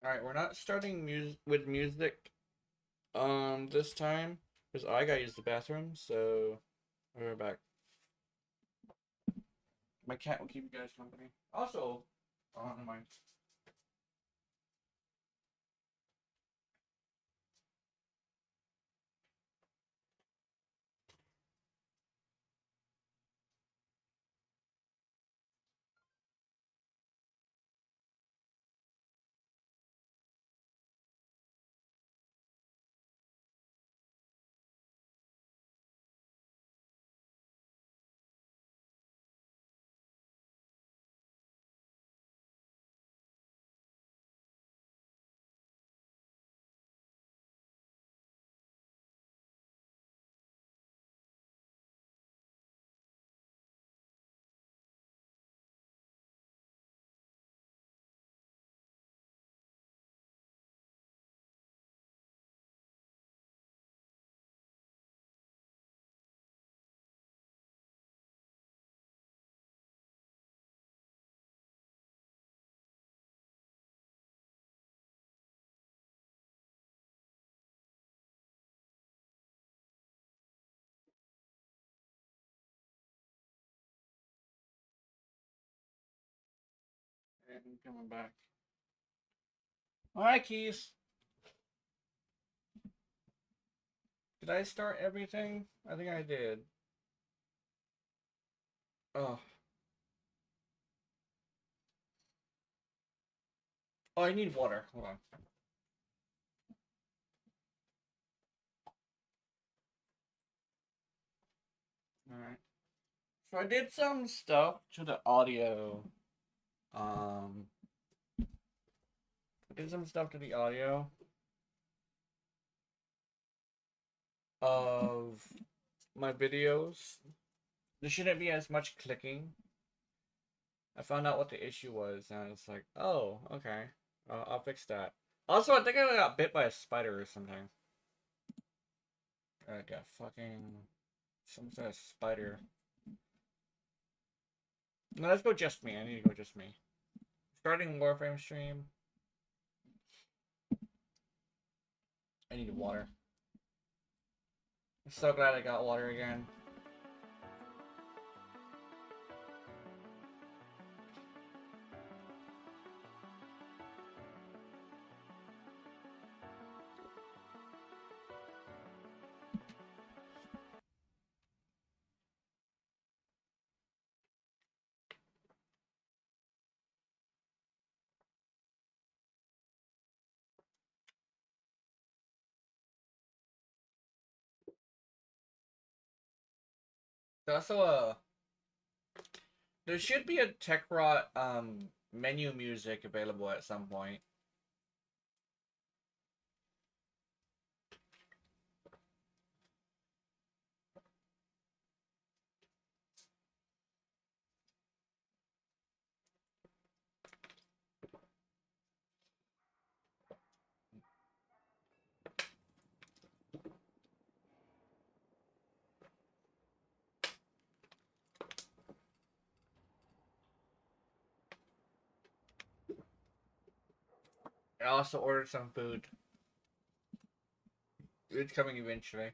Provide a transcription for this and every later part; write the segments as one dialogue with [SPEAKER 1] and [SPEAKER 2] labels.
[SPEAKER 1] Alright, we're not starting with music this time because I gotta use the bathroom, so we're back. My cat will keep you guys company. Also, oh, never mind. And coming back. Alright, Keys. Did I start everything? I think I did. Oh. Oh, I need water. Hold on. Alright. So I did some stuff to the audio. Um, I did some stuff to the audio of my videos. There shouldn't be as much clicking. I found out what the issue was, and it's like, oh, okay. I'll fix that. Also, I think I got bit by a spider or something. I got fucking some sort of spider. No, let's go just me. I need to go just me. Starting Warframe stream. I need water. I'm so glad I got water again. There's also there should be a TechRot menu music available at some point. I also ordered some food. It's coming eventually.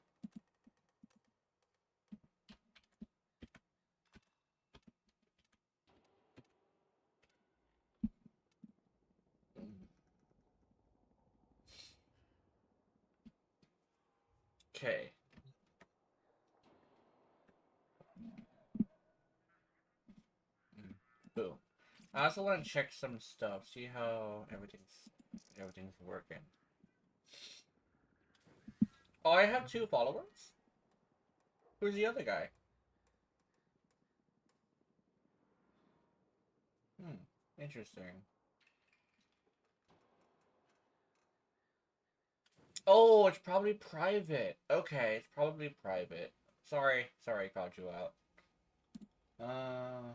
[SPEAKER 1] Okay. Boom. I also want to check some stuff, see how everything's working. Oh, I have 2 followers? Who's the other guy? Interesting. Oh, it's probably private. Okay, it's probably private. Sorry, I called you out. Uh.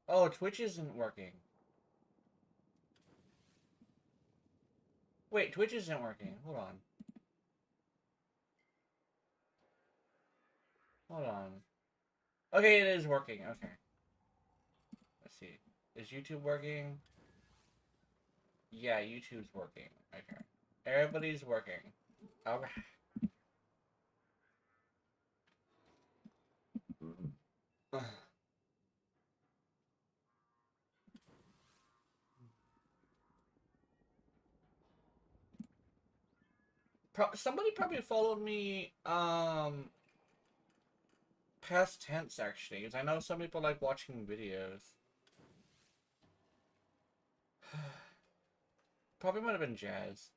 [SPEAKER 1] Oh, Twitch isn't working. Wait, Twitch isn't working. Hold on. Hold on. Okay, it is working. Okay. Let's see. Is YouTube working? Yeah, YouTube's working. Okay. Everybody's working. Okay. Somebody probably followed me, past tense, actually, because I know some people like watching videos. Probably might have been Jazz.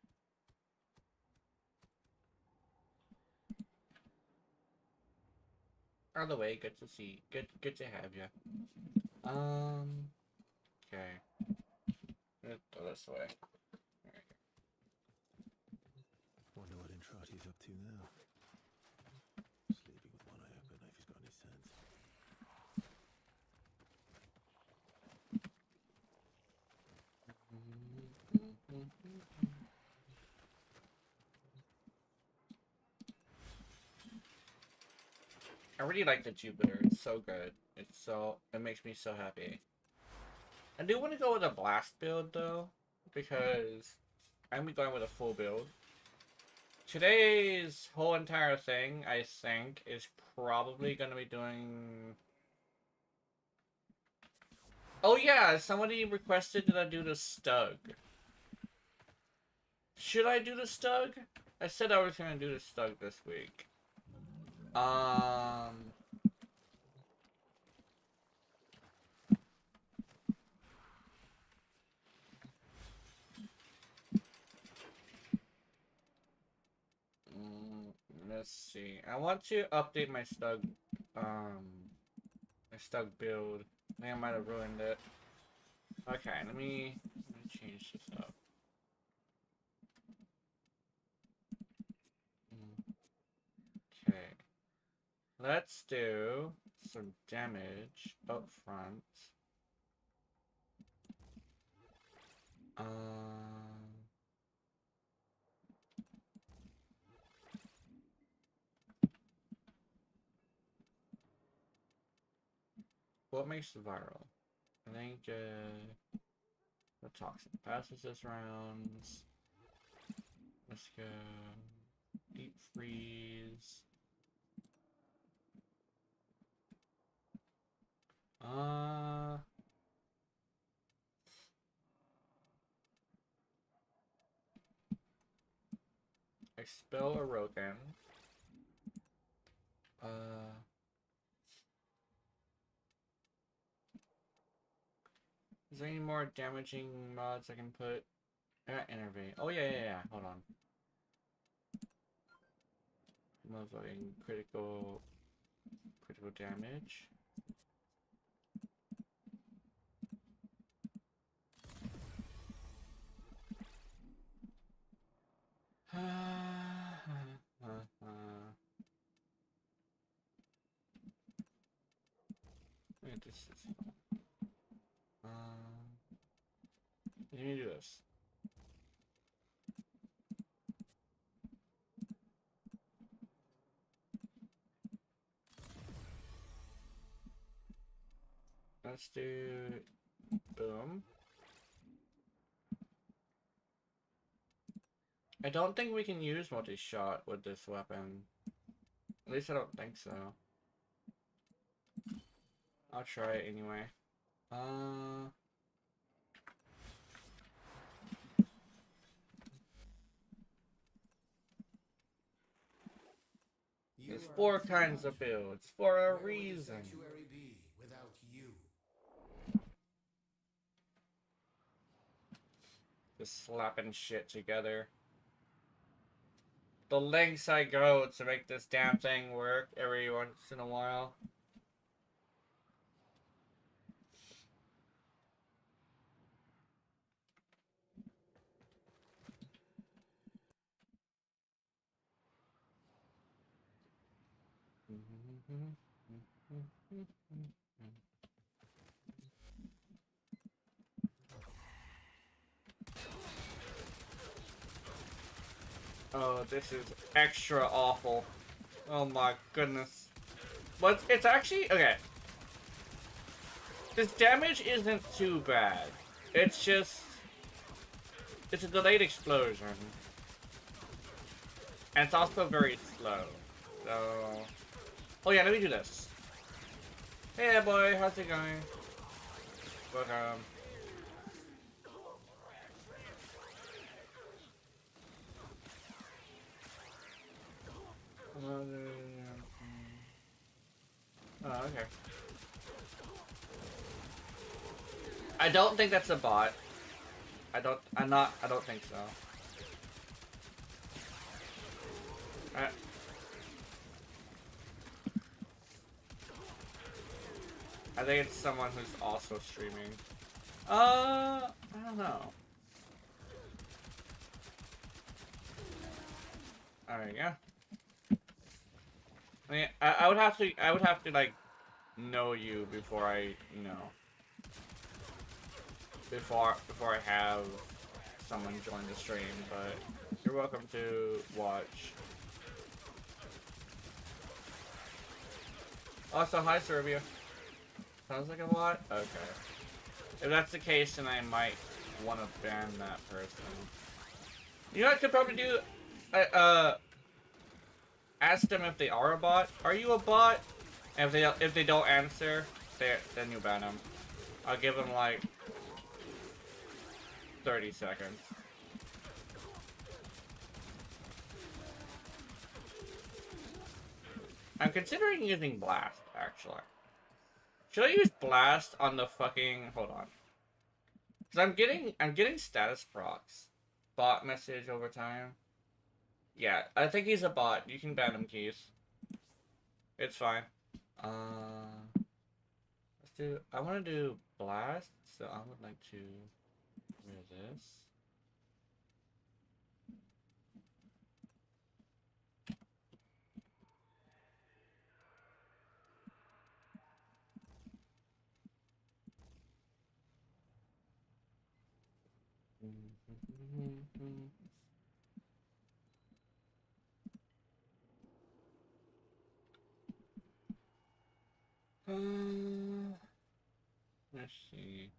[SPEAKER 1] Either way, good to see. Good to have you. Okay. Let's go this way.
[SPEAKER 2] Wonder what Entrati's up to now. Sleeping with one eye open if he's got any sense.
[SPEAKER 1] I really like the Jupiter. It's so good. It makes me so happy. I do want to go with a blast build though, because I'm going with a full build. Today's whole entire thing, I think, is probably going to be doing... Oh yeah, somebody requested that I do the Stug. Should I do the Stug? I said I was going to do the Stug this week. Let's see. I want to update my Stug, build. I think I might have ruined it. Okay, let me change this up. Okay. Let's do some damage up front. What makes it viral? I think the toxic passes this rounds. Let's go deep freeze. Expel Arogan. Is there any more damaging mods I can put? Innervate. Oh yeah. Hold on. Motherfucking critical damage. Look at this. Let me do this. Let's do boom. I don't think we can use multi-shot with this weapon. At least I don't think so. I'll try it anyway. There's 4 kinds of builds for a reason. Just slapping shit together. The lengths I go to make this damn thing work every once in a while. Oh, this is extra awful. Oh my goodness. But it's actually... Okay. This damage isn't too bad. It's just... It's a delayed explosion. And it's also very slow. So... Oh yeah, let me do this. Hey boy, how's it going? Welcome. Oh, okay. I don't think that's a bot. I don't think so. I think it's someone who's also streaming. I don't know. Alright, yeah. I mean, I would have to like know you before I, you know, before I have someone join the stream, but you're welcome to watch. Also, hi Serbia. Sounds like a bot? Okay. If that's the case, then I might want to ban that person. You know what I could probably do? Ask them if they are a bot. Are you a bot? And if they don't answer, then you ban them. I'll give them like 30 seconds. I'm considering using Blast, actually. Should I use Blast on the fucking... Hold on. Because I'm getting status procs. Bot message over time. Yeah, I think he's a bot. You can ban him, Keith. It's fine. Let's do... I want to do Blast, so I would like to wear this. Let's see.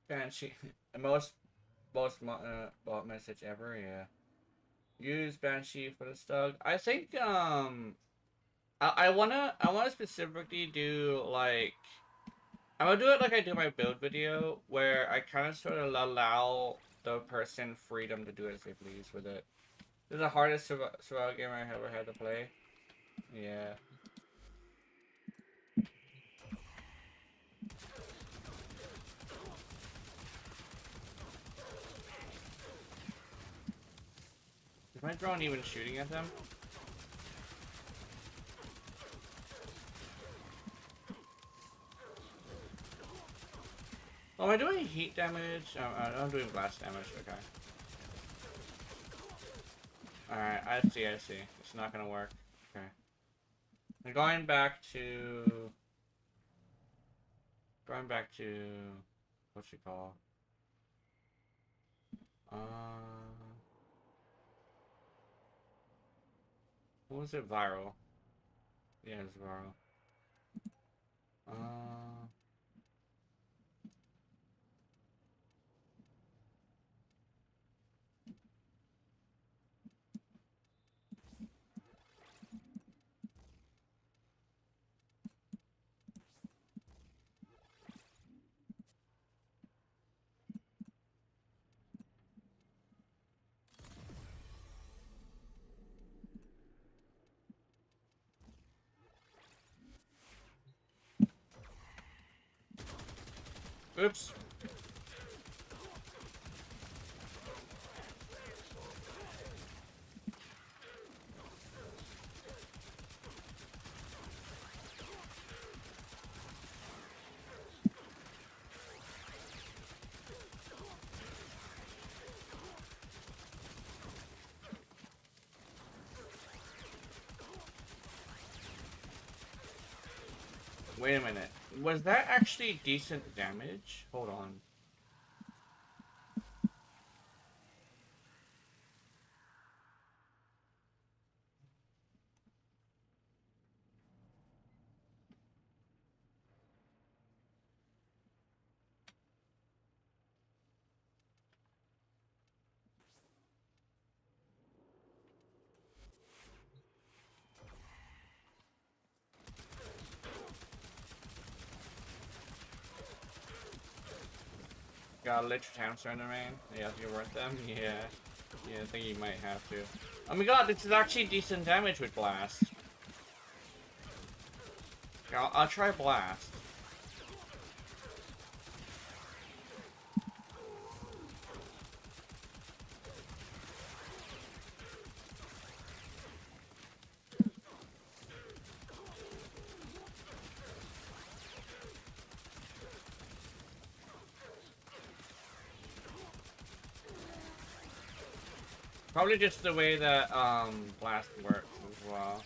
[SPEAKER 1] Banshee. most bot message ever, yeah. Use Banshee for the Stug. I think I wanna specifically do like I'm gonna do it like I do my build video where I kinda sort of allow the person freedom to do as they please with it. This is the hardest survival game I ever had to play. Yeah. Is my drone even shooting at them? Oh, am I doing heat damage? Oh, I'm doing blast damage, okay. Alright, I see. It's not gonna work. Okay. I'm going back to... What's it called? What was it? Viral. Yeah, it's viral. Oops. Wait a minute. Was that actually decent damage? Hold on. Gotta let your time surrender, man. Yeah, if you're worth them. Yeah. Yeah, I think you might have to. Oh my god, this is actually decent damage with Blast. Yeah, I'll try Blast. Probably just the way that Blast works as well.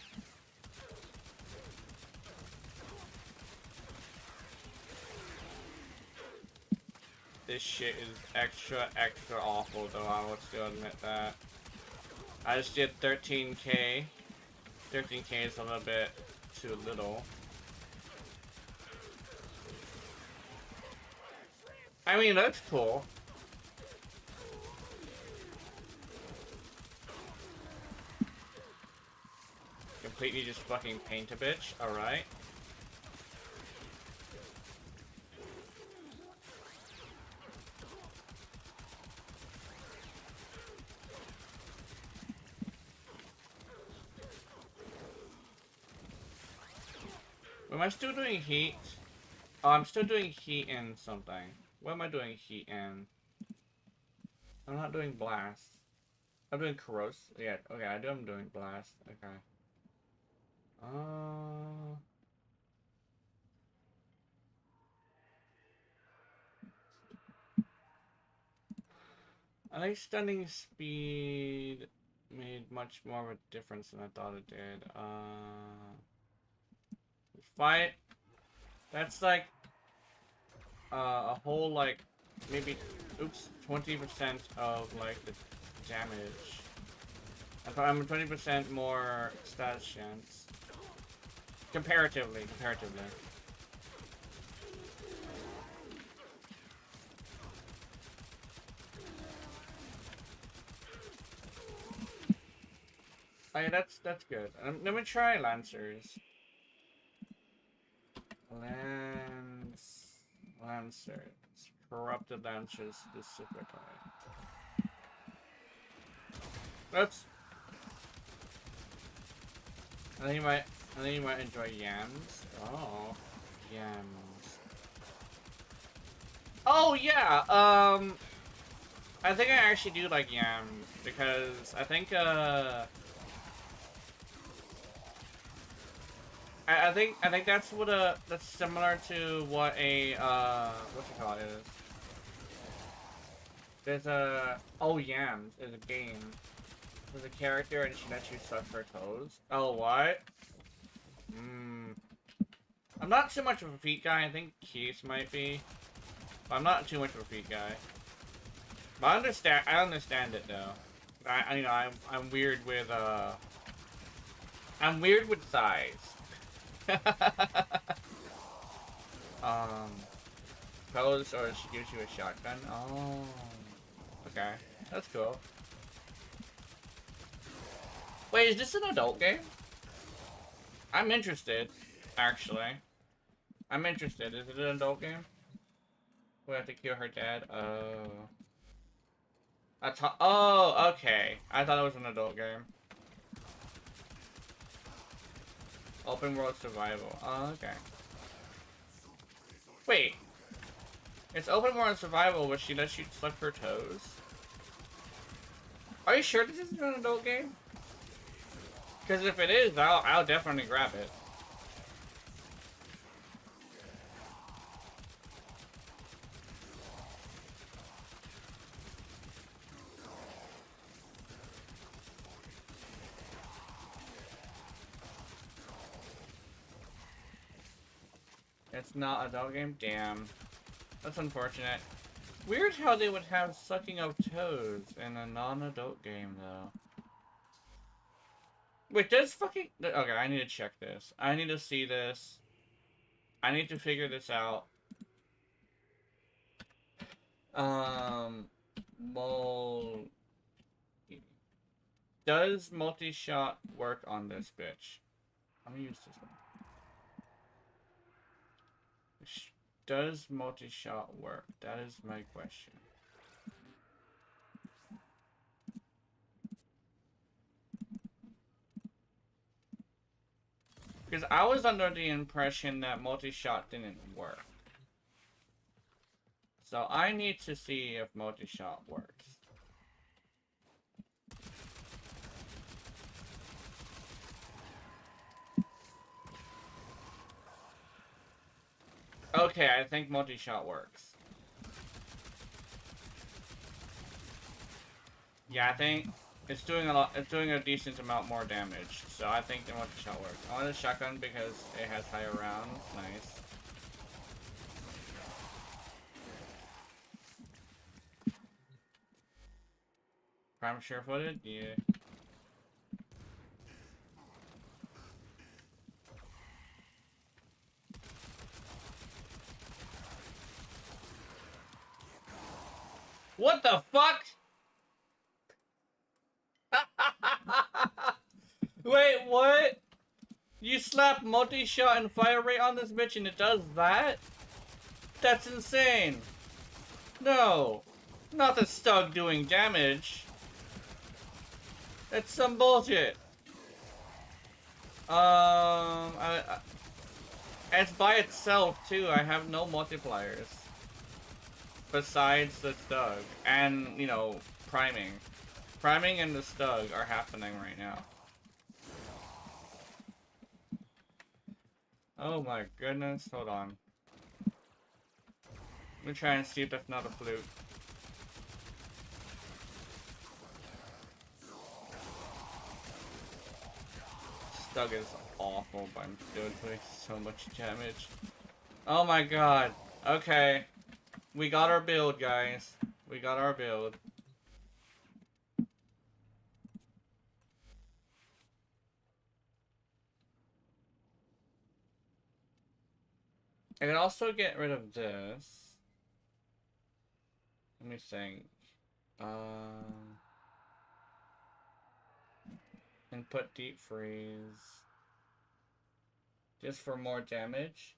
[SPEAKER 1] This shit is extra awful though, I will still admit that. I just did 13k. 13k is a little bit too little. I mean, that's cool. Completely just fucking paint a bitch, alright. Am I still doing heat? Oh, I'm still doing heat in something. What am I doing heat in? I'm not doing blast. I'm doing corrosive. Yeah, okay, I'm doing blast. Okay. I think stunning speed made much more of a difference than I thought it did. Fight. That's like a whole like maybe 20% of like the damage. I'm 20% more status chance. Comparatively. Oh yeah, that's good. Let me try Lancers. Lancers. Corrupted Lancers specifically. Oops. I think you might enjoy yams. Oh, yams. Oh yeah. I think I actually do like yams because I think I think that's what that's similar to what a what's it called is. There's a yams is a game. There's a character and she lets you suck her toes. Oh what? I'm not too much of a feet guy. I think Keith might be. But I'm not too much of a feet guy. But I understand it though. You know I'm weird with I'm weird with size. Pose or she gives you a shotgun. Oh, okay, that's cool. Wait, is this an adult game? I'm interested, actually. I'm interested. Is it an adult game? We have to kill her dad. Oh. Oh, okay. I thought it was an adult game. Open world survival. Oh, okay. Wait. It's open world survival, but she lets you suck her toes? Are you sure this isn't an adult game? Because if it is, I'll definitely grab it. It's not adult game? Damn. That's unfortunate. Weird how they would have sucking of toes in a non-adult game, though. Wait, does fucking... Okay, I need to check this. I need to see this. I need to figure this out. Mul... Does multi-shot work on this bitch? I'm gonna use this one. Does multi-shot work? That is my question. Because I was under the impression that multi-shot didn't work. So I need to see if multi-shot works. Okay, I think multi-shot works. Yeah, I think it's doing a lot. It's doing a decent amount more damage. So I think the multi-shot works. I want a shotgun because it has higher rounds. Nice. Prime sure-footed? Yeah. What the fuck? Wait, what? You slap multi-shot and fire rate on this bitch and it does that? That's insane. No. Not the Stug doing damage. That's some bullshit. It's by itself too. I have no multipliers. Besides the Stug. And, you know, priming. Priming and the Stug are happening right now. Oh my goodness, hold on. Let me try and see if that's not a fluke. Stug is awful, but I'm doing so much damage. Oh my god. Okay. We got our build, guys. We got our build. I can also get rid of this. Let me think. And put deep freeze. Just for more damage.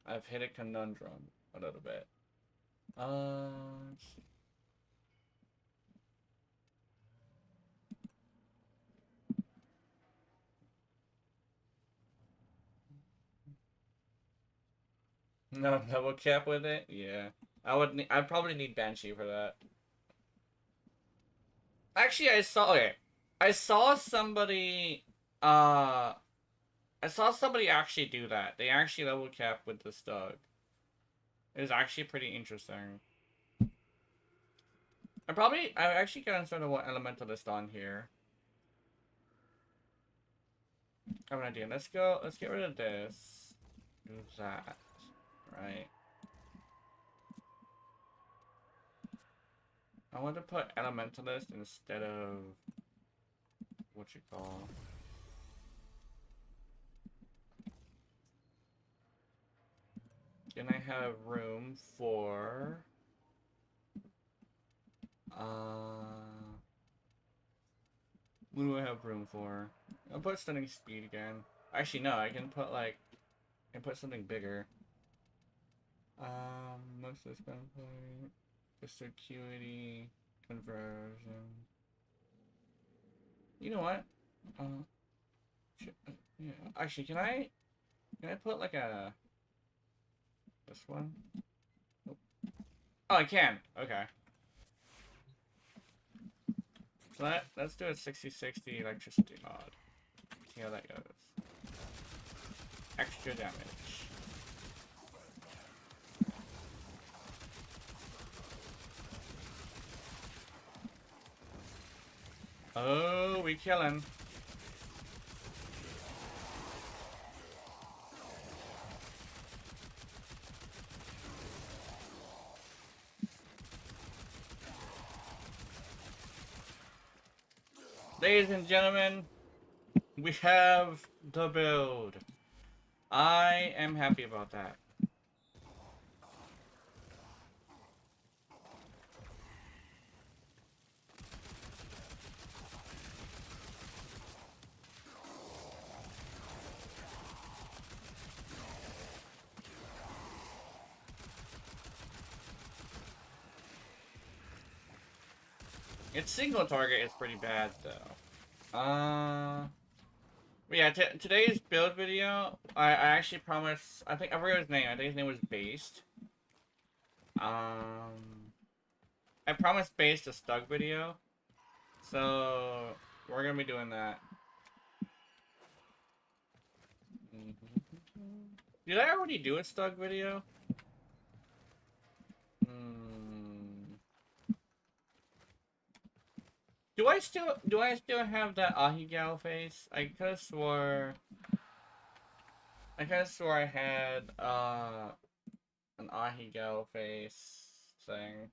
[SPEAKER 1] I've hit a conundrum a little bit. No double cap with it? Yeah. I'd probably need Banshee for that. Actually, I saw somebody actually do that. They actually level cap with the Stug. It was actually pretty interesting. I actually kind of sort of want Elementalist on here. I have an idea. Let's get rid of this. Do that. Right. I want to put Elementalist instead of what you call. Can I have room for what do I have room for? I'll put stunning speed again. Actually no, I can put something bigger. Most of this gunplay, just acuity, conversion. You know what? Yeah. Actually, can I put like this one? Nope. Oh, I can. Okay. So let's do a 60-60 electricity mod. See how that goes. Extra damage. Oh, we killing. Ladies and gentlemen, we have the build. I am happy about that. Its single target is pretty bad though. But yeah, today's build video, I actually promised, I forgot his name, I think his name was Based. I promised Based a Stug video, so we're gonna be doing that. Did I already do a Stug video? Do I still have that Ahigal face? I could have swore I had an Ahigal face thing.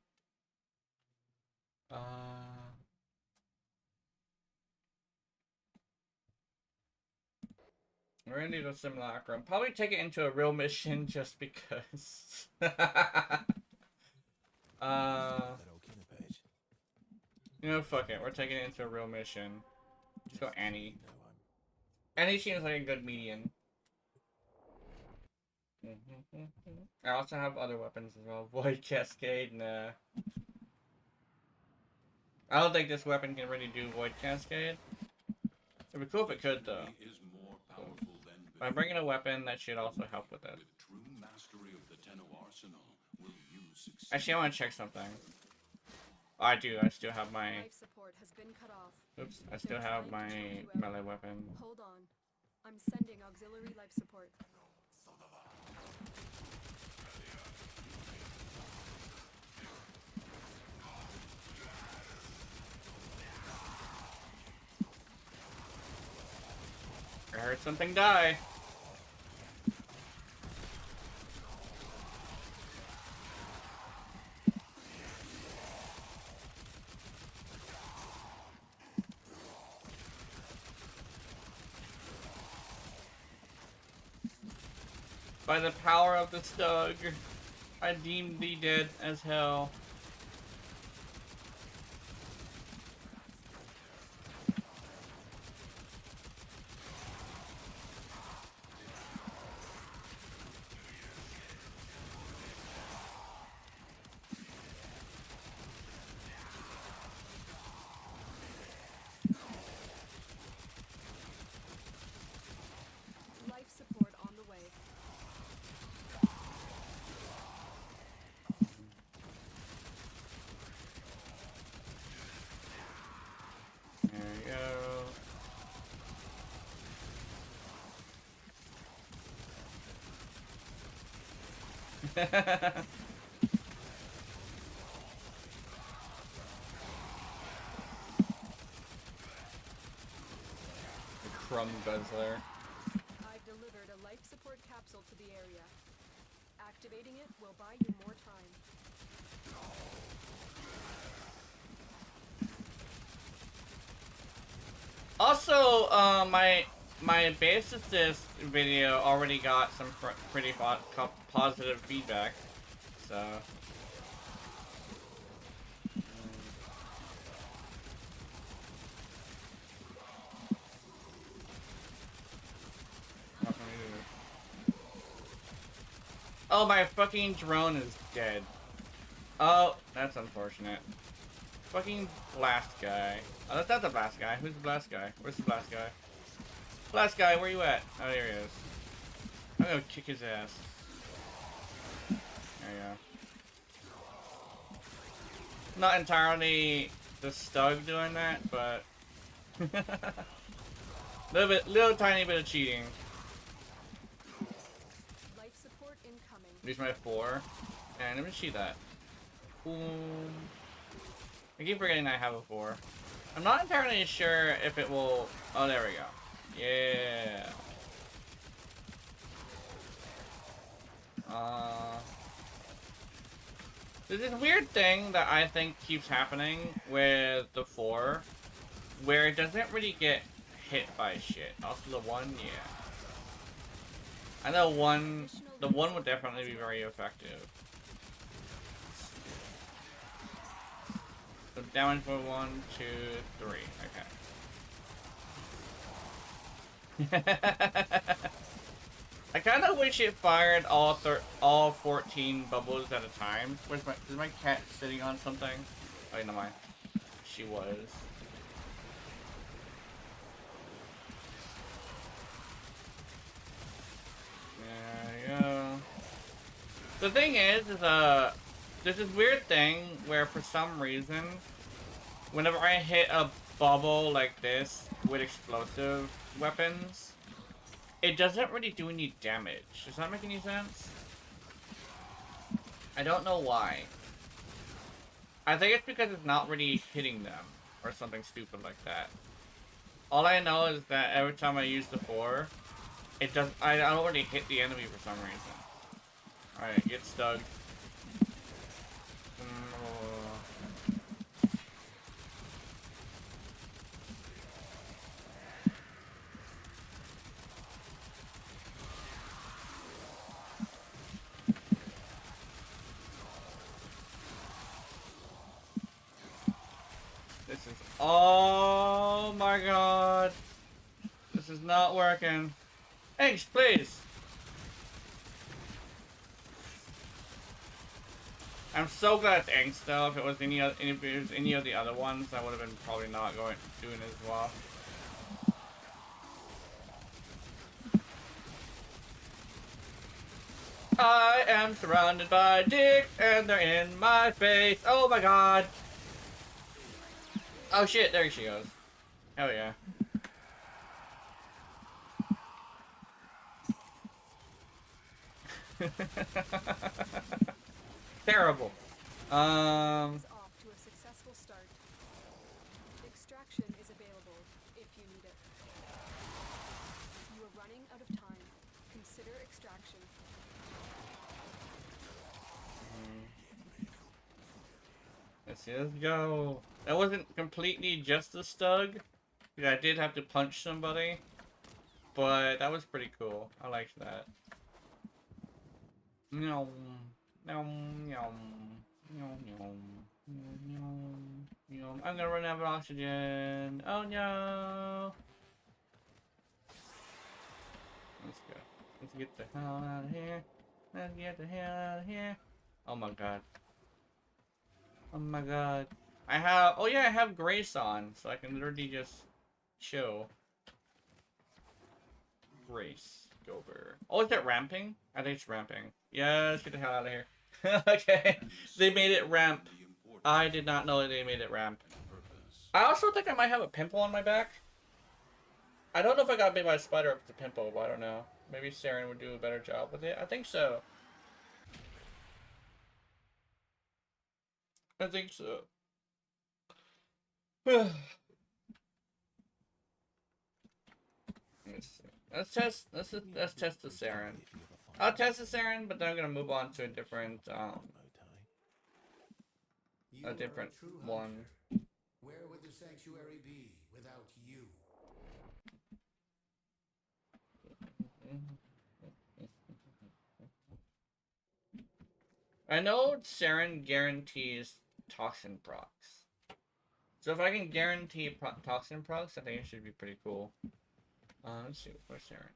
[SPEAKER 1] We're gonna need a simulacrum. Probably take it into a real mission just because. You know, fuck it. We're taking it into a real mission. Just go Annie. Annie seems like a good median. I also have other weapons as well. Void Cascade, nah. I don't think this weapon can really do Void Cascade. It'd be cool if it could, though. By bringing a weapon, that should also help with it. Actually, I want to check something. Oh, I do. I still have my... Oops. I still have my melee weapon.
[SPEAKER 3] Hold on. I'm sending auxiliary life support.
[SPEAKER 1] I heard something die. By the power of the Stug, I deem thee dead as hell.
[SPEAKER 3] Life support on the way.
[SPEAKER 1] There we go. The crumb guzzler.
[SPEAKER 3] I've delivered a life support capsule to the area. Activating it will buy you more time.
[SPEAKER 1] Also, my base assist video already got some pretty positive feedback, so. Oh, my fucking drone is dead. Oh, that's unfortunate. Fucking blast guy. Oh, that's not the blast guy. Who's the blast guy? Where's the blast guy? Blast guy, where you at? Oh, there he is. I'm gonna kick his ass. There you go. Not entirely the Stug doing that, but little tiny bit of cheating.
[SPEAKER 3] Life support incoming.
[SPEAKER 1] Use my 4. And let me see that. Boom. I keep forgetting I have a 4. I'm not entirely sure if it will... Oh, there we go. Yeah. There's this weird thing that I think keeps happening with the 4, where it doesn't really get hit by shit. Also the 1, yeah. I know the 1 would definitely be very effective. So damage for 1, 2, 3. Okay. I kind of wish it fired all 14 bubbles at a time. Is my cat sitting on something? Oh, no, mind. She was. There you go. The thing is there's this weird thing where for some reason, whenever I hit a bubble like this with explosive weapons, it doesn't really do any damage. Does that make any sense? I don't know why. I think it's because it's not really hitting them, or something stupid like that. All I know is that every time I use the 4, I don't really hit the enemy for some reason. Alright, get stuck. This is... Oh my god. This is not working. Thanks, please. I'm so glad it's Angst though. If it was any of the other ones, I would have been probably not doing as well. I am surrounded by dicks and they're in my face. Oh my god. Oh shit, there she goes. Hell yeah. Terrible.
[SPEAKER 3] Is off to a successful start. Extraction is available if you need it. You are running out of time. Consider extraction.
[SPEAKER 1] Let's go. That wasn't completely just a stug. I did have to punch somebody. But that was pretty cool. I liked that. Meow. Meow. Meow. Meow. Meow. I'm gonna run out of oxygen. Oh no. Let's go. Let's get the hell out of here. Let's get the hell out of here. Oh my god. Oh my god. I have Grace on, so I can literally just chill. Grace. Gober. Oh, is it ramping? I think it's ramping. Yeah, let's get the hell out of here. Okay. They made it ramp. I did not know that they made it ramp. I also think I might have a pimple on my back. I don't know if I got bit by a spider or if it's a pimple, but I don't know. Maybe Saren would do a better job with it. I think so. I think so. Let's see. Let's test the Saren. I'll test the Saren, but then I'm gonna move on to a different one.
[SPEAKER 4] Where would the sanctuary be without you?
[SPEAKER 1] I know Saren guarantees toxin procs. So if I can guarantee toxin procs, I think it should be pretty cool. Let's see, where's Saren?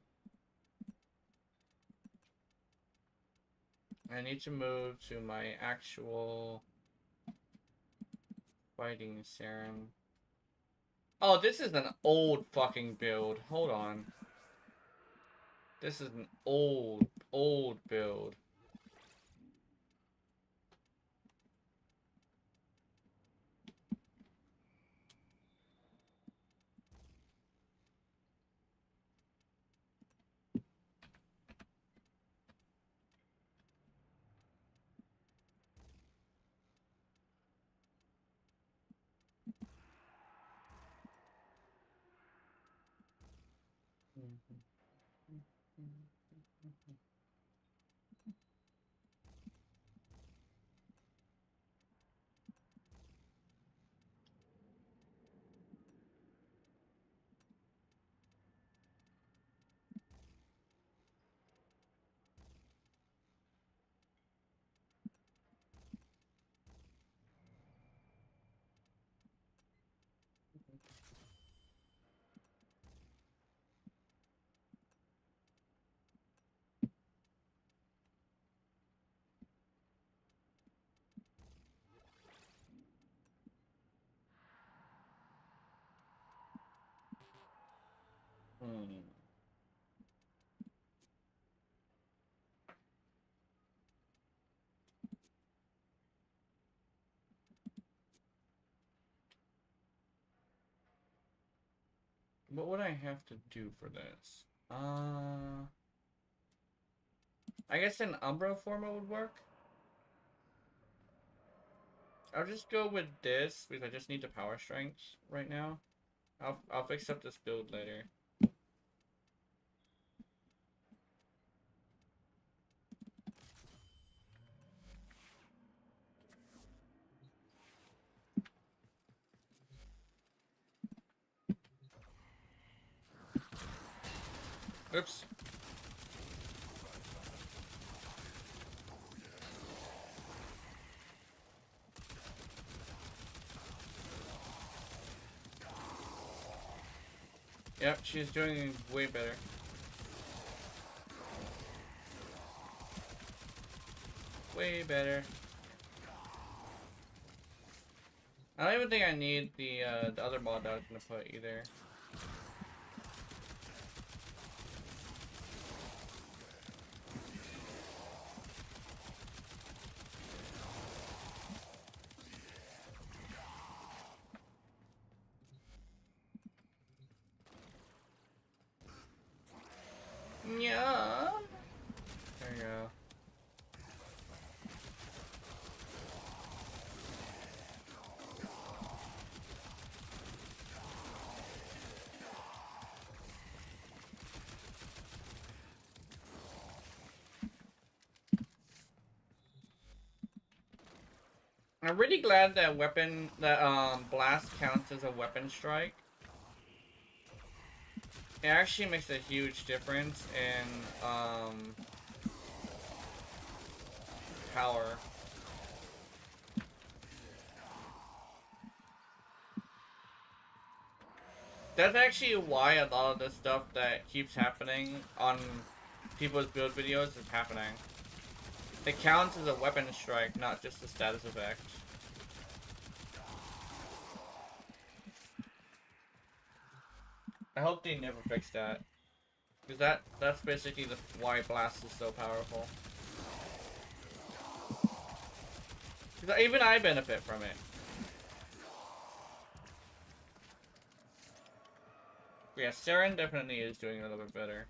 [SPEAKER 1] I need to move to my actual fighting Saren. Oh, this is an old fucking build. Hold on. This is an old build. Hmm. What would I have to do for this? I guess an Umbro forma would work. I'll just go with this because I just need the power strength right now. I'll fix up this build later. Oops. Yep, she's doing way better. Way better. I don't even think I need the other mod that I was gonna put either. Yeah. There you go. I'm really glad that blast counts as a weapon strike. It actually makes a huge difference in power. That's actually why a lot of the stuff that keeps happening on people's build videos is happening. It counts as a weapon strike, not just a status effect. I hope they never fix that. Because that's basically why Blast is so powerful. Because even I benefit from it. Yeah, Saren definitely is doing a little bit better.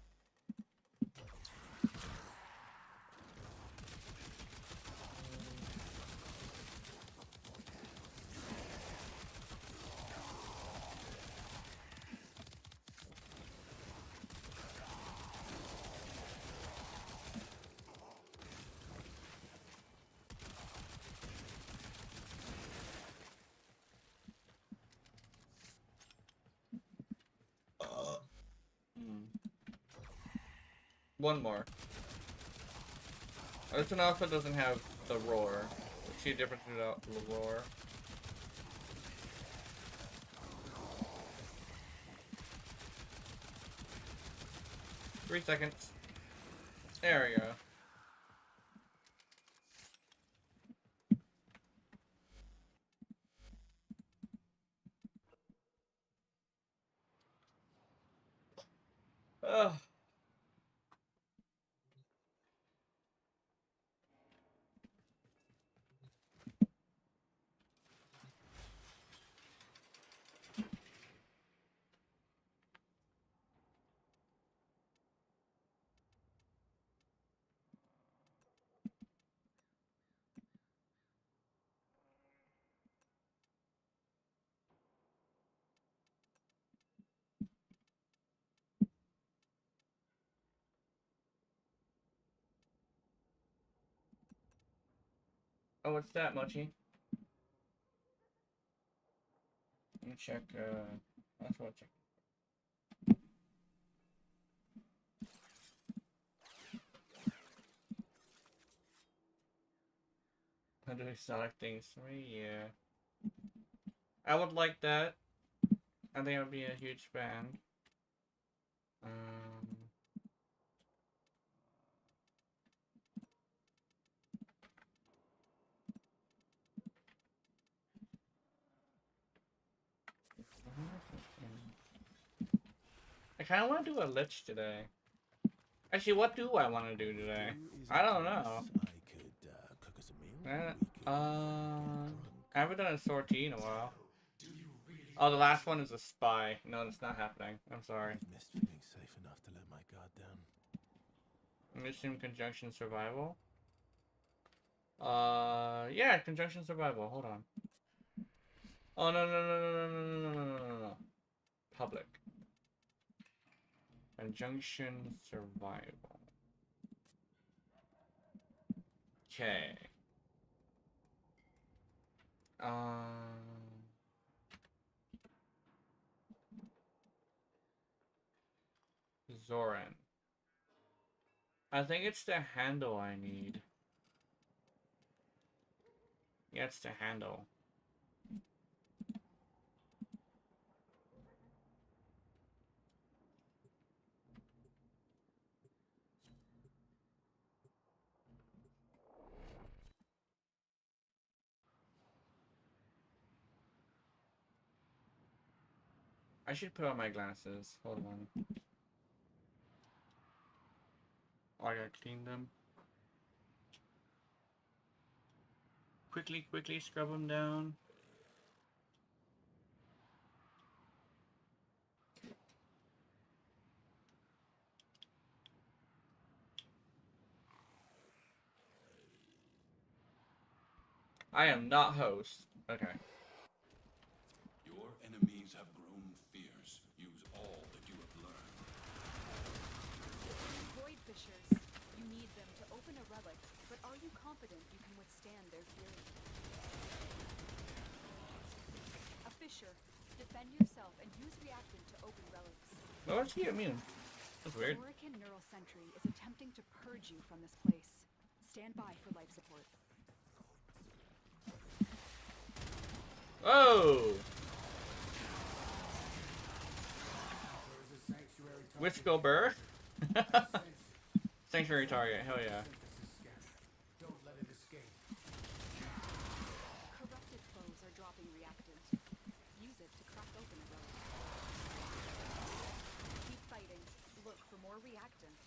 [SPEAKER 1] One more. This one also doesn't have the roar. Let's see the difference without the roar. Three seconds. There we go. Ugh. Oh, what's that, Mochi? Let me check, that's what I check. How do exotic things? Yeah. I would like that. I think I would be a huge fan. I kind of want to do a lich today. Actually, what do I want to do today? I don't know.
[SPEAKER 2] I could cook us a meal. We could
[SPEAKER 1] I haven't done a sortie in a while. Oh, the last one is a spy. No, that's not happening. I'm sorry.
[SPEAKER 2] I've missed feeling safe enough to let my guard down.
[SPEAKER 1] Mission conjunction survival. Yeah, conjunction survival. Hold on. Oh no no no no no no no no no no. Public. Conjunction survival. Okay. Zoran. I think it's the handle I need. Yeah, it's the handle. I should put on my glasses. Hold on. Oh, I gotta clean them. Quickly scrub them down. I am not host. Okay.
[SPEAKER 5] Your enemies have grown fierce. Use all that you have learned.
[SPEAKER 3] Void fissures. You need them to open a relic, but are you confident you can withstand their fury? A fissure. Defend yourself and use reactant to open relics.
[SPEAKER 1] Oh, what's he immune? That's weird.
[SPEAKER 3] Orican Neural Sentry is attempting to purge you from this place. Stand by for life support.
[SPEAKER 1] Oh!
[SPEAKER 4] There is a sanctuary target.
[SPEAKER 1] Wisco Burr? Sanctuary target, hell yeah.
[SPEAKER 4] Synthesis scanner. Don't let it escape.
[SPEAKER 3] Corrupted foes are dropping reactant. Use it to crack open a relic. Keep fighting. Look for more reactant.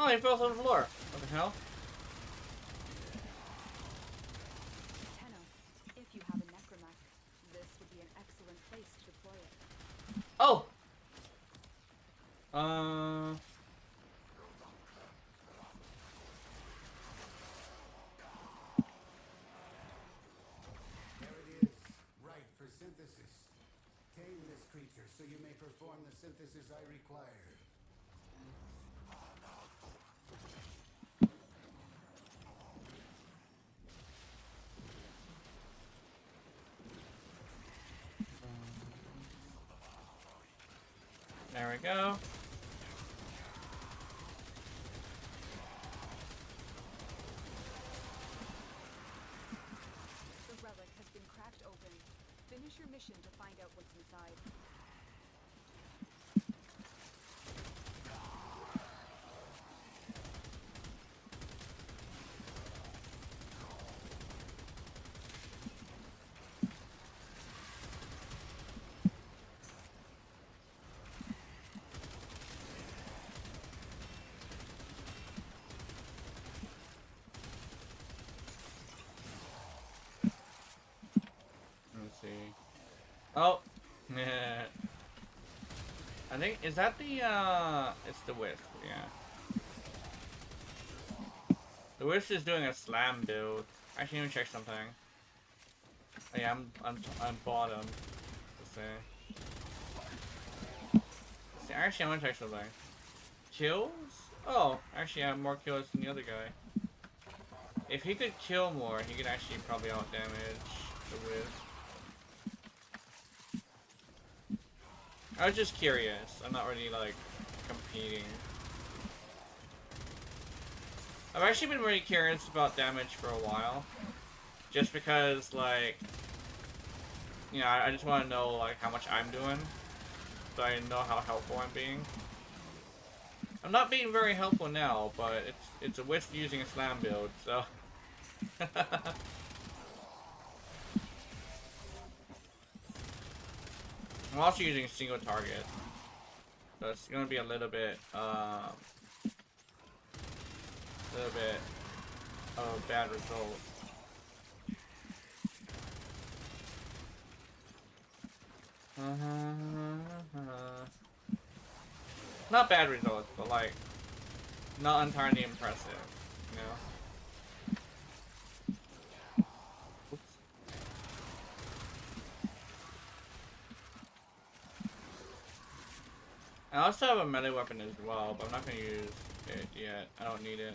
[SPEAKER 1] Oh, he fell on the floor. What the hell?
[SPEAKER 3] Tenno, if you have a necromech, this would be an excellent place to deploy it.
[SPEAKER 1] Oh!
[SPEAKER 4] There it is. Right for synthesis. Tame this creature so you may perform the synthesis I require.
[SPEAKER 1] There we go.
[SPEAKER 3] The relic has been cracked open. Finish your mission to find out what's inside.
[SPEAKER 1] Let's see. Oh! Yeah. I think, is that the, it's the Wisp, yeah. The Wisp is doing a slam build. Actually, let me check something. Oh, yeah, I'm bottom. Let's see. Actually, I'm gonna check something. kills? Oh, actually I have more kills than the other guy. If he could kill more, he could actually probably out damage the Wiz. I was just curious. I'm not really like competing. I've actually been really curious about damage for a while. Just because like, you know, I just want to know like how much I'm doing. So I know how helpful I'm being. I'm not being very helpful now, but it's a wisp using a slam build, so. I'm also using a single target, so it's gonna be a little bit of a bad result. Not bad results, but like not entirely impressive, you know. I also have a melee weapon as well, but I'm not gonna use it yet. I don't need it.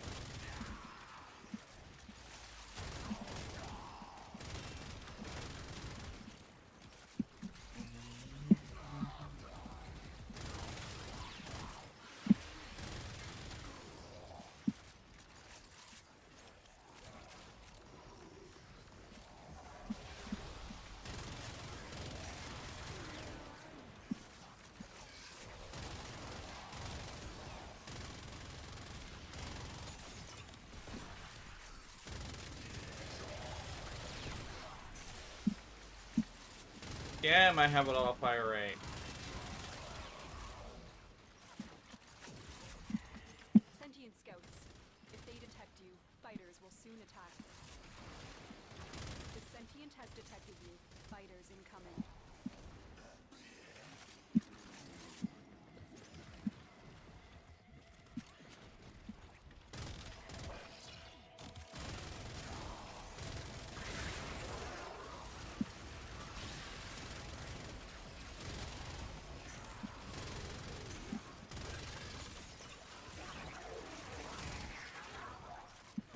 [SPEAKER 1] Yeah, I might have a lot of fire rate.
[SPEAKER 3] Sentient scouts. If they detect you, fighters will soon attack. The sentient has detected you. Fighters incoming.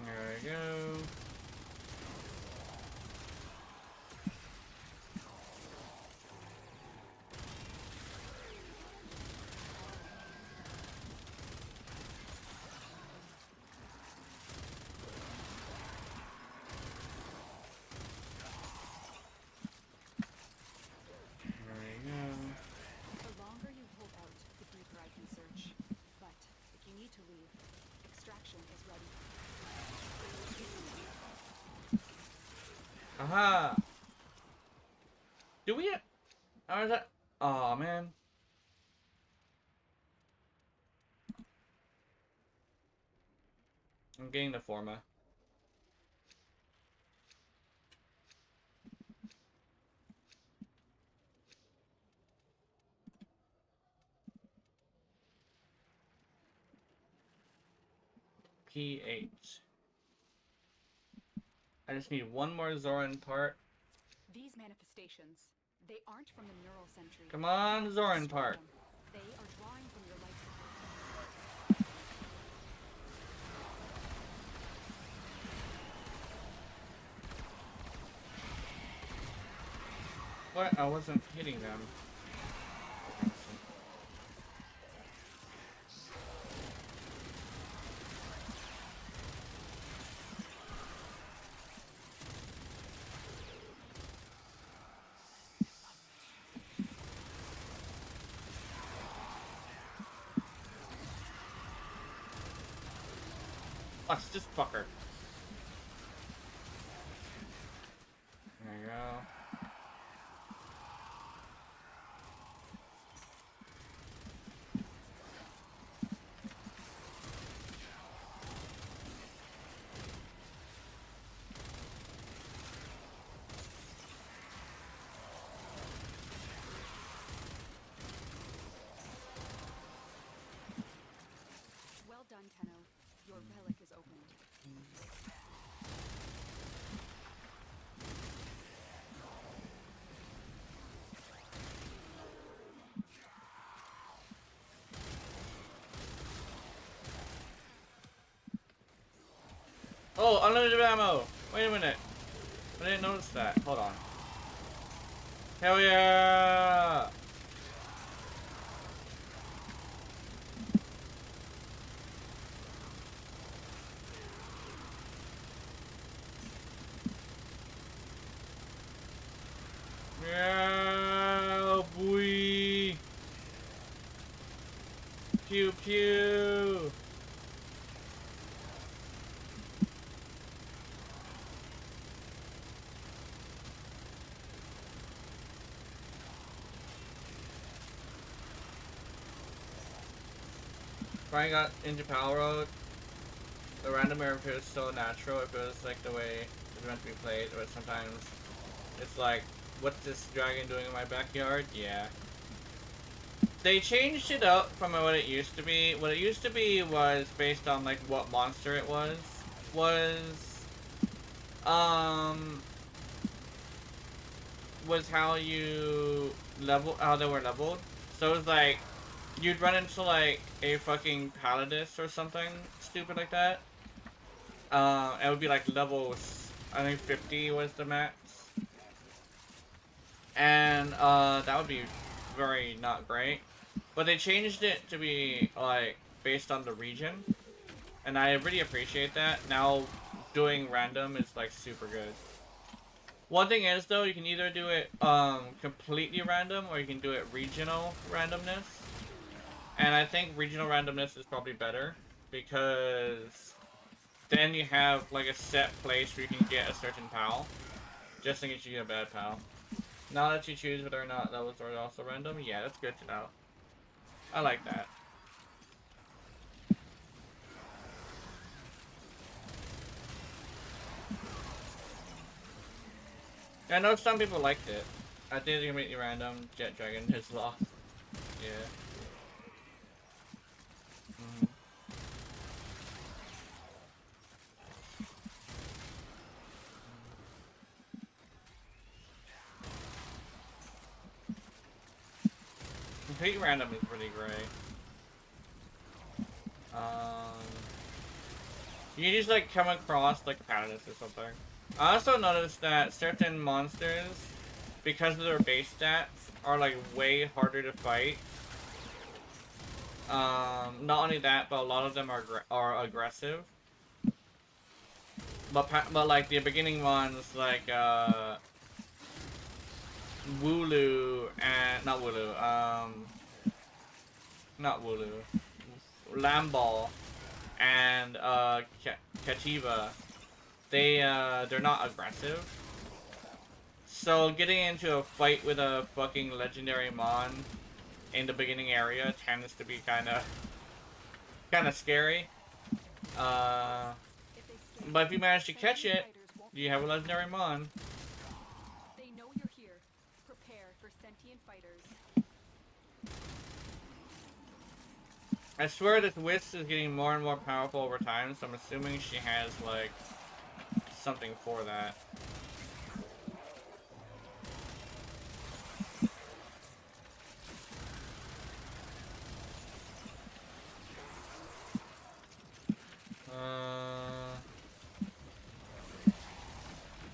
[SPEAKER 1] There we go.
[SPEAKER 3] The longer you hold out, the deeper I can search. But if you need to leave, extraction is ready.
[SPEAKER 1] Aha! Do we? How is that? Aw, man. I'm getting the forma. P8. I just need one more Zoran part.
[SPEAKER 3] These manifestations, they aren't from the neural sentry.
[SPEAKER 1] Come on, Zoran
[SPEAKER 3] Destroy
[SPEAKER 1] part.
[SPEAKER 3] them. They are drawing from your life support.
[SPEAKER 1] What? I wasn't hitting them. Watch this fucker. There you go.
[SPEAKER 3] Well done, Tenno. Your relic is opened.
[SPEAKER 1] Oh, unlimited ammo! Wait a minute. I didn't notice that. Hold on. Hell yeah! Yeah, boy! Pew pew! If I got into Power Road, the random air feels so natural. It feels like the way it's meant to be played, but sometimes it's like, what's this dragon doing in my backyard? Yeah. They changed it up from what it used to be. What it used to be was based on like what monster it was um was how you how they were leveled. So it was like you'd run into like a fucking Paladus or something stupid like that. It would be like levels, I think 50 was the max. And that would be very not great. But they changed it to be like based on the region. And I really appreciate that. Now doing random is like super good. One thing is though, you can either do it completely random or you can do it regional randomness. And I think regional randomness is probably better because then you have like a set place where you can get a certain PAL. Just in case you get a bad PAL. Now that you choose whether or not levels are also random, yeah, that's good to know. I like that. Yeah, I know some people liked it. I think it's completely random. Jet Dragon is lost. Yeah. Complete random is pretty great. You can just like come across like Paladus or something. I also noticed that certain monsters, because of their base stats, are like way harder to fight. Not only that, but a lot of them are aggressive. But like the beginning ones, like Wooloo and not Wooloo, Lamball, and Kativa, they're not aggressive. So getting into a fight with a fucking legendary mon in the beginning area tends to be kind of scary. But if you manage to catch it, you have a legendary mon.
[SPEAKER 3] They know you're here. Prepare for sentient fighters.
[SPEAKER 1] I swear this Wisp is getting more and more powerful over time, so I'm assuming she has like something for that.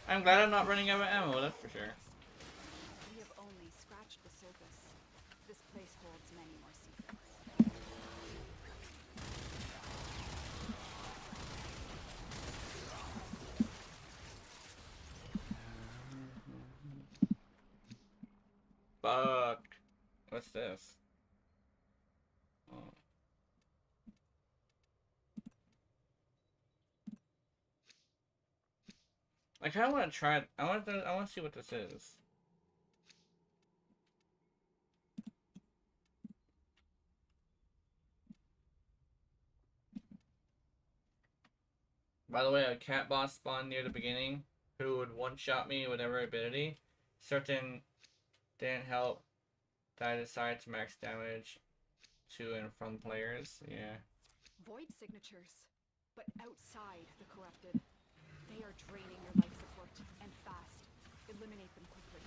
[SPEAKER 1] I'm glad I'm not running out of ammo, that's for sure.
[SPEAKER 3] We have only scratched the surface. This place holds many more secrets.
[SPEAKER 1] Fuck. What's this? Oh. I kind of want to try it. I want to see what this is. By the way, a cat boss spawned near the beginning who would one-shot me with every ability. Certain didn't help that I decided to max damage to and from players. Yeah.
[SPEAKER 3] Void signatures, but outside the corrupted. They are draining your life support, and fast. Eliminate them quickly.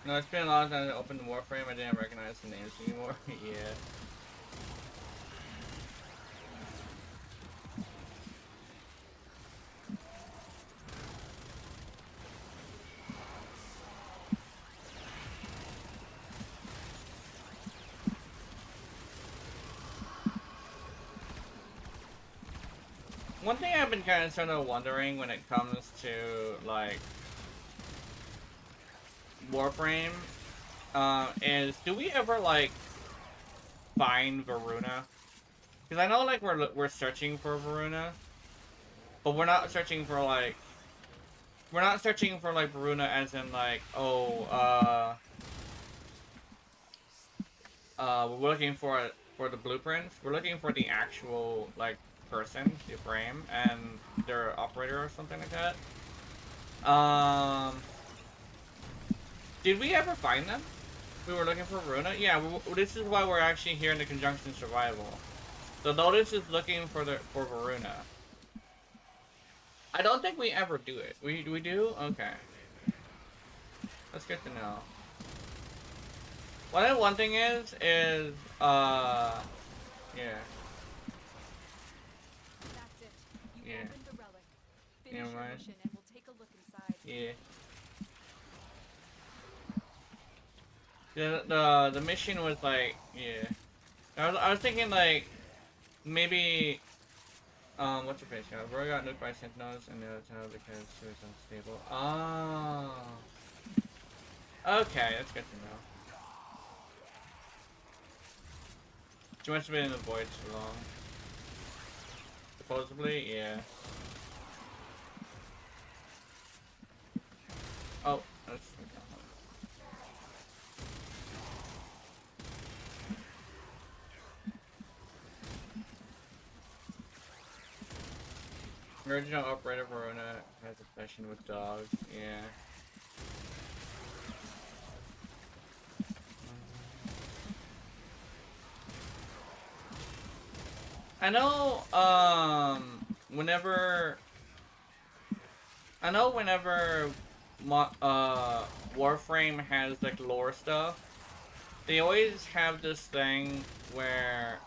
[SPEAKER 1] No, it's been a long time since I opened Warframe. I didn't recognize the names anymore. Yeah. One thing I've been kind of sort of wondering when it comes to like Warframe, is do we ever like find Varuna? Because I know like we're searching for Varuna, but we're not searching for like Varuna as in like we're looking for the blueprints. We're looking for the actual like person, the frame, and their operator or something like that. Did we ever find them? We were looking for Varuna? Yeah, this is why we're actually here in the Conjunction Survival. The Lotus is looking for Varuna. I don't think we ever do it. We do? Okay. That's good to know. One thing is yeah.
[SPEAKER 3] That's it. You
[SPEAKER 1] Yeah.
[SPEAKER 3] opened the relic. Finish
[SPEAKER 1] Yeah,
[SPEAKER 3] your
[SPEAKER 1] right.
[SPEAKER 3] mission and we'll take a look inside.
[SPEAKER 1] Yeah. The mission was like, yeah. I was thinking like maybe what's your face? Yeah, Roy got nuked by Sentinels and the other tunnel because she was unstable. Oh. Okay, that's good to know. She must have been in the void too long. Supposedly, yeah. Oh, that's original operator Verona has obsession with dogs, yeah. I know, whenever Warframe has like lore stuff, they always have this thing where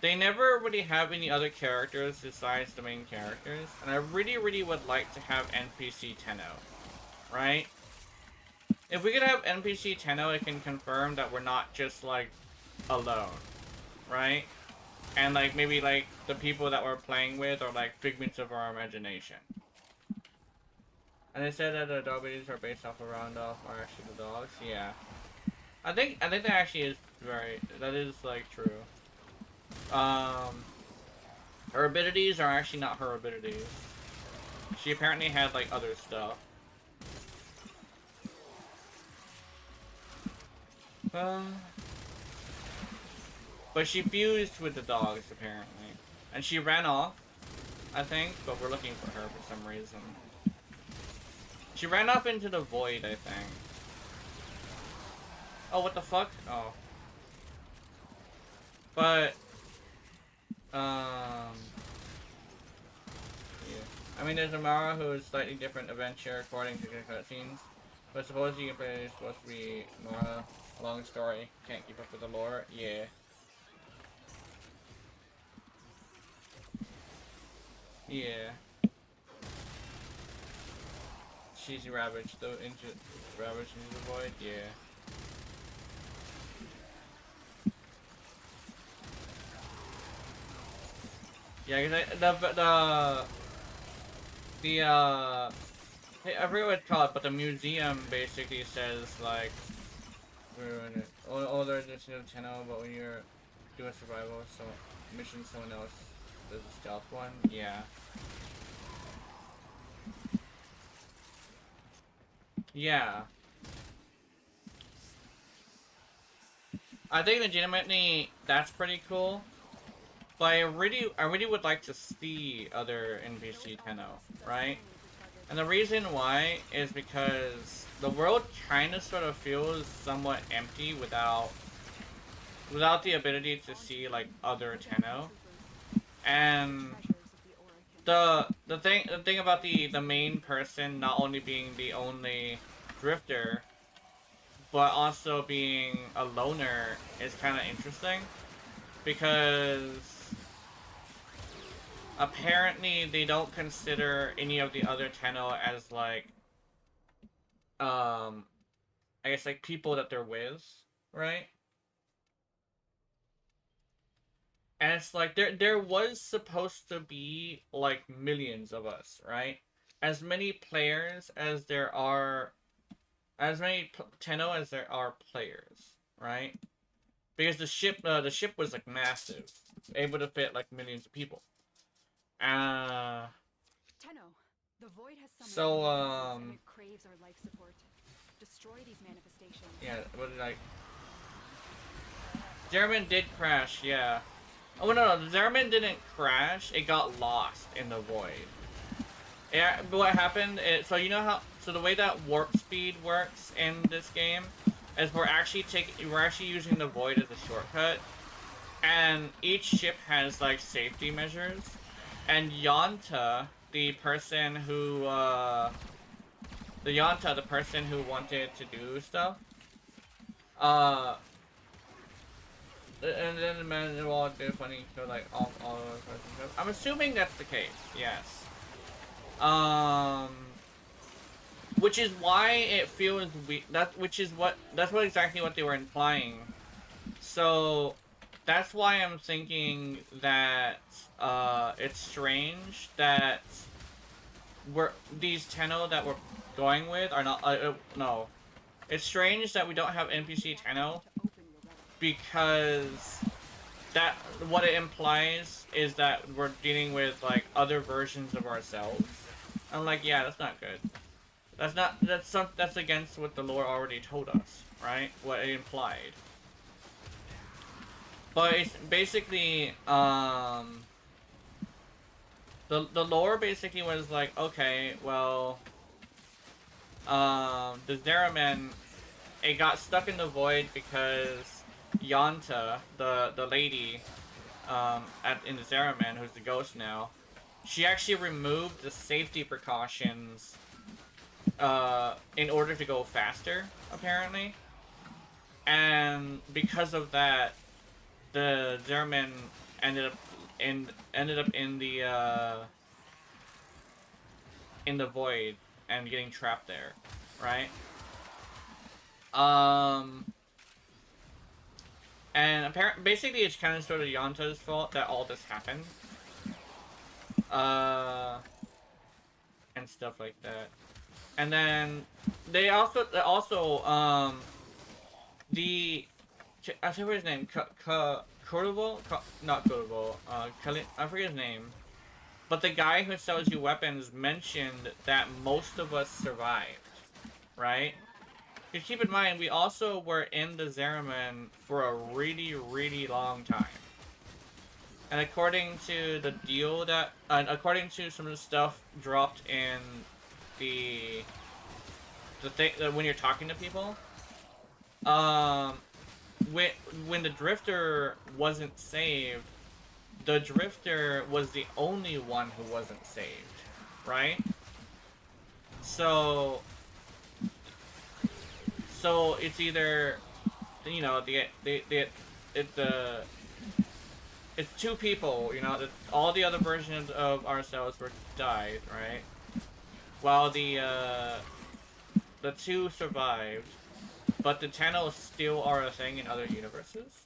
[SPEAKER 1] they never really have any other characters besides the main characters, and I really would like to have NPC Tenno, right? If we could have NPC Tenno, it can confirm that we're not just like alone, right? And like maybe like the people that we're playing with are like figments of our imagination. And they said that the abilities are based off of Roundoff are actually the dogs. Yeah, I think that actually is that is like true. Her abilities are actually not her abilities. She apparently had like other stuff. But she fused with the dogs apparently, and she ran off, I think. But we're looking for her for some reason. She ran off into the void, I think. Oh, what the fuck? Oh. But yeah. I mean, there's a Mara who is slightly different adventure according to the cutscenes, but suppose you can play is supposed to be Mara. A long story. Can't keep up with the lore. Yeah. Yeah. She's ravaged though, ravaged into the void. Yeah. Yeah, cause I forget what it's called, but the museum basically says like, there's just Tenno, but when you're doing survival, so mission someone else does a stealth one. Yeah. Yeah. I think legitimately that's pretty cool. But I really would like to see other NPC Tenno, right? And the reason why is because the world kind of sort of feels somewhat empty without the ability to see like other Tenno. And the thing about the main person not only being the only drifter, but also being a loner is kind of interesting, because apparently they don't consider any of the other Tenno as like I guess like people that they're with, right? And it's like there was supposed to be like millions of us, right? As many players as there are, as many Tenno as there are players, right? Because the ship was like massive, able to fit like millions of people.
[SPEAKER 3] Tenno, the void has summoned
[SPEAKER 1] So
[SPEAKER 3] and it craves our life support. Destroy these manifestations.
[SPEAKER 1] yeah, what did I? Zeraman did crash, yeah. Oh no, the Zeraman didn't crash. It got lost in the void. Yeah, but what happened? So you know how? So the way that warp speed works in this game is we're actually using the void as a shortcut, and each ship has like safety measures. And Yonta, the person who wanted to do stuff, and then the man will do funny, so like all those stuff. I'm assuming that's the case. Yes. Which is why it feels weird. That's what exactly what they were implying. So that's why I'm thinking that it's strange that these Tenno that we're going with are not. No, it's strange that we don't have NPC Tenno, because that what it implies is that we're dealing with like other versions of ourselves. I'm like, yeah, that's not good. That's against what the lore already told us, right? What it implied. But it's basically the lore basically was like, okay, well, the Zeraman, it got stuck in the void because Yonta, the lady, in the Zeraman, who's the ghost now, she actually removed the safety precautions in order to go faster, apparently. And because of that, the Zeraman ended up in the void and getting trapped there, right? And apparently, basically, it's kind of sort of Yonta's fault that all this happened. And stuff like that. And then they also I forget his name, Kurtable? Not Kurtable, I forget his name. But the guy who sells you weapons mentioned that most of us survived, right? Because keep in mind, we also were in the Zeraman for a really, really long time. And according to the deal that, according to some of the stuff dropped in the thing when you're talking to people, when the Drifter wasn't saved, the Drifter was the only one who wasn't saved, right? So it's either, you know, it's two people, you know, all the other versions of ourselves were died, right? While the two survived, but the Tenno still are a thing in other universes.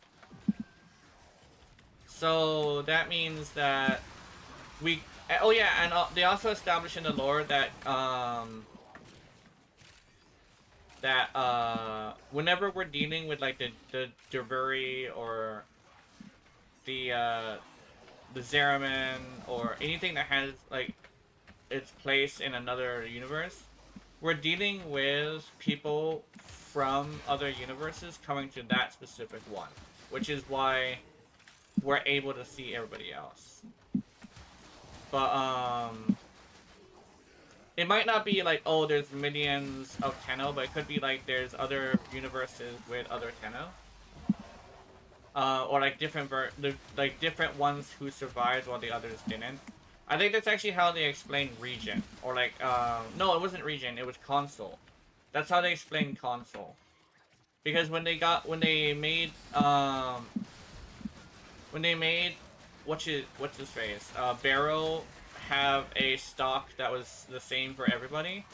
[SPEAKER 1] So that means that oh yeah, and they also established in the lore that whenever we're dealing with like the Deburi or the Zeraman or anything that has like its place in another universe, we're dealing with people from other universes coming to that specific one, which is why we're able to see everybody else. But it might not be like, oh, there's millions of Tenno, but it could be like there's other universes with other Tenno. Or like different ones who survived while the others didn't. I think that's actually how they explain region, or like, no, it wasn't region, it was console. That's how they explained console. Because when they made what's his face, Barrow have a stock that was the same for everybody.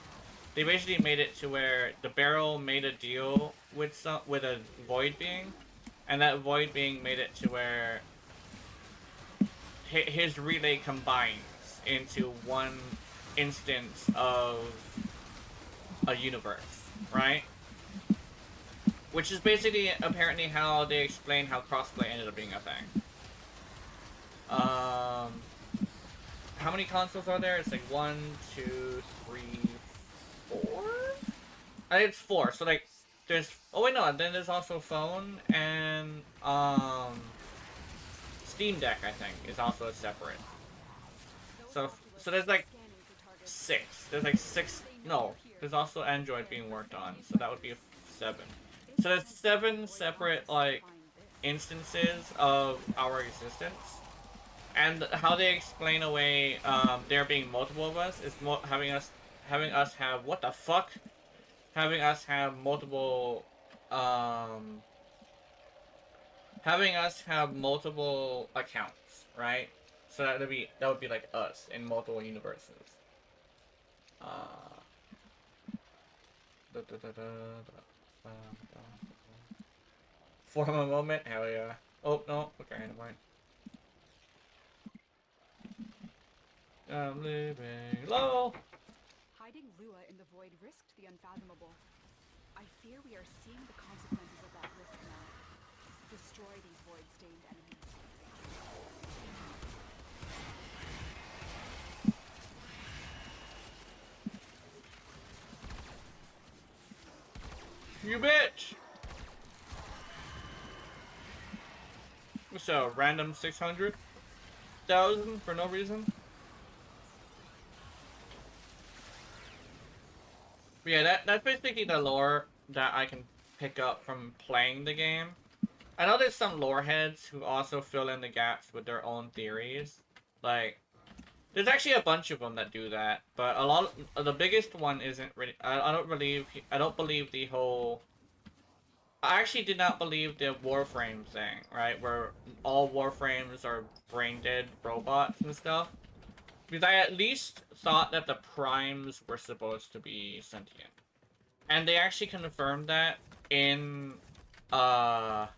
[SPEAKER 1] They basically made it to where the Barrow made a deal with a Void Being, and that Void Being made it to where his relay combines into one instance of a universe, right? Which is basically apparently how they explain how crossplay ended up being a thing. How many consoles are there? It's like 1, 2, 3, 4? I think it's 4. So like, there's, oh wait, no, then there's also phone and Steam Deck, I think, is also a separate. So there's like 6. There's like 6. No, there's also Android being worked on. So that would be 7. So there's 7 separate like instances of our existence. And how they explain away there being multiple of us is having us have what the fuck? Having us have multiple accounts, right? So that would be like us in multiple universes. For a moment, hell yeah. Oh no, okay, never mind. I'm living low.
[SPEAKER 3] Hiding Lua in the void risked the unfathomable. I fear we are seeing the consequences of that risk now. Destroy these void-stained enemies.
[SPEAKER 1] You bitch! So, random 600,000 for no reason? But yeah, that's basically the lore that I can pick up from playing the game. I know there's some lore heads who also fill in the gaps with their own theories. Like, there's actually a bunch of them that do that, but a lot of, the biggest one isn't really. I don't believe the whole. I actually did not believe the Warframe thing, right? Where all Warframes are brain dead robots and stuff. Because I at least thought that the Primes were supposed to be sentient. And they actually confirmed that in, they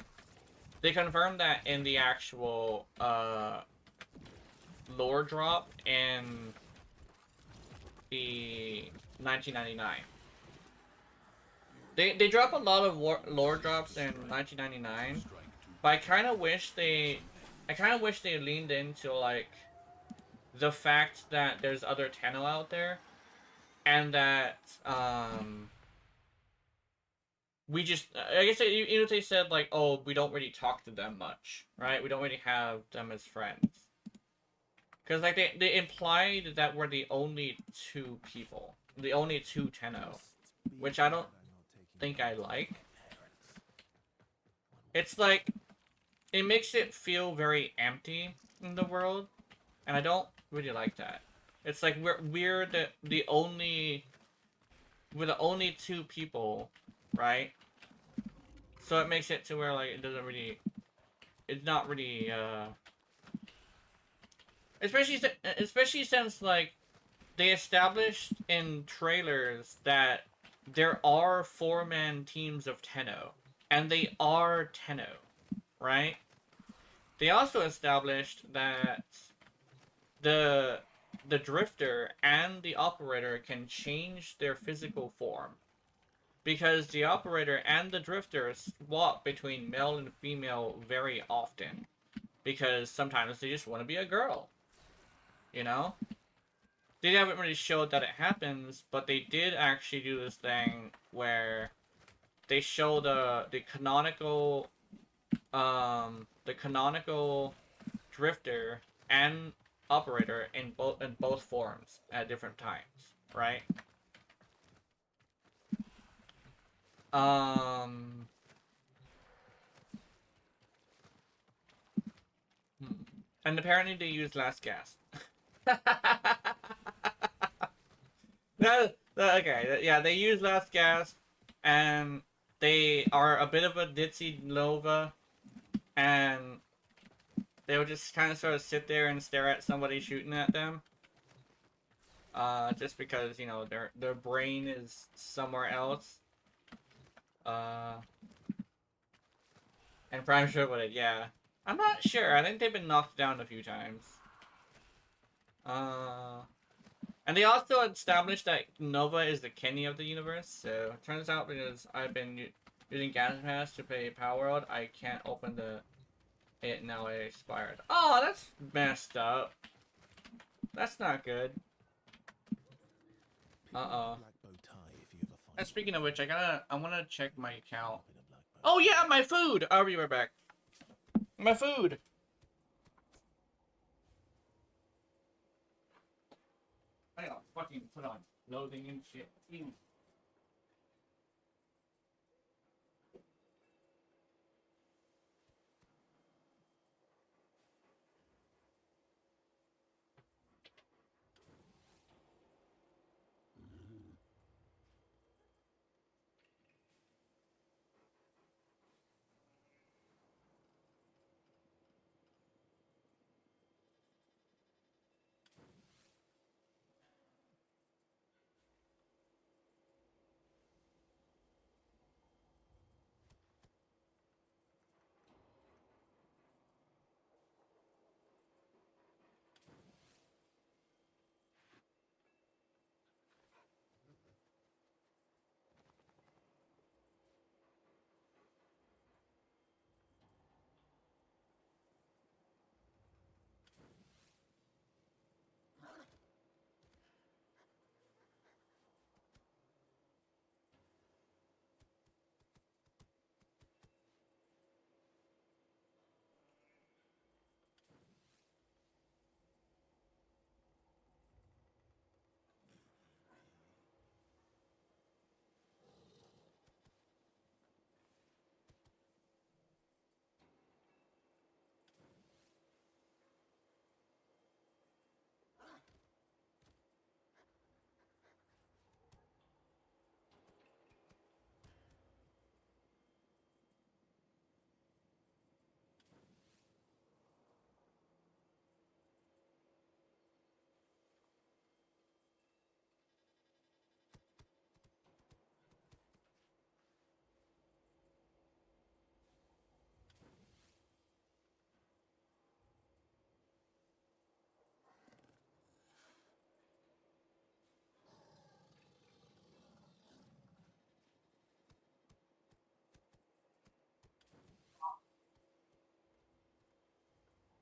[SPEAKER 1] confirmed that in the actual, lore drop in the 1999. They drop a lot of lore drops in 1999, but I kind of wish they leaned into like the fact that there's other Tenno out there, and that we just I guess you know they said like, oh, we don't really talk to them much, right? We don't really have them as friends, because like they implied that we're the only 2 people, the only 2 Tenno, which I don't think I like. It's like, it makes it feel very empty in the world, and I don't really like that. It's like we're the only 2 people, right? So it makes it to where like it's not really especially since like they established in trailers that there are 4-man teams of Tenno, and they are Tenno, right? They also established that the Drifter and the Operator can change their physical form, because the Operator and the Drifter swap between male and female very often, because sometimes they just want to be a girl, you know? They haven't really showed that it happens, but they did actually do this thing where they show the canonical Drifter and Operator in both forms at different times, right? And apparently they use last gasp. Okay, yeah, they use last gas, and they are a bit of a ditzy Nova, and they would just kind of sort of sit there and stare at somebody shooting at them. Just because, you know, their brain is somewhere else. And Prime Sugar with it, yeah. I'm not sure. I think they've been knocked down a few times. And they also established that Nova is the Kenny of the universe, so it turns out because I've been using Gas Pass to play Power World, I can't open it now. It expired. Oh, that's messed up. That's not good. Uh-oh.
[SPEAKER 2] Black bow tie if you ever find
[SPEAKER 1] And speaking of which, I wanna check my account.
[SPEAKER 2] in a black bow
[SPEAKER 1] Oh yeah, my food! I'll be right back. My food! I gotta fucking put on clothing and shit. Ew.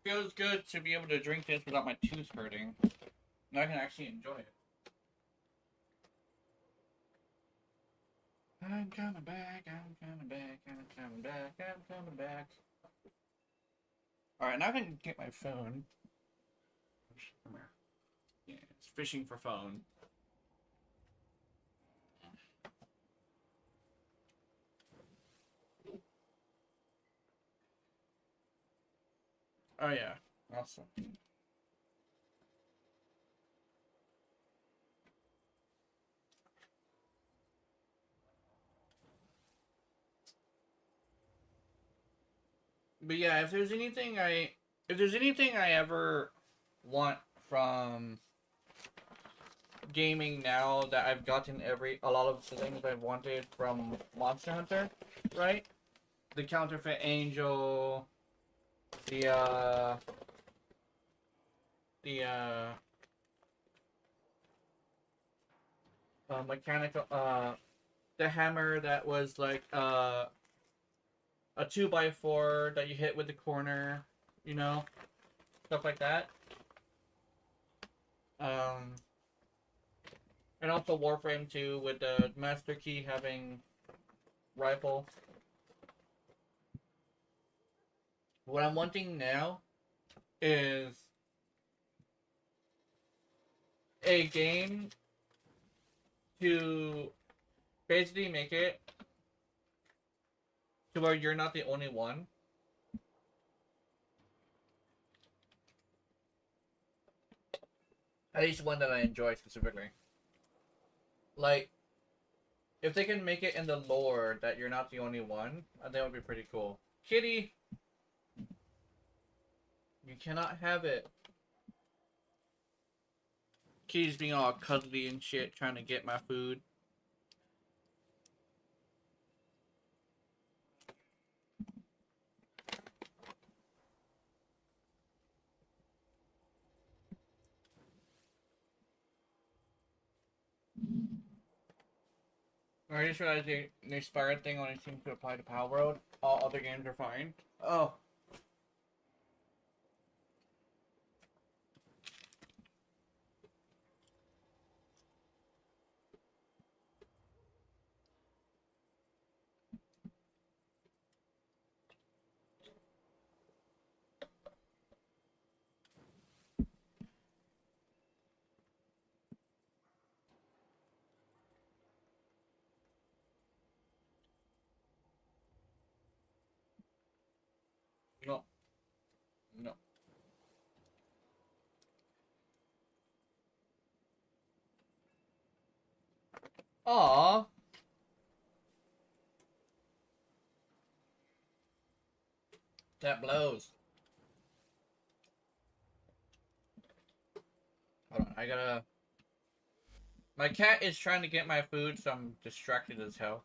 [SPEAKER 1] Feels good to be able to drink this without my tooth hurting. Now I can actually enjoy it. I'm coming back, I'm coming back, I'm coming back, I'm coming back. Alright, now I can get my phone. Come here. Yeah, it's fishing for phone. Oh yeah, awesome. But yeah, if there's anything I ever want from gaming now that I've gotten a lot of the things I've wanted from Monster Hunter, right? The counterfeit angel, the mechanical the hammer that was like a 2x4 that you hit with the corner, you know, stuff like that. And also Warframe 2 with the Master Key having rifle. What I'm wanting now is a game to basically make it to where you're not the only one. At least one that I enjoy specifically. Like, if they can make it in the lore that you're not the only one, I think that would be pretty cool. Kitty! You cannot have it. Kitty's being all cuddly and shit, trying to get my food. I just realized the expired thing only seems to apply to Power World. All other games are fine. Oh. No. No. Aww. That blows. Hold on, I gotta... My cat is trying to get my food, so I'm distracted as hell.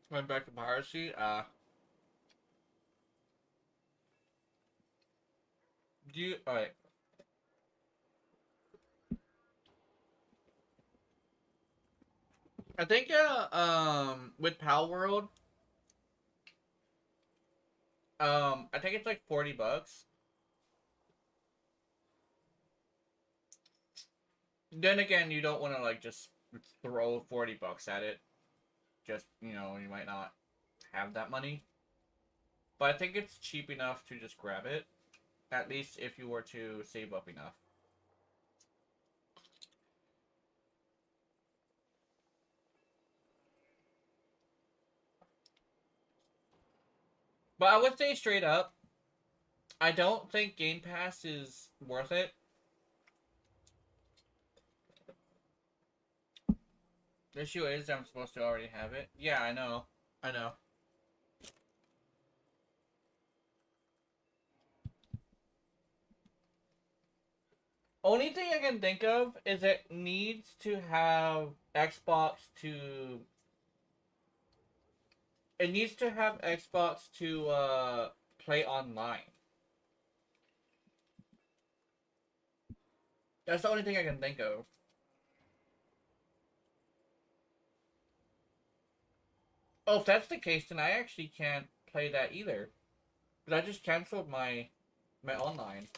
[SPEAKER 1] Went back to piracy. Do you... Alright. I think, with Pal World, I think it's like $40. Then again, you don't want to, like, just throw $40 at it. Just, you know, you might not have that money. But I think it's cheap enough to just grab it. At least if you were to save up enough. But I would say straight up, I don't think Game Pass is worth it. The issue is I'm supposed to already have it. Yeah, I know. I know. Only thing I can think of is it needs to have Xbox to... It needs to have Xbox to, play online. That's the only thing I can think of. Oh, if that's the case, then I actually can't play that either. Because I just canceled my online.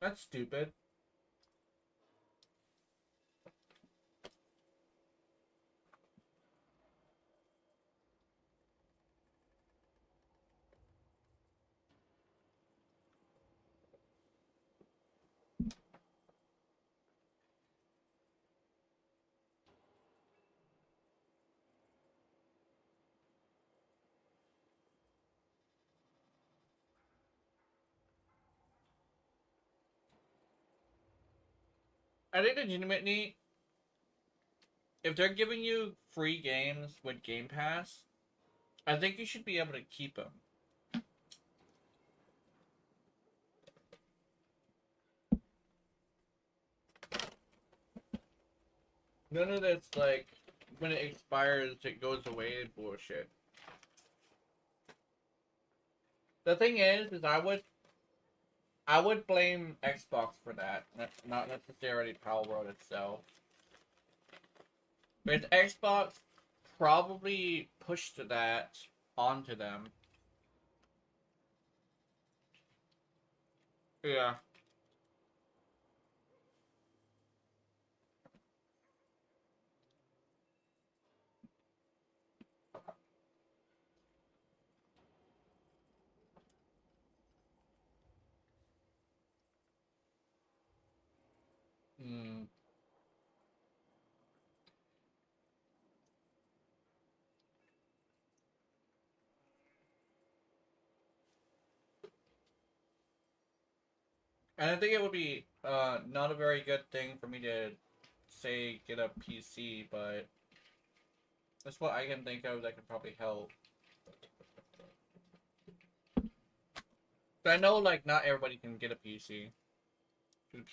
[SPEAKER 1] That's stupid. I think legitimately, if they're giving you free games with Game Pass, I think you should be able to keep them. None of this, like, when it expires, it goes away bullshit. The thing is I would blame Xbox for that, not necessarily Power World itself. But Xbox probably pushed that onto them. Yeah. Hmm. And I think it would be not a very good thing for me to say get a PC, but that's what I can think of that could probably help. But I know like not everybody can get a PC.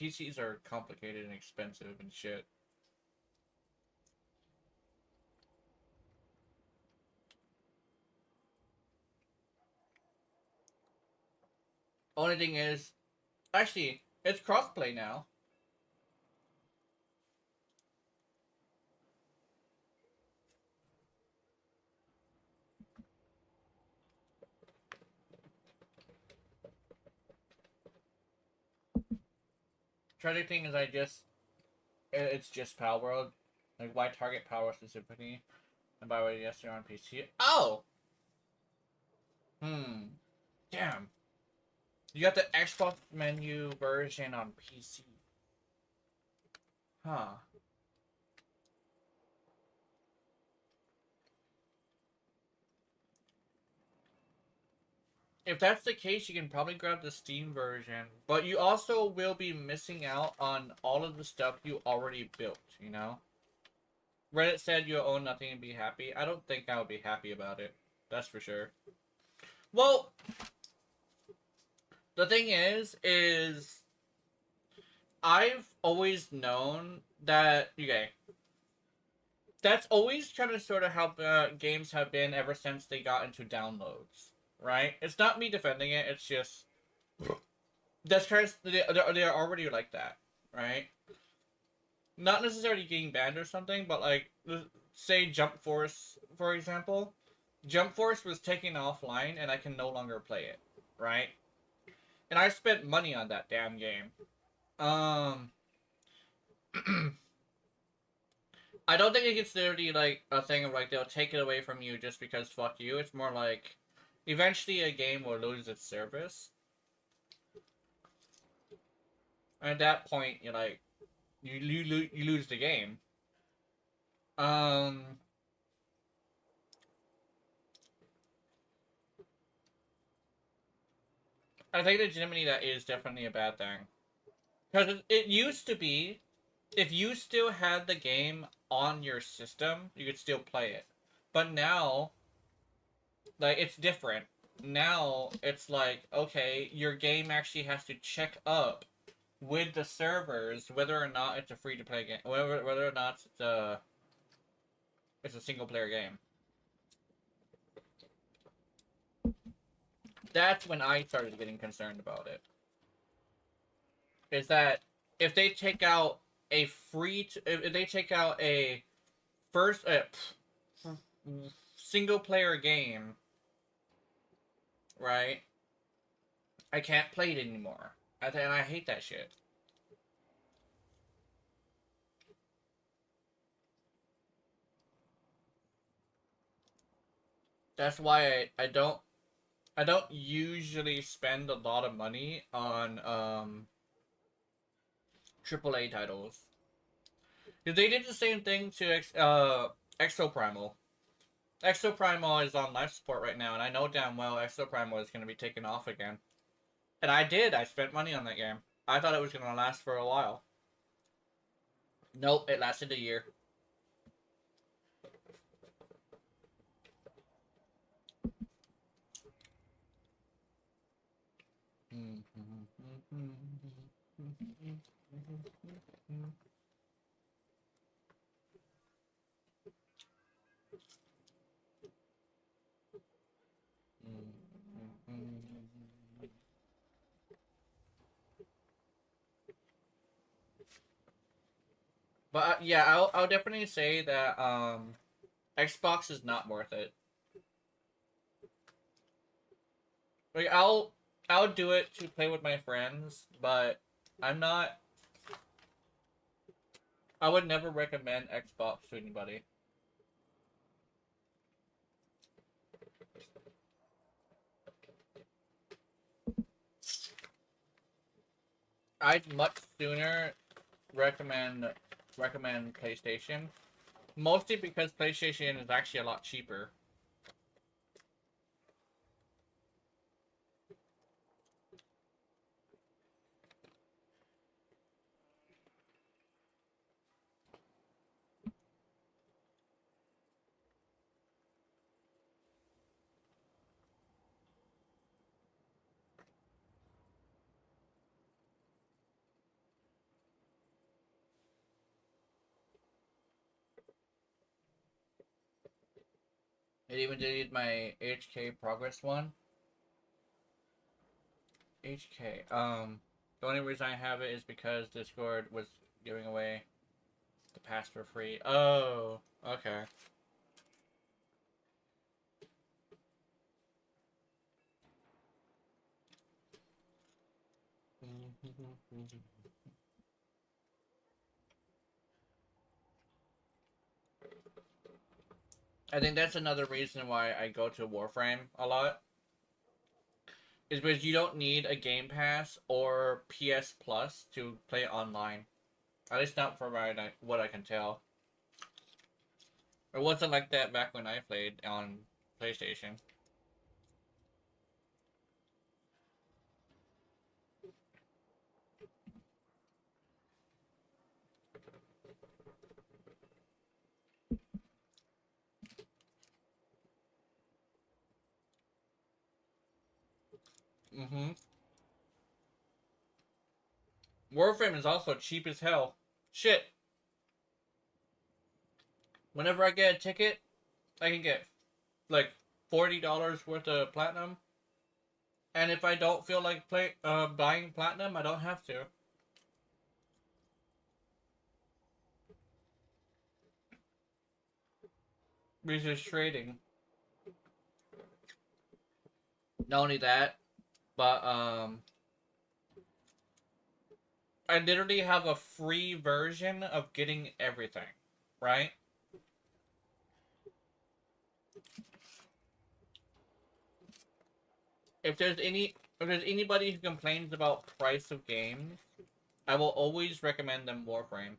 [SPEAKER 1] PCs are complicated and expensive and shit. Only thing is, actually, it's crossplay now. Tragic thing is, it's just Power World. Like, why target Power specifically? And by the way, yes, they're on PC. Oh! Damn. You got the Xbox menu version on PC. Huh. If that's the case, you can probably grab the Steam version. But you also will be missing out on all of the stuff you already built, you know? Reddit said you'll own nothing and be happy. I don't think I would be happy about it. That's for sure. Well, the thing is I've always known that, okay, that's always kind of sort of how games have been ever since they got into downloads, right? It's not me defending it, it's just, that's kind of, they're already like that, right? Not necessarily getting banned or something, but like, say Jump Force, for example. Jump Force was taken offline and I can no longer play it, right? And I spent money on that damn game. I don't think it's literally like a thing of like they'll take it away from you just because fuck you. It's more like eventually a game will lose its service. And at that point, you're like, you lose the game. Um, I think legitimately that is definitely a bad thing. Because it used to be, if you still had the game on your system, you could still play it. But now, like, it's different. Now, it's like, okay, your game actually has to check up with the servers whether or not it's a free-to-play game. Whether or not it's a single-player game. That's when I started getting concerned about it. Is that if they take out a if they take out a first single player game, right? I can't play it anymore. And I hate that shit. That's why I don't usually spend a lot of money on AAA titles. They did the same thing to Exoprimal. Exoprimal is on life support right now, and I know damn well Exoprimal is going to be taken off again. And I did. I spent money on that game. I thought it was going to last for a while. Nope, it lasted a year. But yeah, I'll definitely say that Xbox is not worth it. Like I'll do it to play with my friends, but I'm not. I would never recommend Xbox to anybody. I'd much sooner recommend PlayStation, mostly because PlayStation is actually a lot cheaper. It even deleted my HK progress one. HK. The only reason I have it is because Discord was giving away the pass for free. Oh, okay. I think that's another reason why I go to Warframe a lot. Is because you don't need a Game Pass or PS Plus to play online. At least not from what I can tell. It wasn't like that back when I played on PlayStation. Mm-hmm. Warframe is also cheap as hell. Shit. Whenever I get a ticket, I can get like $40 worth of platinum. And if I don't feel like buying platinum, I don't have to. Because it's trading. Not only that, but I literally have a free version of getting everything, right? If there's anybody who complains about price of games, I will always recommend them Warframe.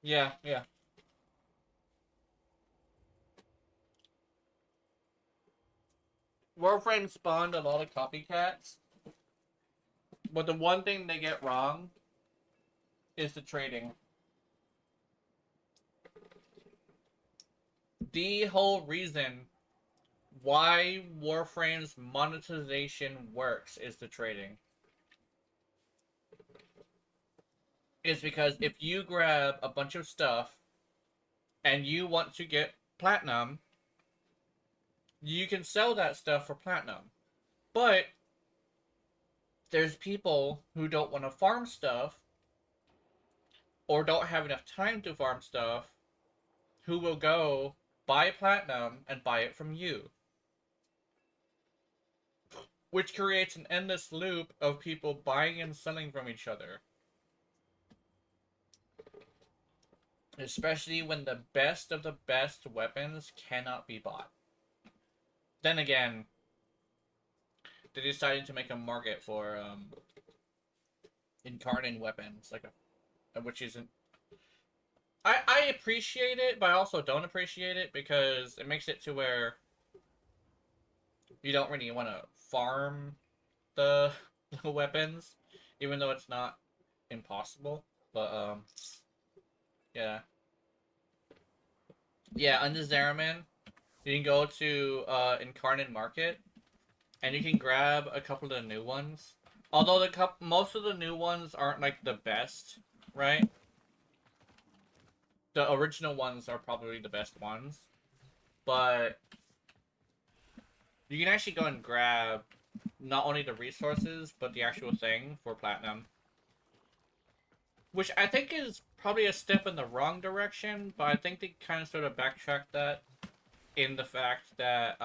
[SPEAKER 1] Yeah, yeah. Warframe spawned a lot of copycats, but the one thing they get wrong is the trading. The whole reason why Warframe's monetization works is the trading. Is because if you grab a bunch of stuff and you want to get platinum, you can sell that stuff for platinum. But there's people who don't want to farm stuff or don't have enough time to farm stuff who will go buy platinum and buy it from you. Which creates an endless loop of people buying and selling from each other. Especially when the best of the best weapons cannot be bought. Then again, they decided to make a market for incarnate weapons, which isn't. I appreciate it, but I also don't appreciate it because it makes it to where you don't really want to farm the weapons, even though it's not impossible. But yeah, under Zeraman, you can go to Incarnate Market, and you can grab a couple of the new ones. Although most of the new ones aren't like the best, right? The original ones are probably the best ones, but you can actually go and grab not only the resources, but the actual thing for platinum. Which I think is probably a step in the wrong direction, but I think they kind of sort of backtracked that in the fact that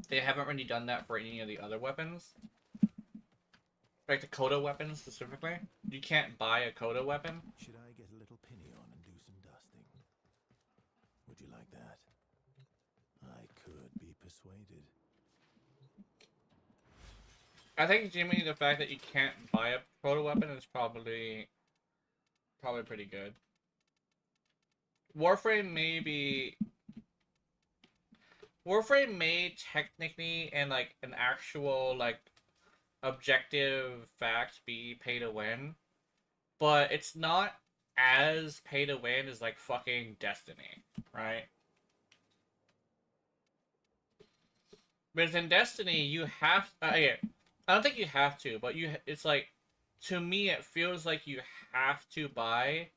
[SPEAKER 1] they haven't really done that for any of the other weapons. Like the Coda weapons specifically. You can't buy a Coda weapon.
[SPEAKER 2] Should I get a little penny on and do some dusting? Would you like that? I could be persuaded.
[SPEAKER 1] I think Jimmy, the fact that you can't buy a Coda weapon is probably pretty good. Warframe may technically and like an actual like objective fact be pay to win, but it's not as pay to win as like fucking Destiny, right? Because in Destiny you have yeah, I don't think you have to, but it's like, to me it feels like you have to buy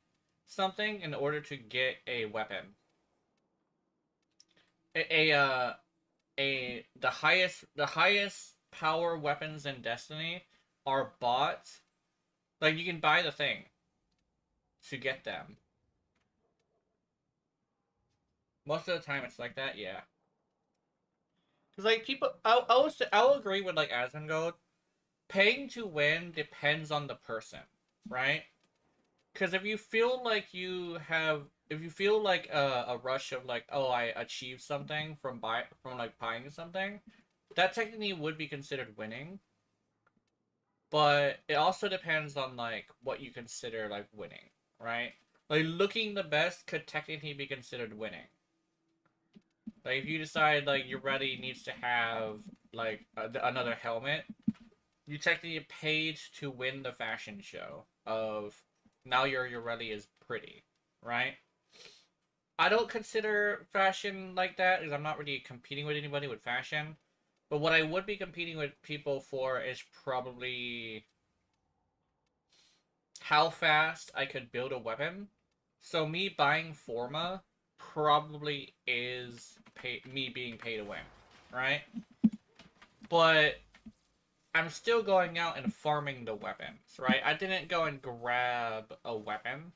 [SPEAKER 1] something in order to get a weapon. The highest power weapons in Destiny are bought. Like, you can buy the thing to get them. Most of the time it's like that, yeah. Cause like people, I'll agree with like Asmongold. Paying to win depends on the person, right? Because if you feel like a rush of like, oh, I achieved something from buying something, that technically would be considered winning. But it also depends on like what you consider like winning, right? Like looking the best could technically be considered winning. Like if you decide like your ready needs to have like another helmet, you technically paid to win the fashion show of now your ready is pretty, right? I don't consider fashion like that because I'm not really competing with anybody with fashion. But what I would be competing with people for is probably how fast I could build a weapon. So me buying Forma probably is me being pay to win, right? But I'm still going out and farming the weapons, right? I didn't go and grab a weapon.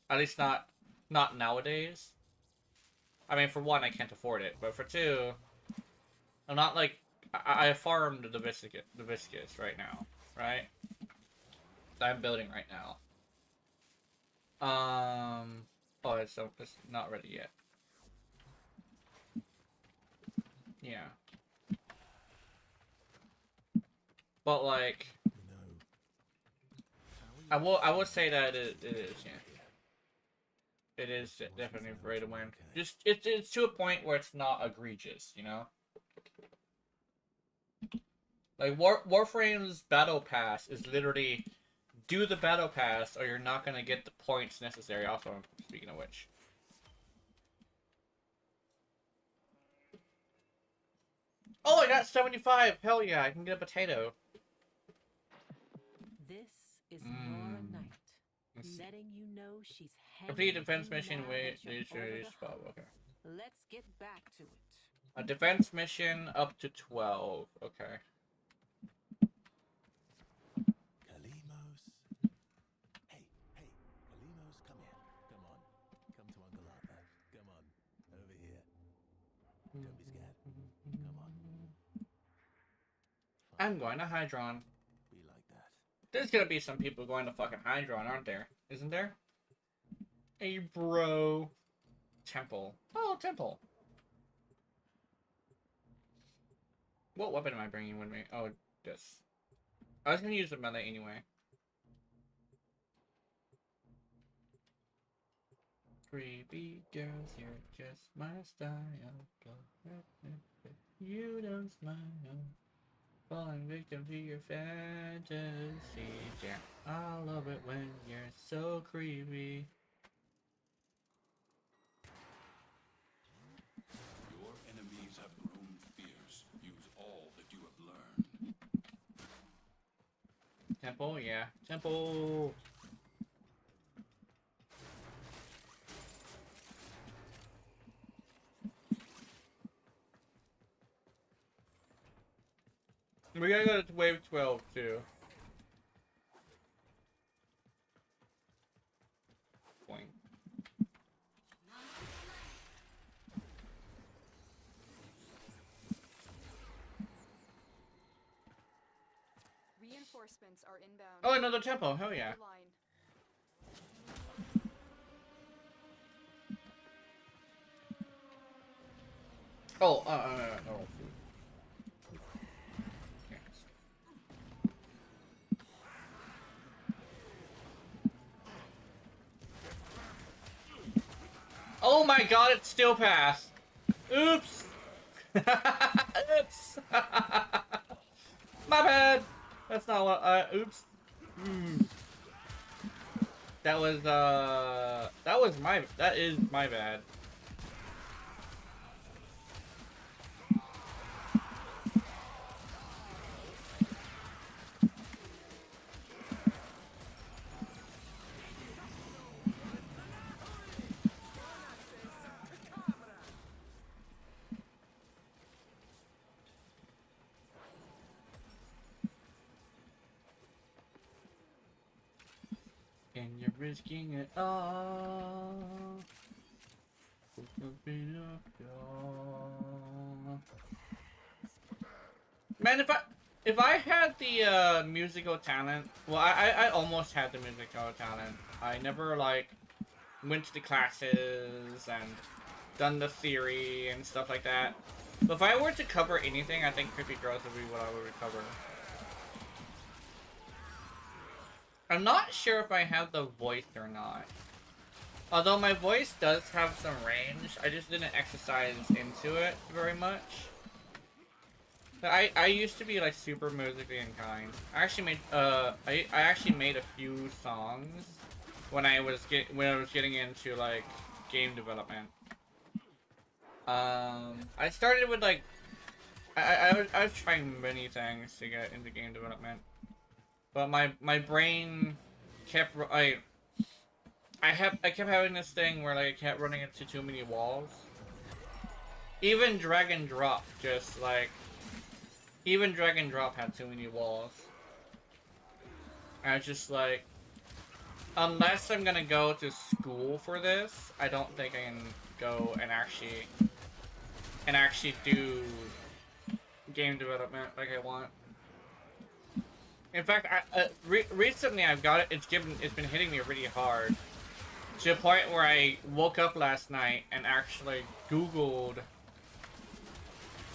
[SPEAKER 1] At least not nowadays. I mean, for one, I can't afford it, but for two, I'm not like I farmed the viscous right now, right? That I'm building right now. Oh, it's not ready yet. Yeah. But like, I will say that it is, yeah. It is definitely ready to win. Just it's to a point where it's not egregious, you know. Like Warframe's battle pass is literally do the battle pass or you're not gonna get the points necessary. Also, speaking of which. Oh, I got 75! Hell yeah, I can get a potato.
[SPEAKER 6] This is Nora Knight, letting you know she's
[SPEAKER 1] Complete
[SPEAKER 6] hanging
[SPEAKER 1] defense
[SPEAKER 6] in
[SPEAKER 1] mission
[SPEAKER 6] now
[SPEAKER 1] with
[SPEAKER 6] that you're over the hump.
[SPEAKER 1] okay.
[SPEAKER 6] Let's get back to it.
[SPEAKER 1] A defense mission up to 12. Okay.
[SPEAKER 2] Kalimos. Hey, Kalimos, come here. Come on. Come to Uncle Arthur. Come on. Over here. Don't be scared. Come on.
[SPEAKER 1] I'm going to Hydron.
[SPEAKER 2] Be like that.
[SPEAKER 1] There's gonna be some people going to fucking Hydron, aren't there? Isn't there? Hey, bro. Temple. Oh, Temple. What weapon am I bringing with me? Oh, this. I was gonna use the melee anyway. Creepy girls, you're just my style. You don't smile. Falling victim to your fantasy. Yeah, I love it when you're so creepy.
[SPEAKER 5] Your enemies have grown fierce. Use all that you have learned.
[SPEAKER 1] Temple, yeah. Temple! We gotta go to wave 12 too. Point.
[SPEAKER 3] Reinforcements are inbound.
[SPEAKER 1] Oh, another temple. Hell yeah.
[SPEAKER 3] Your line.
[SPEAKER 1] Oh, no. Oh my god, it still passed. Oops. Oops. My bad. That's not what, oops. That is my bad. And you're risking it all. Man, if I had the musical talent, well, I almost had the musical talent. I never like went to the classes and done the theory and stuff like that. But if I were to cover anything, I think Creepy Girls would be what I would cover. I'm not sure if I have the voice or not. Although my voice does have some range, I just didn't exercise into it very much. I used to be like super musically inclined. I actually made I actually made a few songs when I was getting into like game development. I started with like I was trying many things to get into game development. But my brain kept I kept having this thing where like I kept running into too many walls. Even drag and drop just like even drag and drop had too many walls. I was just like, unless I'm gonna go to school for this, I don't think I can go and actually do game development like I want. In fact, recently I've got it. It's been hitting me really hard to the point where I woke up last night and actually Googled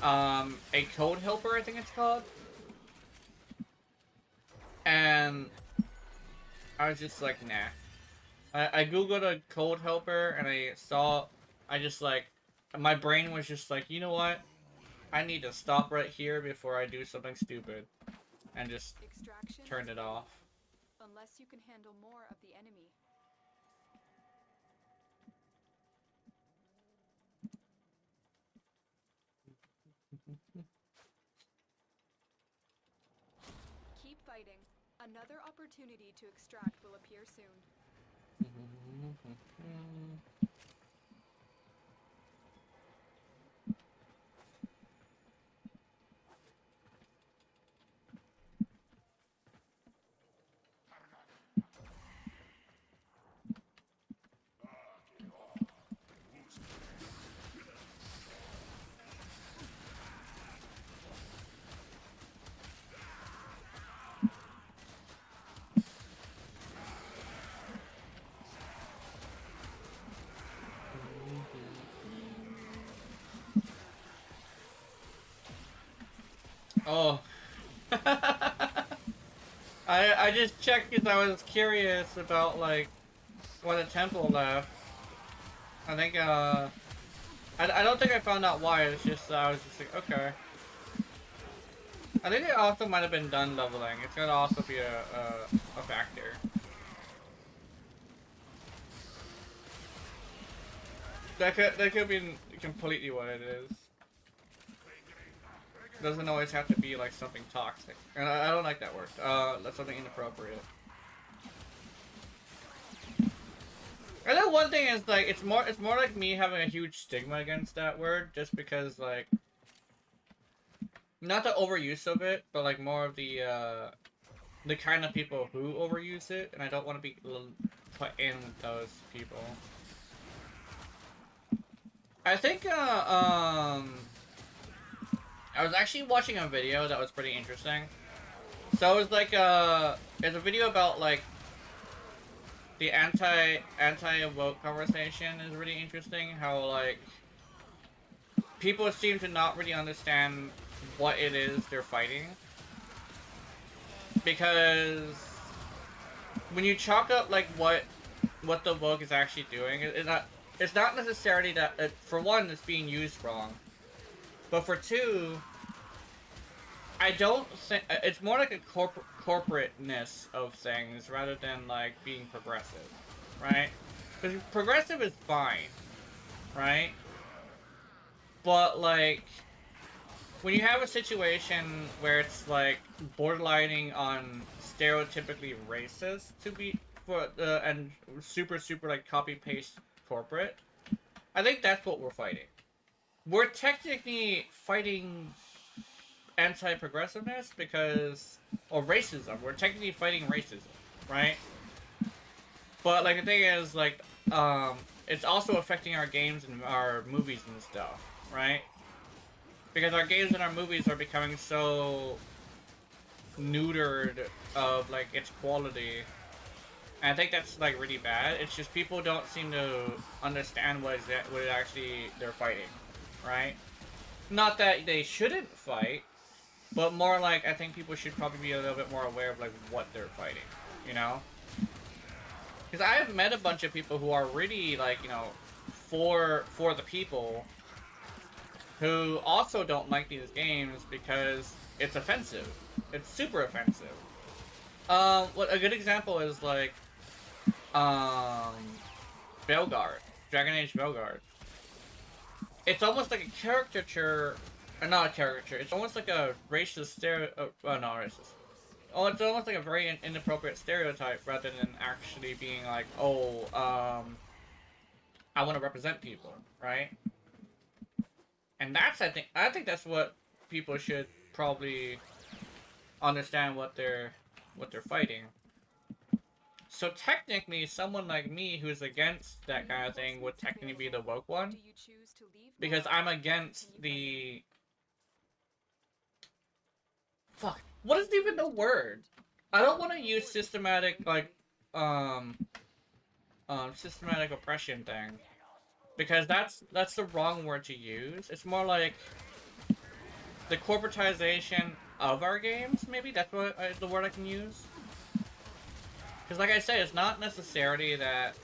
[SPEAKER 1] a code helper, I think it's called, and I was just like, nah. I Googled a code helper and I just like, my brain was just like, you know what? I need to stop right here before I do something stupid, and just turned it off.
[SPEAKER 3] Unless you can handle more of the enemy. Keep fighting. Another opportunity to extract will appear soon.
[SPEAKER 1] Oh. I just checked because I was curious about like when the temple left. I think I don't think I found out why. It's just I was just like, okay. I think it also might have been done leveling. It's gonna also be a factor. That could be completely what it is. Doesn't always have to be like something toxic, and I don't like that word. That's something inappropriate. I know one thing is like it's more like me having a huge stigma against that word, just because like not the overuse of it, but like more of the kind of people who overuse it, and I don't want to be put in with those people. I think I was actually watching a video that was pretty interesting. So it was like it's a video about like the anti-woke conversation is really interesting. How like people seem to not really understand what it is they're fighting, because when you chalk up like what the woke is actually doing, it's not necessarily that for one it's being used wrong, but for two, I don't think it's more like a corporateness of things rather than like being progressive, right? Because progressive is fine, right? But like when you have a situation where it's like borderlining on stereotypically racist to be and super like copy paste corporate, I think that's what we're fighting. We're technically fighting anti-progressiveness because, or racism. We're technically fighting racism, right? But like the thing is, like, it's also affecting our games and our movies and stuff, right? Because our games and our movies are becoming so neutered of like its quality, and I think that's like really bad. It's just people don't seem to understand what actually they're fighting, right? Not that they shouldn't fight, but more like I think people should probably be a little bit more aware of like what they're fighting, you know? Because I've met a bunch of people who are really like, you know, for the people, who also don't like these games because it's offensive. It's super offensive. What a good example is like, Belgard, Dragon Age Belgard. It's almost like a caricature, not a caricature. It's almost like a racist not racist. Oh, it's almost like a very inappropriate stereotype rather than actually being like, oh, I want to represent people, right? And that's I think that's what people should probably understand what they're fighting. So technically, someone like me who's against that kind of thing would technically be the woke one, because I'm against the fuck. What is even the word? I don't want to use systematic like systematic oppression thing, because that's the wrong word to use. It's more like the corporatization of our games. Maybe that's what the word I can use. Because like I say, it's not necessarily that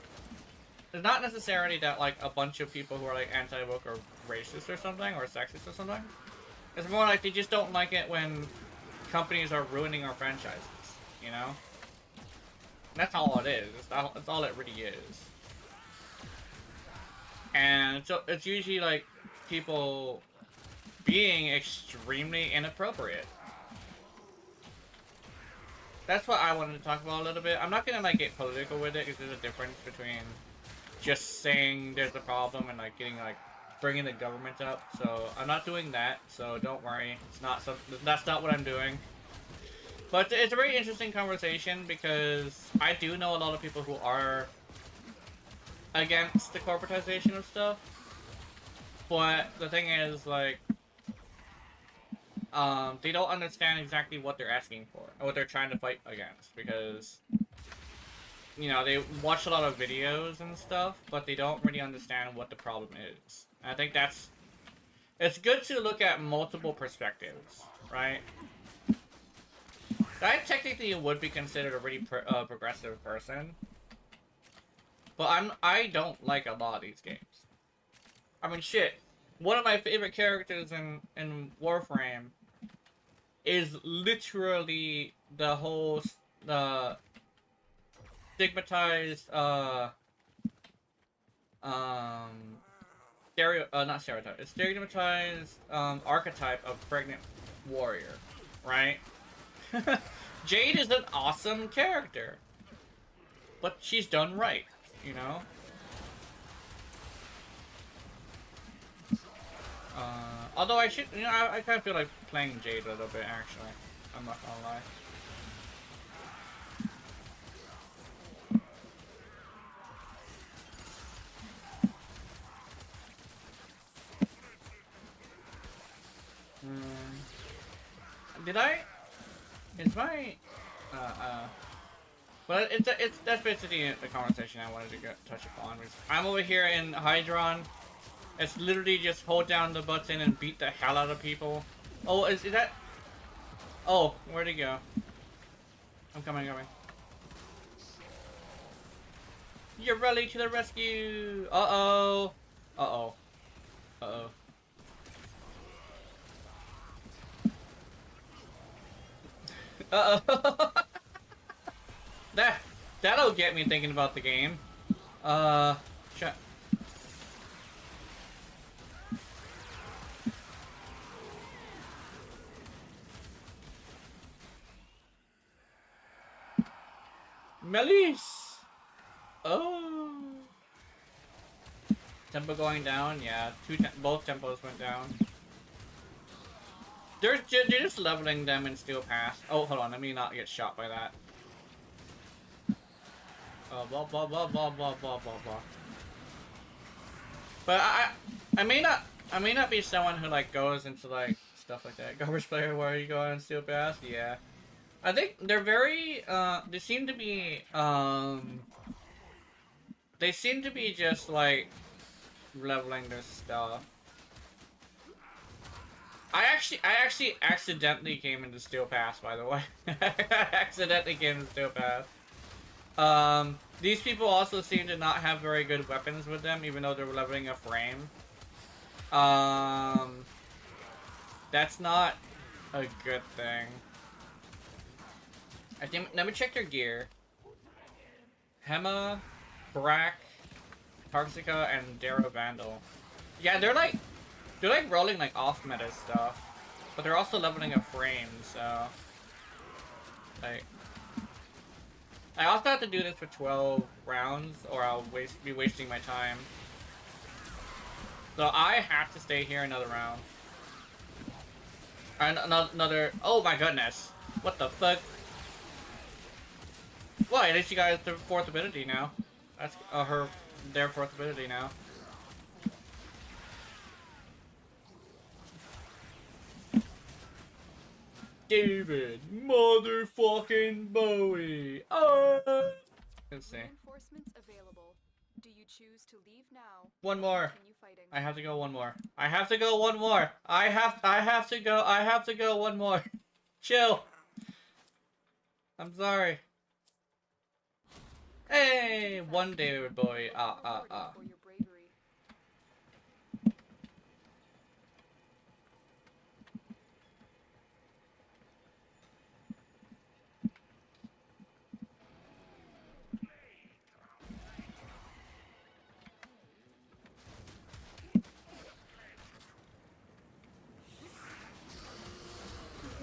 [SPEAKER 1] like a bunch of people who are like anti-woke or racist or something, or sexist or something. It's more like they just don't like it when companies are ruining our franchises, you know? And that's all it is. That's all it really is. And so it's usually like people being extremely inappropriate. That's what I wanted to talk about a little bit. I'm not gonna like get political with it, because there's a difference between just saying there's a problem and like getting like bringing the government up. So I'm not doing that. So don't worry. That's not what I'm doing. But it's a very interesting conversation, because I do know a lot of people who are against the corporatization of stuff. But the thing is, like, they don't understand exactly what they're asking for, or what they're trying to fight against, because, you know, they watch a lot of videos and stuff, but they don't really understand what the problem is. And I think it's good to look at multiple perspectives, right? I technically would be considered a really progressive person, but I don't like a lot of these games. I mean, shit. One of my favorite characters in Warframe is literally the whole stigmatized not stereotype. It's stigmatized archetype of pregnant warrior, right? Jade is an awesome character, but she's done right, you know? Although I should, you know, I kind of feel like playing Jade a little bit, actually. I'm not gonna lie. Did I? Is my, well, that's basically the conversation I wanted to touch upon. I'm over here in Hydron. It's literally just hold down the button and beat the hell out of people. Oh, is that? Oh, where'd he go? I'm coming. You're rally to the rescue! Uh-oh. Uh-oh. Uh-oh. Uh-oh. That'll get me thinking about the game. Shut. Melis! Oh. Tempo going down? Yeah, both tempos went down. They're just leveling them in Steel Pass. Oh, hold on, let me not get shot by that. Blah blah blah blah blah blah blah blah. But I may not be someone who like goes into like stuff like that. Garbage player where you go on Steel Pass, yeah. I think they're very they seem to be just like leveling their stuff. I actually accidentally came into Steel Pass, by the way. I accidentally came into Steel Pass. These people also seem to not have very good weapons with them, even though they're leveling a frame. That's not a good thing. I think, let me check their gear. Hema, Brack, Tarxica, and Darrow Vandal. Yeah, they're like rolling like off meta stuff, but they're also leveling a frame, so like I also have to do this for 12 rounds or I'll be wasting my time. So I have to stay here another round. And another, oh my goodness. What the fuck? Well, at least you got the 4th ability now. That's their 4th ability now. David, motherfucking Bowie. Let's see.
[SPEAKER 3] Reinforcements available. Do you choose to leave now?
[SPEAKER 1] One more.
[SPEAKER 3] Continue fighting.
[SPEAKER 1] I have to go one more. I have to go one more. I have to go one more. Chill. I'm sorry. Hey, one David Bowie.
[SPEAKER 3] For your bravery.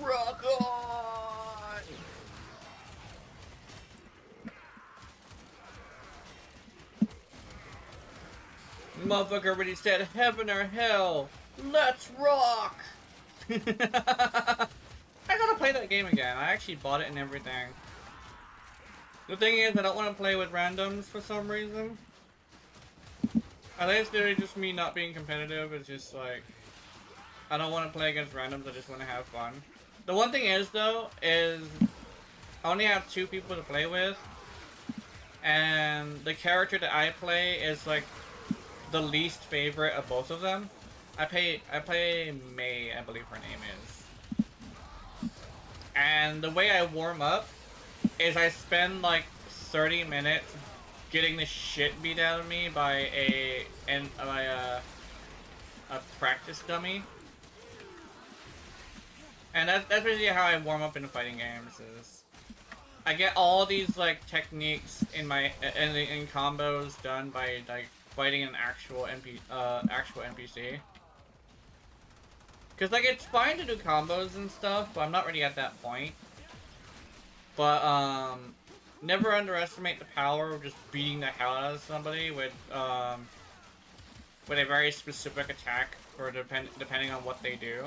[SPEAKER 1] Rock on! Motherfucker already said heaven or hell. Let's rock! I gotta play that game again. I actually bought it and everything. The thing is, I don't want to play with randoms for some reason. I think it's literally just me not being competitive. It's just like, I don't want to play against randoms. I just want to have fun. The one thing is, though, is I only have 2 people to play with. And the character that I play is like the least favorite of both of them. I play May, I believe her name is. And the way I warm up is I spend like 30 minutes getting the shit beat out of me by a practice dummy. And that's basically how I warm up in fighting games. Is I get all these like techniques in combos done by like fighting an actual NPC. Cause like it's fine to do combos and stuff, but I'm not really at that point. But never underestimate the power of just beating the hell out of somebody with with a very specific attack, or depending on what they do.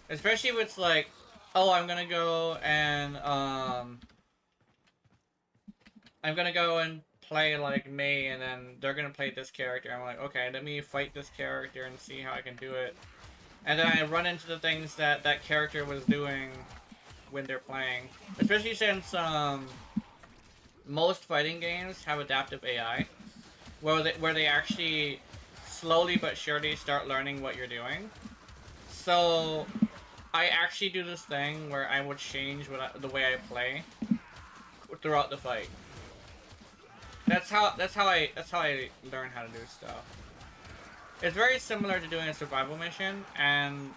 [SPEAKER 1] Especially if it's like, oh, I'm gonna go and play like Mei, and then they're gonna play this character. I'm like, okay, let me fight this character and see how I can do it. And then I run into the things that that character was doing when they're playing. Especially since most fighting games have adaptive AI, where they actually slowly but surely start learning what you're doing. So I actually do this thing where I would change the way I play throughout the fight. That's how I learn how to do stuff. It's very similar to doing a survival mission and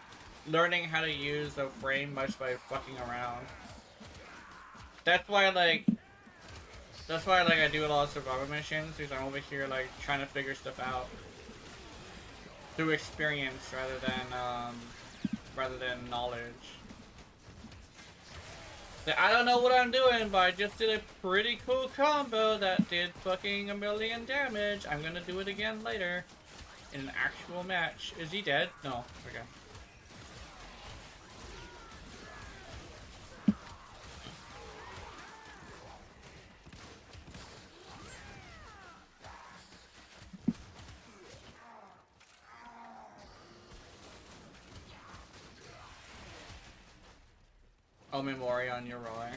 [SPEAKER 1] learning how to use the frame much by fucking around. That's why I do a lot of survival missions, because I'm over here like trying to figure stuff out through experience rather than knowledge. I don't know what I'm doing, but I just did a pretty cool combo that did fucking 1,000,000 damage. I'm gonna do it again later in an actual match. Is he dead? No. Okay. Oh, Memori on your roller.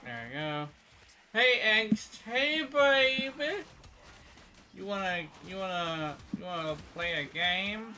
[SPEAKER 1] There you go. Hey Angst, hey baby. You wanna play a game?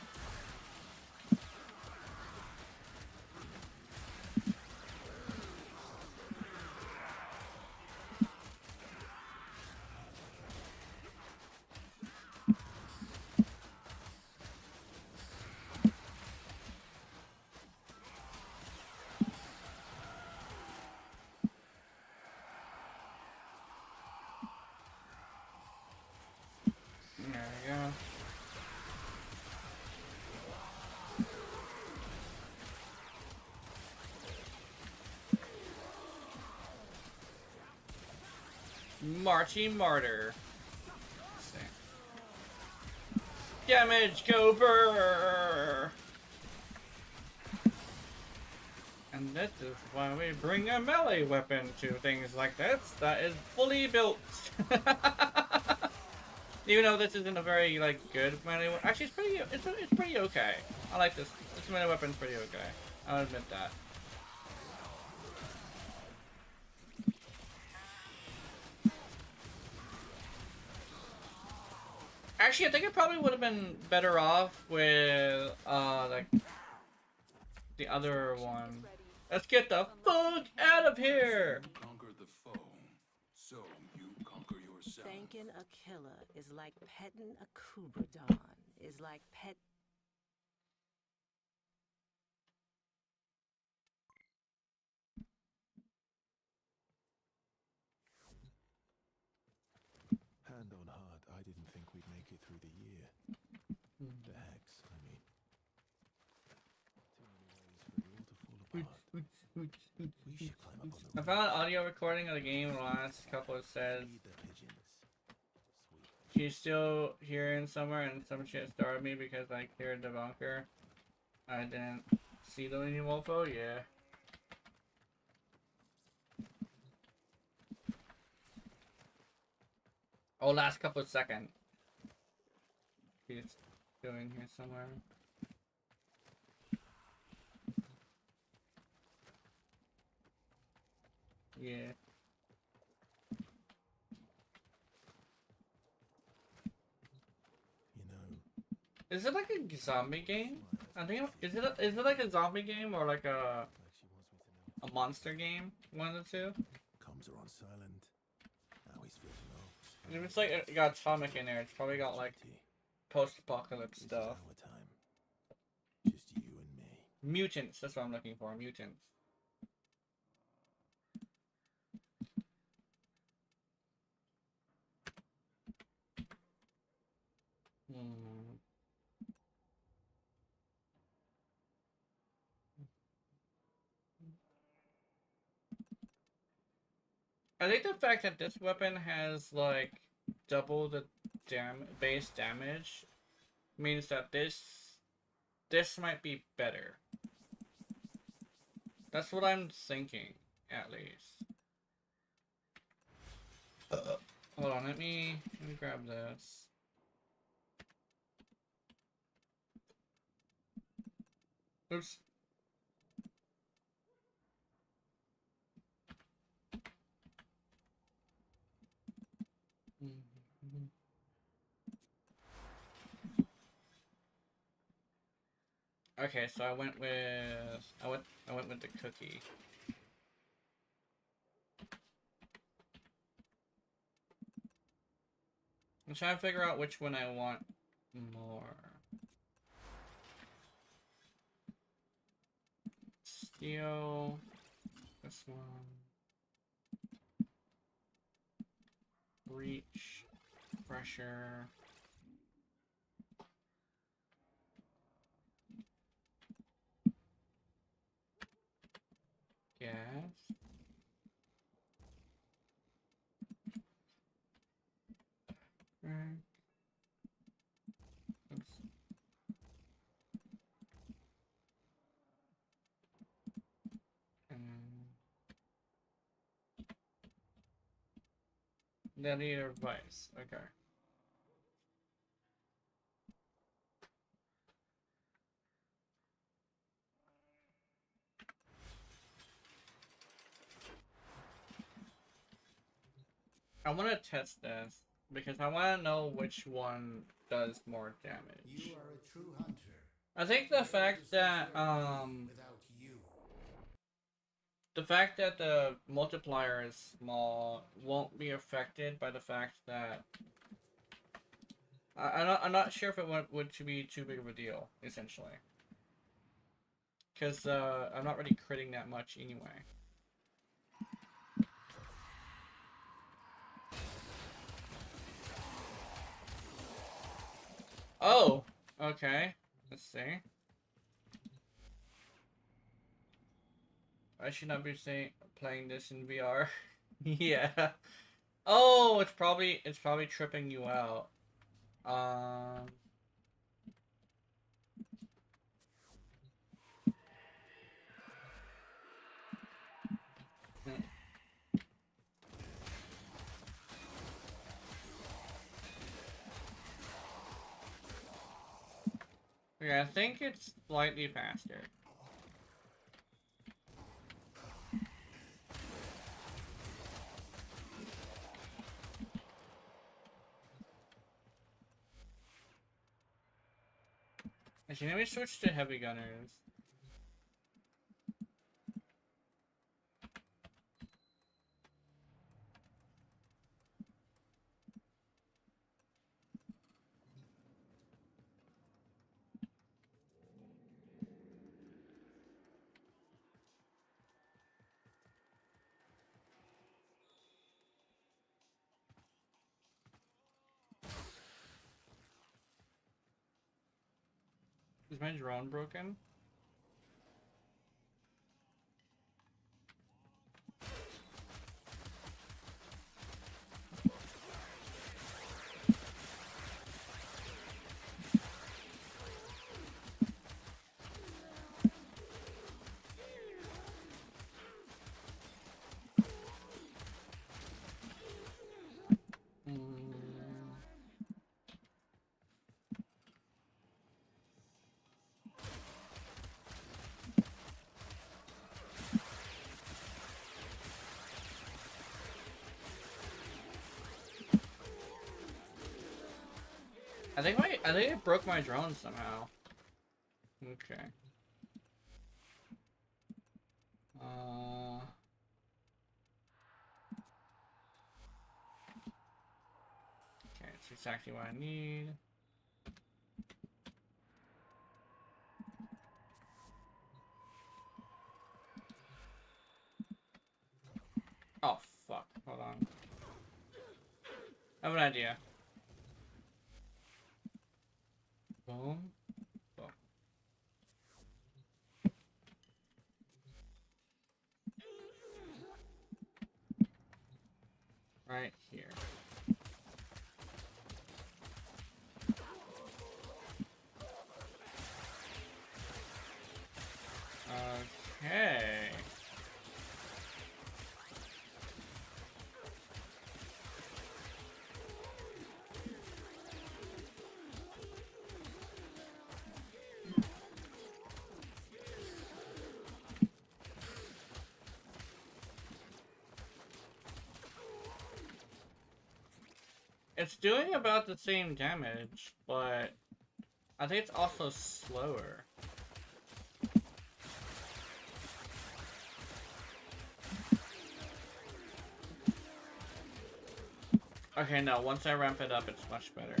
[SPEAKER 1] There you go. Marchy Martyr. Damage, go burr! And this is why we bring a melee weapon to things like this that is fully built. Even though this isn't a very like good melee weapon. Actually, it's pretty okay. I like this. This melee weapon's pretty okay. I'll admit that. Actually, I think it probably would have been better off with like the other one. Let's get the fuck out of here!
[SPEAKER 5] You conquer the foe, so you conquer yourself.
[SPEAKER 6] Thanking a killer is like petting a Kubradon. Is like pet.
[SPEAKER 2] Hand on heart, I didn't think we'd make it through the year. The hex, I mean. Too many ways for it all to fall apart. We should climb up on the
[SPEAKER 1] I found an audio recording of the game. The last couple of says
[SPEAKER 2] Feed the pigeons. Sweet.
[SPEAKER 1] she's still here in somewhere, and some shit started me because I cleared the bunker. I didn't see the mini Wolfo. Yeah. Oh, last couple of seconds. He's doing here somewhere. Yeah.
[SPEAKER 2] You know,
[SPEAKER 1] Is it like a zombie game? I think is it like a zombie game or like
[SPEAKER 2] like she wants me to know.
[SPEAKER 1] a monster game? One of the two.
[SPEAKER 2] Comms are on silent. always feel low.
[SPEAKER 1] And if it's like it got atomic in there, it's probably got like post-apocalypse
[SPEAKER 2] This is
[SPEAKER 1] stuff.
[SPEAKER 2] our time. Just you and me.
[SPEAKER 1] Mutants, that's what I'm looking for. Mutants. Hmm. I think the fact that this weapon has like double the base damage means that this might be better. That's what I'm thinking, at least. Hold on, let me grab this. Oops. Okay, so I went with the cookie. I'm trying to figure out which one I want more. Steel. This one. Reach. Pressure. Gas. Right. Oops. Then need advice. Okay. I want to test this because I want to know which one does more damage.
[SPEAKER 4] You are a true hunter.
[SPEAKER 1] I think the fact that
[SPEAKER 4] Without you.
[SPEAKER 1] the fact that the multiplier is small won't be affected by the fact that I'm not sure if it would to be too big of a deal, essentially. Because I'm not really critting that much anyway. Oh! Okay. Let's see. I should not be playing this in VR. Yeah. Oh, it's probably tripping you out. Yeah, I think it's slightly faster. Actually, let me switch to heavy gunners. Is my drone broken? I think it broke my drone somehow. Okay. exactly what I need. Oh, fuck. Hold on. I have an idea. Boom. Boom. Right here. Okay. It's doing about the same damage, but I think it's also slower. Okay, no, once I ramp it up, it's much better.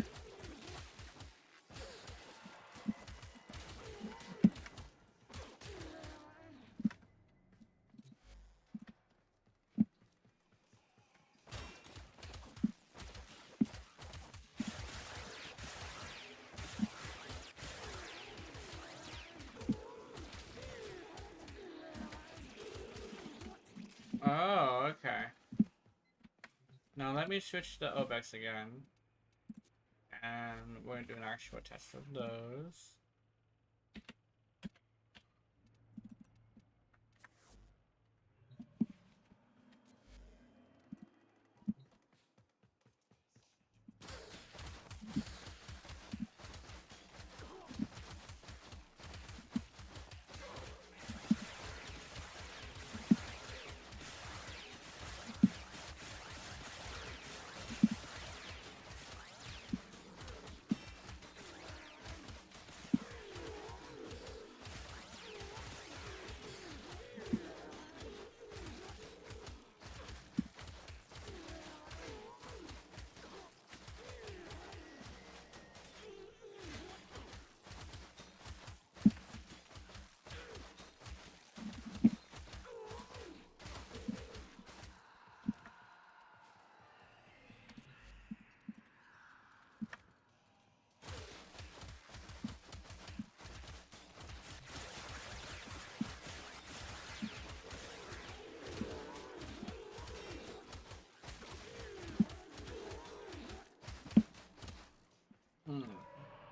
[SPEAKER 1] Oh, okay. Now let me switch to Obex again. And we're gonna do an actual test of those.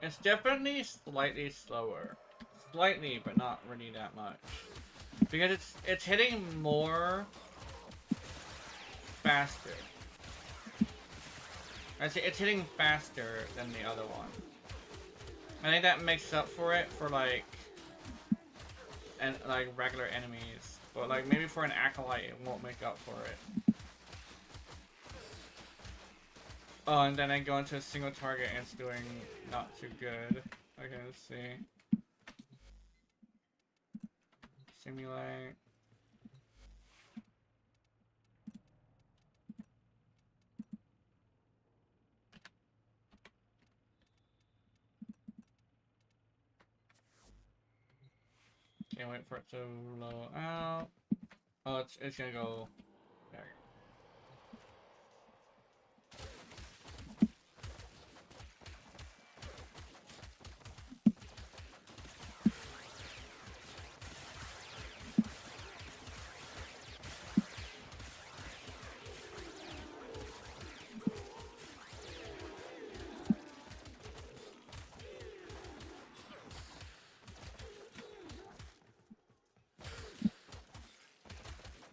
[SPEAKER 1] It's definitely slightly slower. Slightly, but not really that much. Because it's hitting more faster. I say it's hitting faster than the other one. I think that makes up for it for like regular enemies. But like maybe for an acolyte it won't make up for it. Oh, and then I go into a single target and it's doing not too good. Okay, let's see. Simulate. Can't wait for it to load out. Oh, it's gonna go there.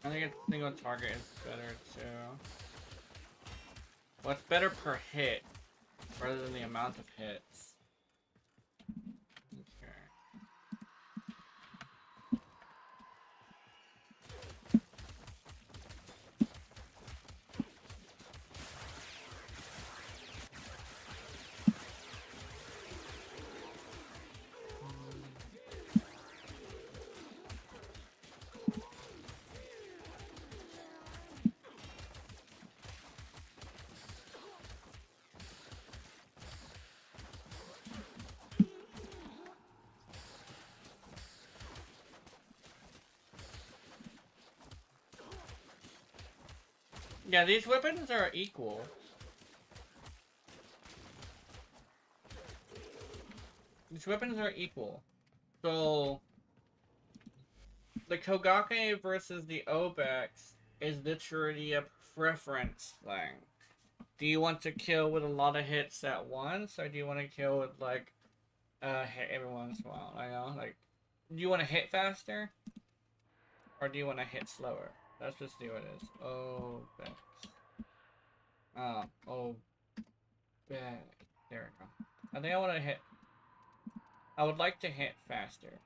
[SPEAKER 1] I think a single target is better too. Well, it's better per hit rather than the amount of hits. Okay. Yeah, these weapons are equal. These weapons are equal. So, the Kogake versus the Obex is literally a preference thing. Do you want to kill with a lot of hits at once, or do you want to kill with, like, hit every once in a while? I know, like, do you want to hit faster, or do you want to hit slower? Let's just see what it is. Obex. Oh, Obex. There we go. I think I want to hit. I would like to hit faster,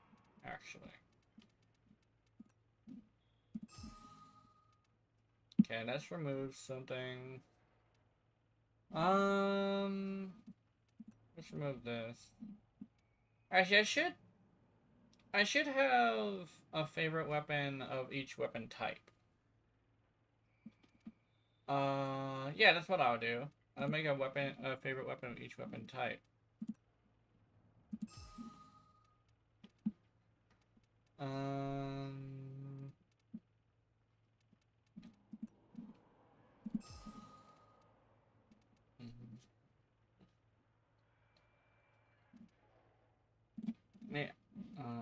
[SPEAKER 1] actually. Okay, let's remove something. Let's remove this. Actually, I should have a favorite weapon of each weapon type. Yeah, that's what I'll do. I'll make a favorite weapon of each weapon type. Yeah,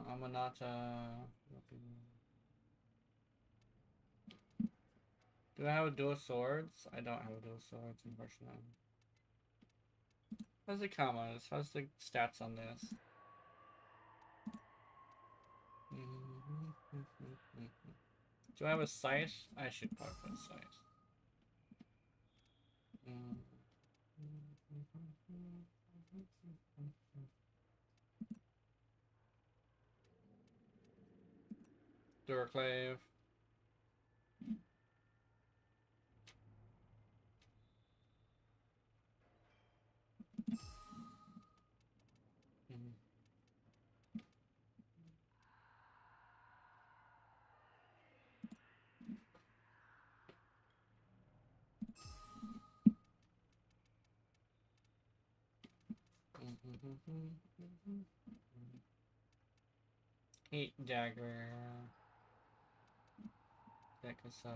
[SPEAKER 1] Amanata. Do I have a dual swords? I don't have a dual swords, unfortunately. How's the commas? How's the stats on this? Do I have a scythe? I should probably put a scythe. Duraclave. Heat dagger. Decasar.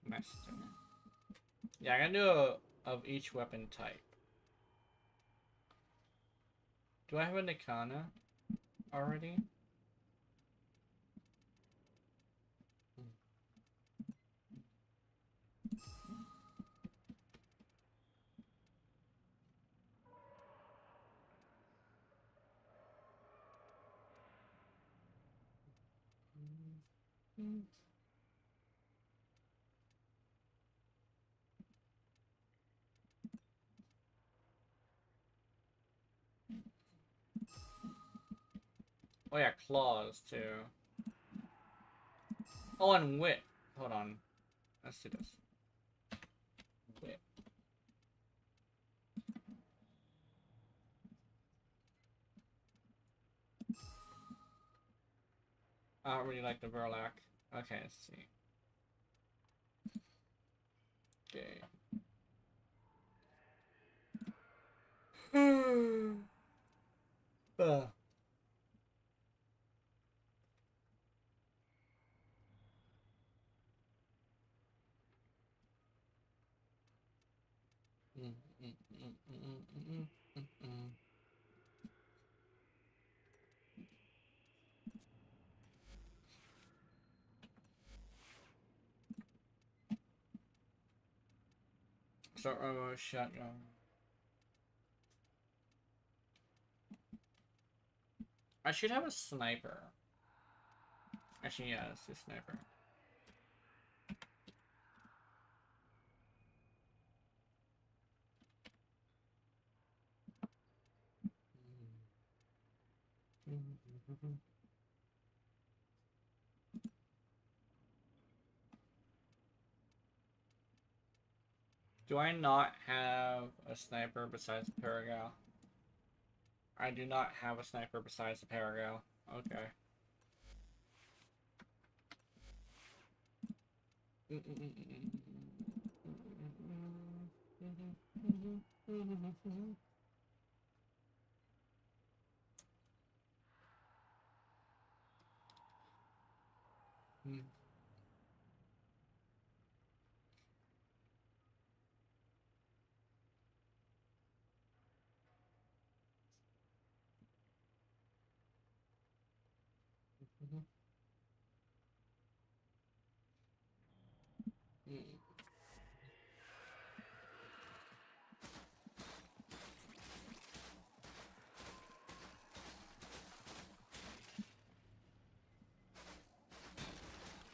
[SPEAKER 1] Master. Yeah, I'm gonna do a of each weapon type. Do I have a Nikana already? Oh yeah, claws too. Oh, and wit. Hold on. Let's do this. Wit. I don't really like the Verlac. Okay, let's see. Okay. Start over shotgun. I should have a sniper. Actually, yeah, it's a sniper. Do I not have a sniper besides the Paragal? I do not have a sniper besides the Paragal. Okay.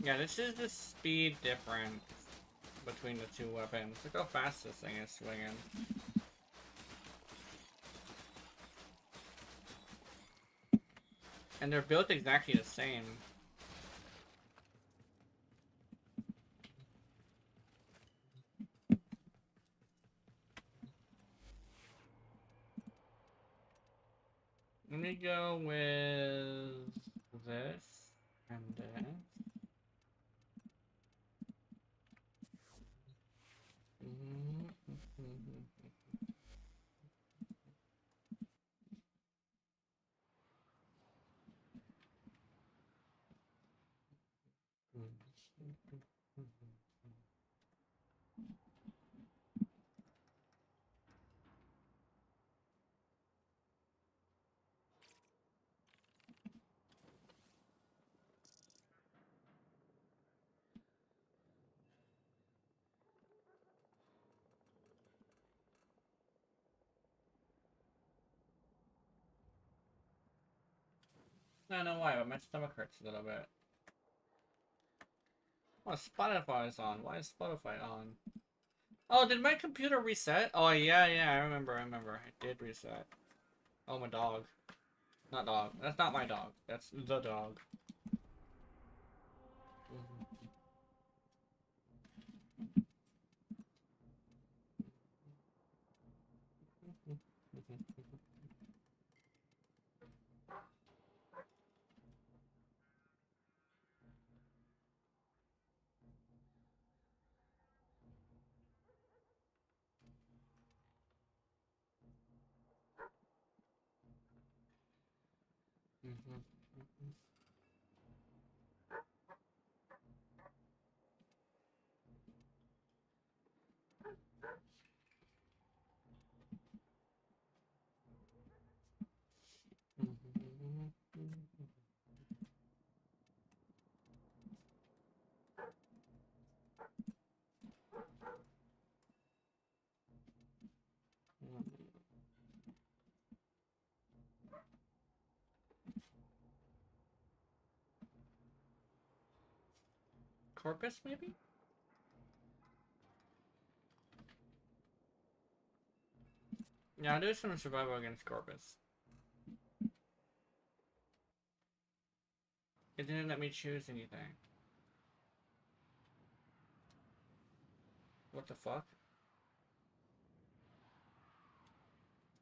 [SPEAKER 1] Yeah, this is the speed difference between the two weapons. Look how fast this thing is swinging. And they're built exactly the same. Let me go with this and this. I don't know why, but my stomach hurts a little bit. Oh, Spotify's on. Why is Spotify on? Oh, did my computer reset? Oh, yeah, I remember. I did reset. Oh, my dog. Not dog. That's not my dog. That's the dog. Corpus, maybe? Yeah, I'll do some survival against Corpus. It didn't let me choose anything. What the fuck?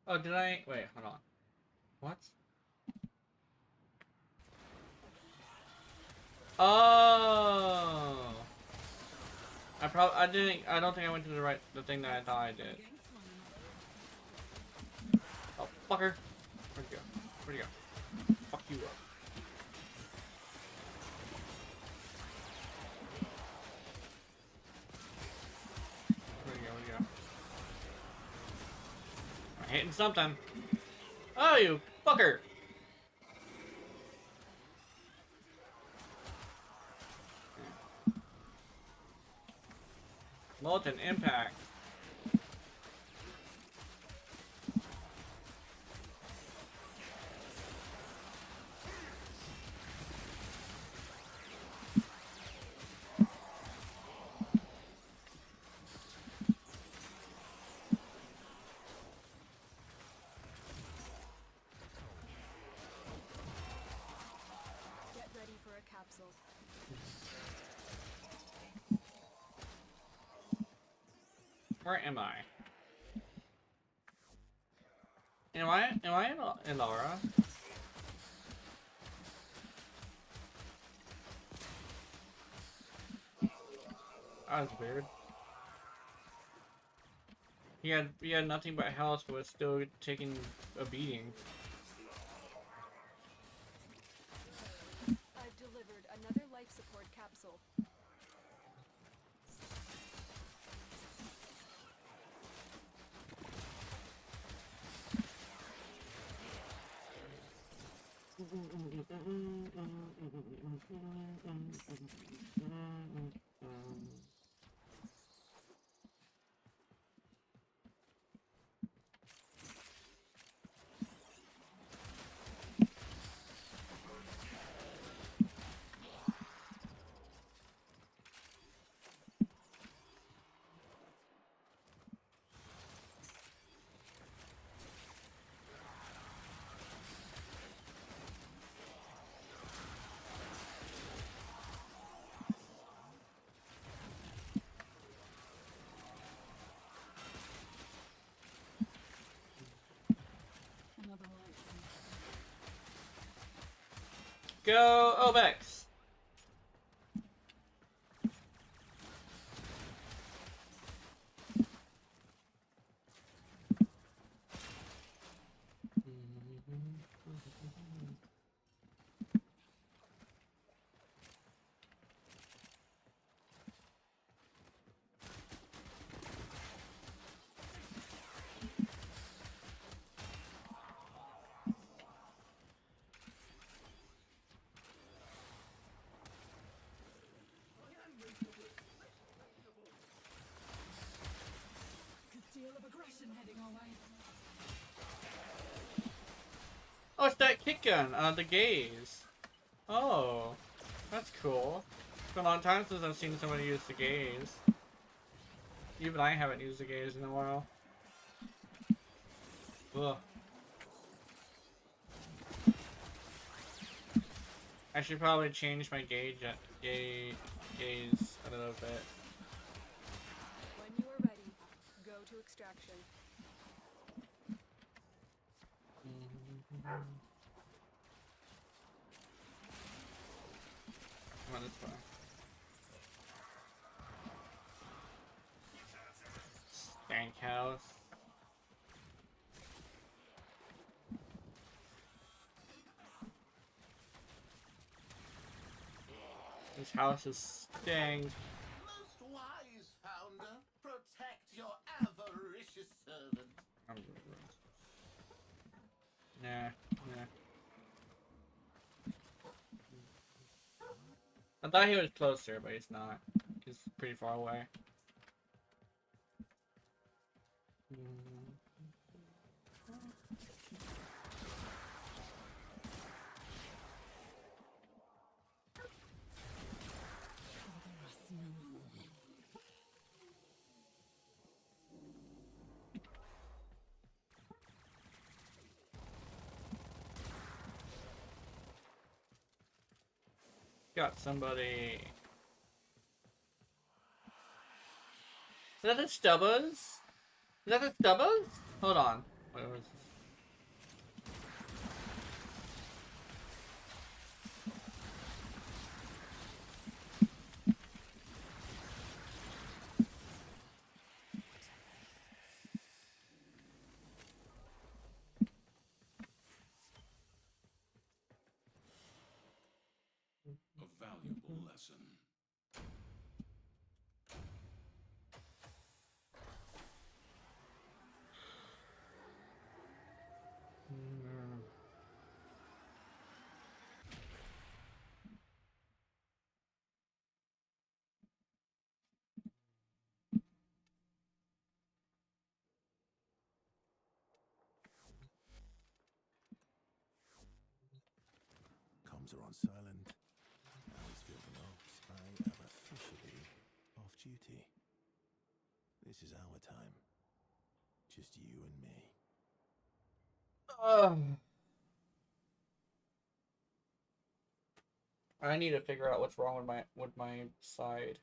[SPEAKER 1] Oh, did I? Wait, hold on. What? Oh! I don't think I went to the thing that I thought I did. Oh, fucker. Where'd you go? Where'd you go? Fuck you up. Where'd you go? I'm hitting something. Oh, you fucker! Molten impact.
[SPEAKER 3] Get ready for a capsule.
[SPEAKER 1] Where am I? Am I in Laura? That was weird. He had nothing but health, but was still taking a beating.
[SPEAKER 3] I've delivered another life support capsule. Another light.
[SPEAKER 1] Go, Obex!
[SPEAKER 3] Good deal of aggression heading our way.
[SPEAKER 1] Oh, it's that kick gun, the gaze. Oh, that's cool. It's been a long time since I've seen somebody use the gaze. Even I haven't used the gaze in a while. Ugh. I should probably change my gaze a little bit.
[SPEAKER 3] When you are ready, go to extraction.
[SPEAKER 1] Come on, this way. Stank house. This house is stank.
[SPEAKER 2] Most wise founder, protect your avaricious servant.
[SPEAKER 1] Nah. I thought he was closer, but he's not. He's pretty far away. Got somebody. Is that the Stubbers? Is that the Stubbers? Hold on. Wait, where's this?
[SPEAKER 5] A valuable lesson.
[SPEAKER 2] Comms are on silent. Always feel the notes. I am officially off duty. This is our time. Just you and me.
[SPEAKER 1] I need to figure out what's wrong with my side.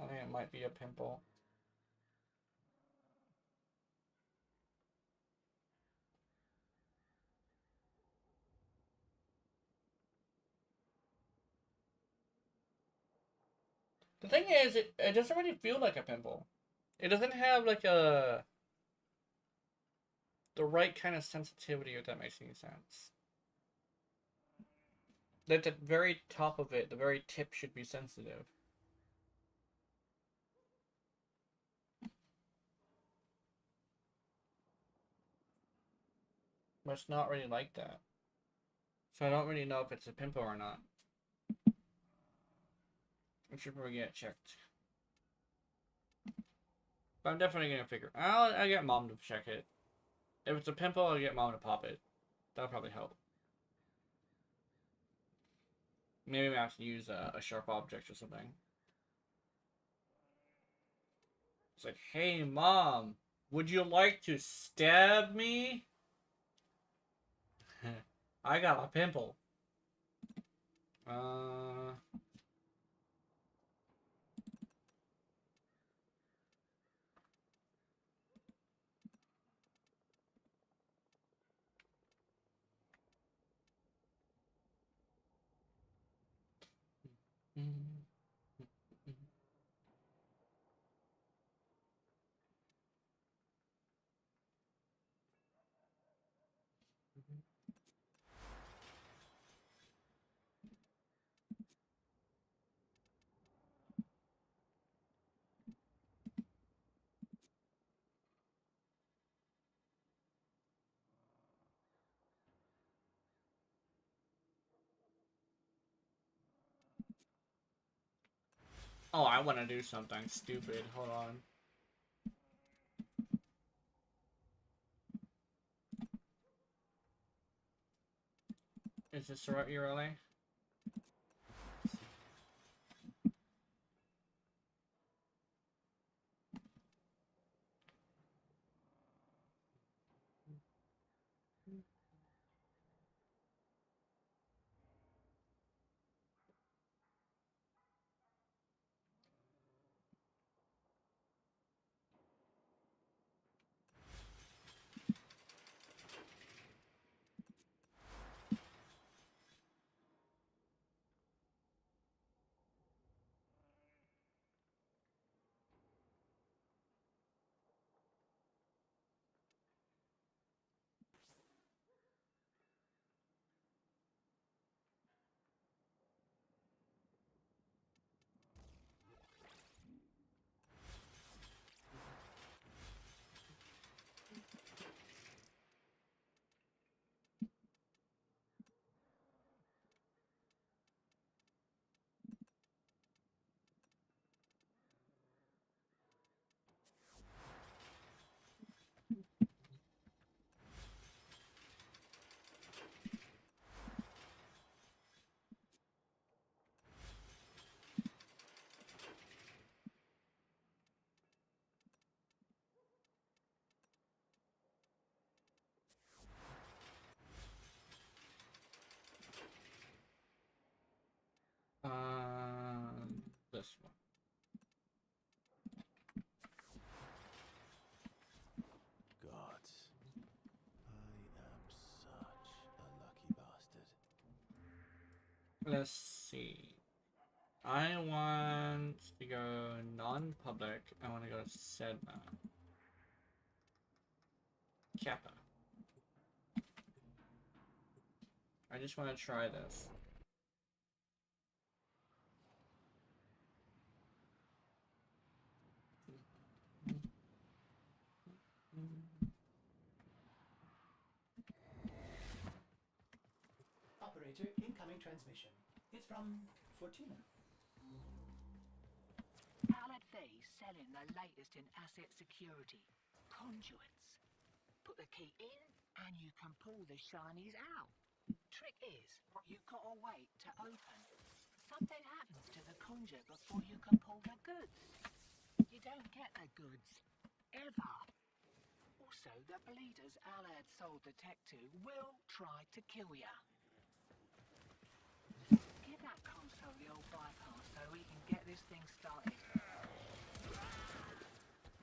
[SPEAKER 1] I think it might be a pimple. The thing is, it doesn't really feel like a pimple. It doesn't have like the right kind of sensitivity, if that makes any sense. Like the very top of it, the very tip should be sensitive. But it's not really like that. So I don't really know if it's a pimple or not. I should probably get it checked. But I'm definitely gonna figure. I'll get mom to check it. If it's a pimple, I'll get mom to pop it. That'll probably help. Maybe I have to use a sharp object or something. It's like, hey mom, would you like to stab me? I got a pimple. Oh, I want to do something stupid. Hold on. Is this the right URL? This one.
[SPEAKER 2] Gods. I am such a lucky bastard.
[SPEAKER 1] Let's see. I want to go non-public. I want to go to Sedna. Kappa. I just want to try this.
[SPEAKER 7] Operator, incoming transmission. It's from Fortuna.
[SPEAKER 8] Vseeface selling the latest in asset security. Conduits. Put the key in and you can pull the shinies out. Trick is, you've got to wait to open. Something happens to the conduit before you can pull the goods. You don't get the goods. Ever. Also, the bleeders Alad sold the tech to will try to kill ya. Give that console the old bypass so we can get this thing started.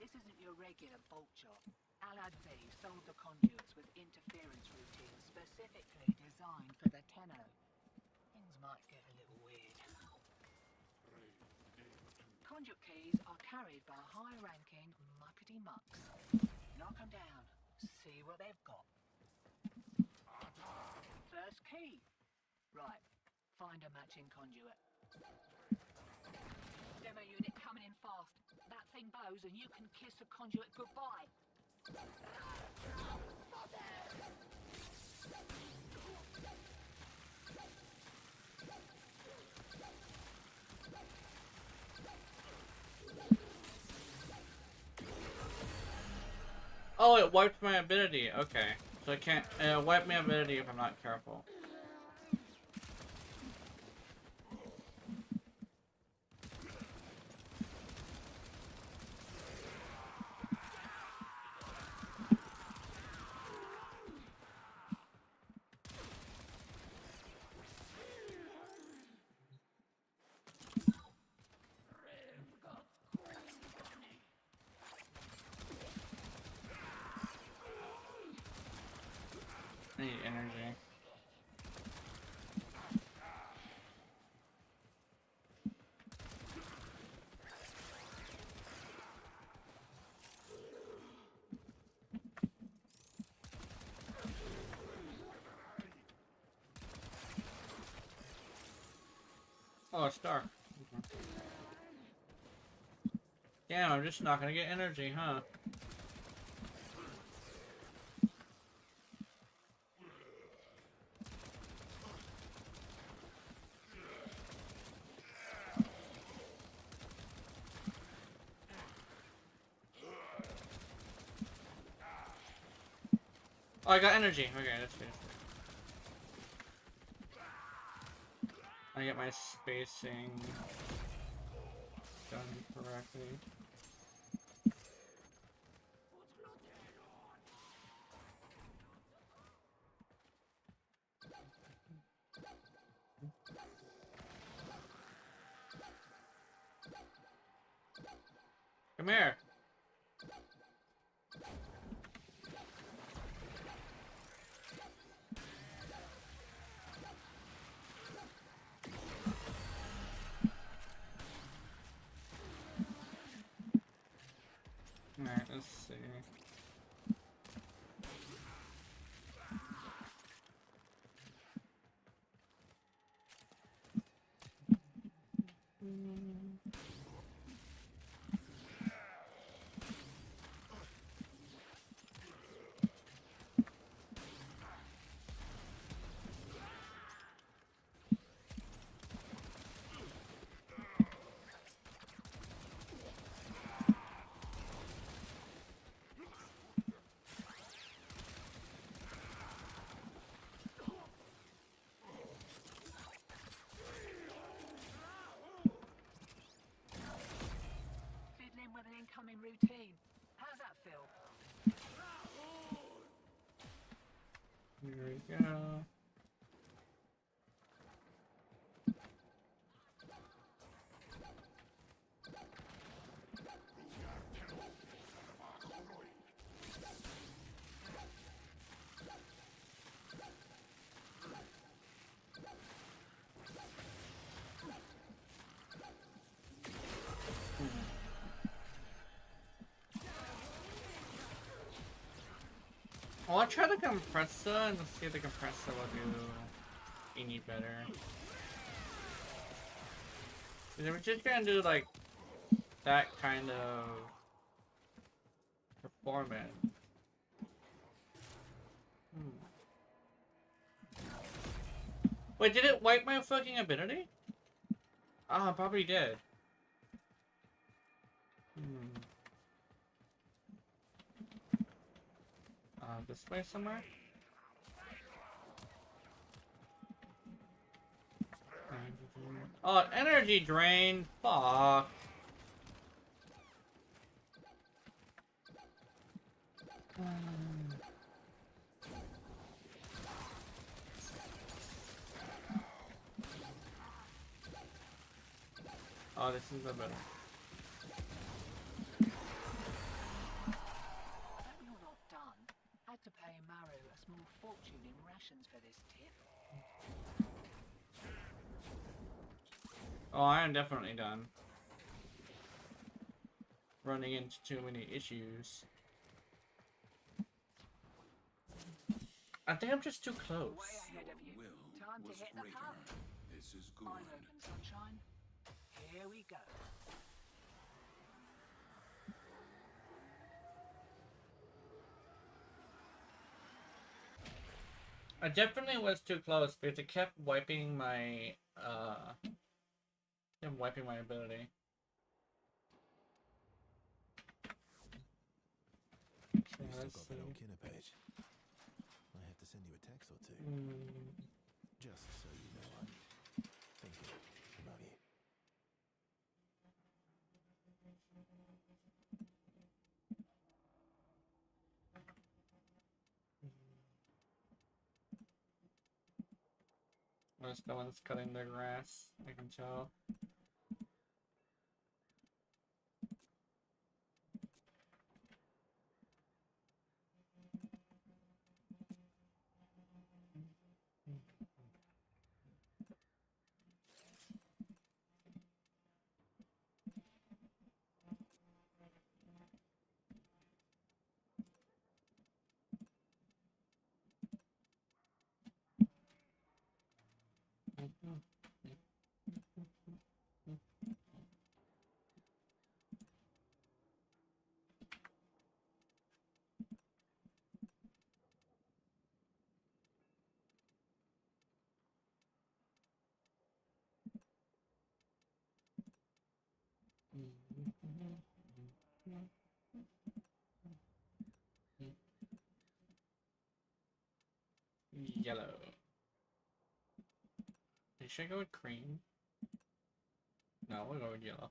[SPEAKER 8] This isn't your regular bolt job. Alad V sold the conduits with interference routines specifically designed for the Tenno. Things might get a little weird. Conduit keys are carried by high-ranking muckety-mucks. Knock them down. See what they've got. First key. Right. Find a matching conduit. Demo unit coming in fast. That thing bows and you can kiss the conduit goodbye.
[SPEAKER 1] Oh, it wiped my ability. Okay. So it can't wipe my ability if I'm not careful. I need energy. Oh, a star. Okay. Damn, I'm just not gonna get energy, huh? Oh, I got energy. Okay, that's good. I get my spacing done correctly. Come here. Alright, let's see.
[SPEAKER 8] Fiddling with an incoming routine. How's that feel?
[SPEAKER 1] Here we go. Well, I'll try the compressor and see if the compressor will do any better. Because we're just gonna do like that kind of performance. Wait, did it wipe my fucking ability? Ah, probably did. This way somewhere? Oh, energy drain. Fuck. Oh, this is a better.
[SPEAKER 8] You're not done. Had to pay Maru a small fortune in rations for this tip.
[SPEAKER 1] Oh, I am definitely done. Running into too many issues. I think I'm just too close.
[SPEAKER 8] Way ahead of you.
[SPEAKER 5] Will
[SPEAKER 8] Time to
[SPEAKER 5] was
[SPEAKER 8] hit the
[SPEAKER 5] greater.
[SPEAKER 8] pub.
[SPEAKER 5] This is good.
[SPEAKER 8] Eyes open, sunshine. Here we go.
[SPEAKER 1] I definitely was too close because it kept wiping my ability. Okay.
[SPEAKER 2] still
[SPEAKER 1] let's
[SPEAKER 2] got that old
[SPEAKER 1] see.
[SPEAKER 2] Kinner page. I have to send you a text or two. Just so you know I'm thinking about you.
[SPEAKER 1] Where's the one that's cutting the grass? I can tell. Yellow. Should I go with cream? No, we'll go with yellow.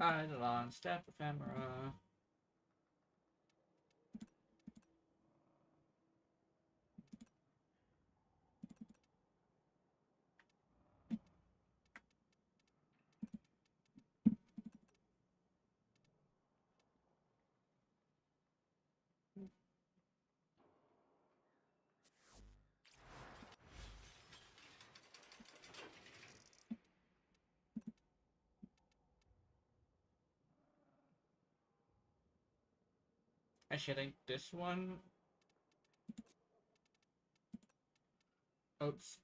[SPEAKER 1] Eidolon, step ephemera. Actually, I think this one. Oops.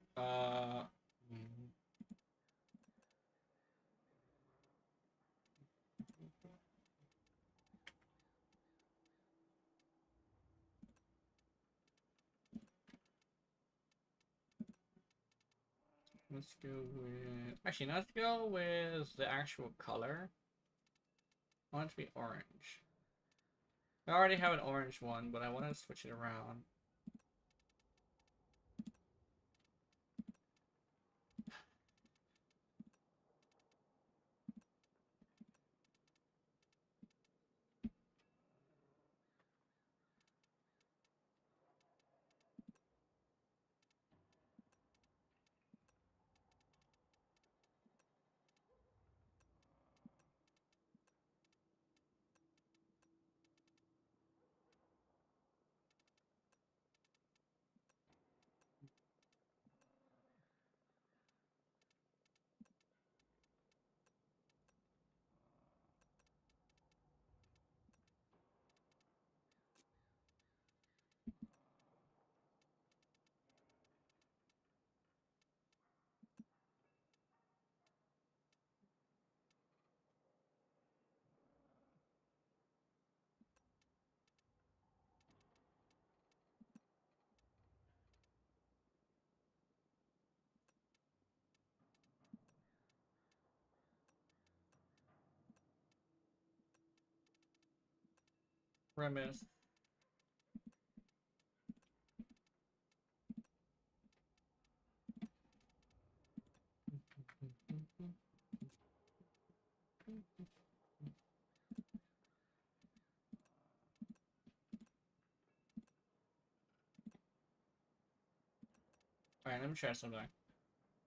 [SPEAKER 1] Let's go with. Actually, let's go with the actual color. I want it to be orange. I already have an orange one, but I want to switch it around. Premise. Alright, let me try something.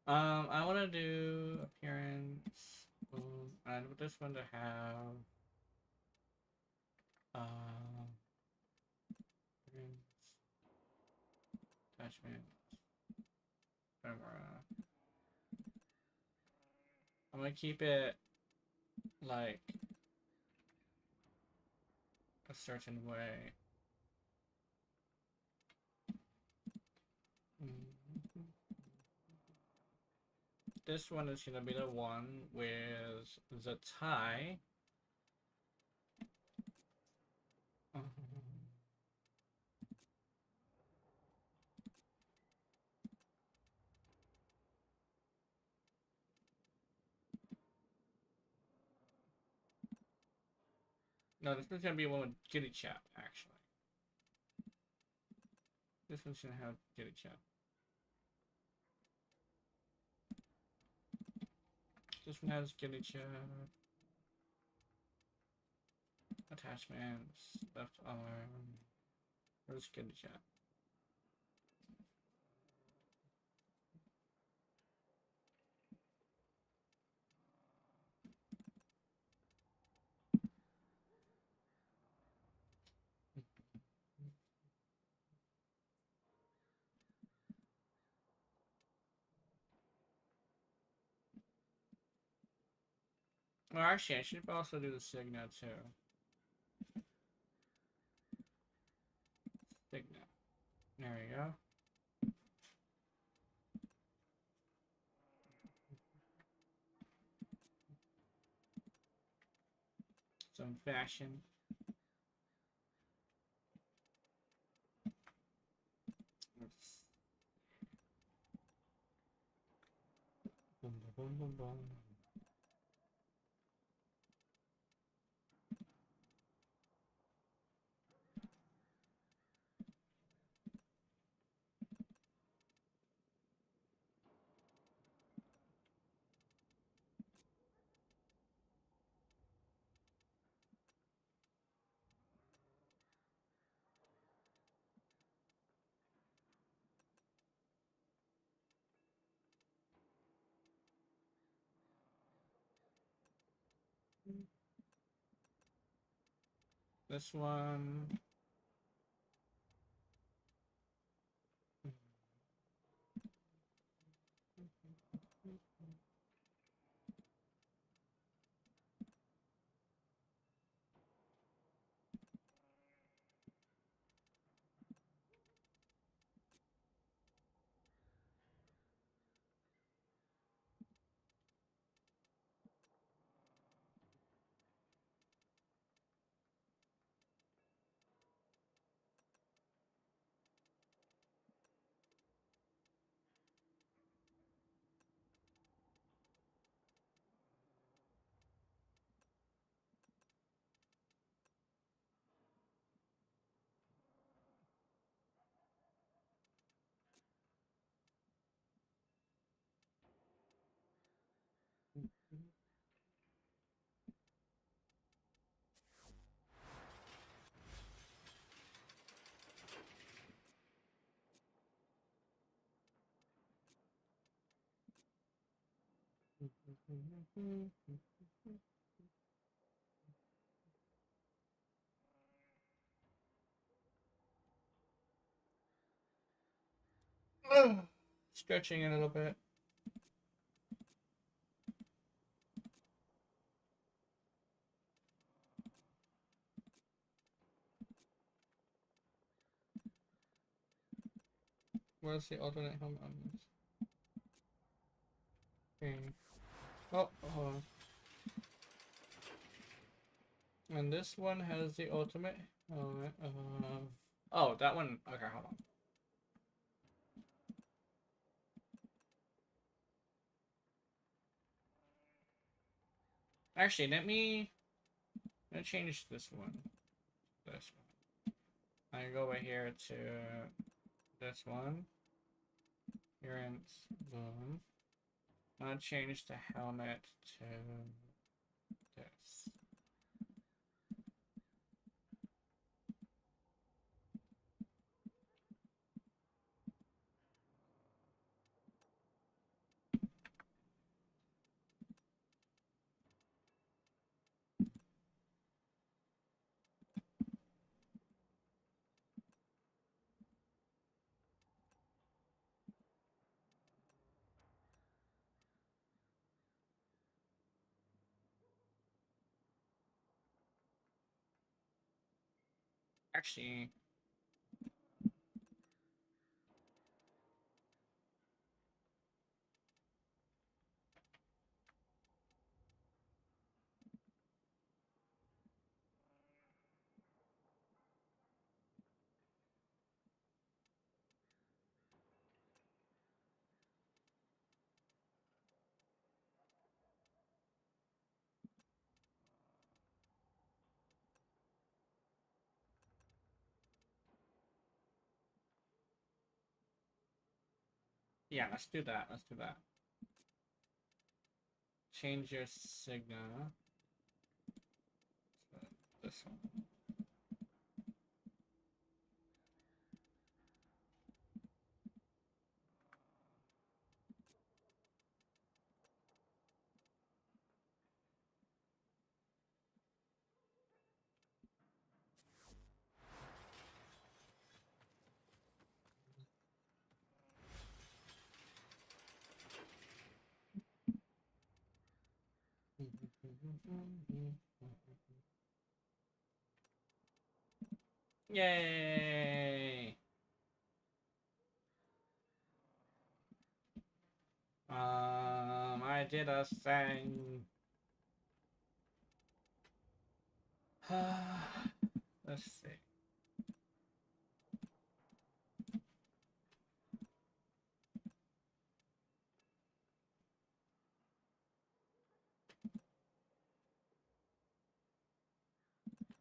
[SPEAKER 1] I want to do appearance, boom, and with this one to have, appearance, attachment, camera. I'm gonna keep it like a certain way. This one is gonna be the one with the tie. No, this one's gonna be one with Giddy Chap, actually. This one's gonna have Giddy Chap. This one has Giddy Chap. Attachments, left arm. Where's Giddy Chap? Well, actually, I should also do the Signa too. Signa. There we go. Some fashion. Boom, boom, boom, boom. This one. Stretching a little bit. Where's the alternate helmet on this? Okay. Oh, hold on. And this one has the ultimate helmet of... Oh, that one... Okay, hold on. Actually, let me change this one. This one. I go over here to this one. Appearance, boom. I'm gonna change the helmet to this. Actually, yeah, let's do that. Let's do that. Change your signal. So this one. Yay! I did a thing. Let's see.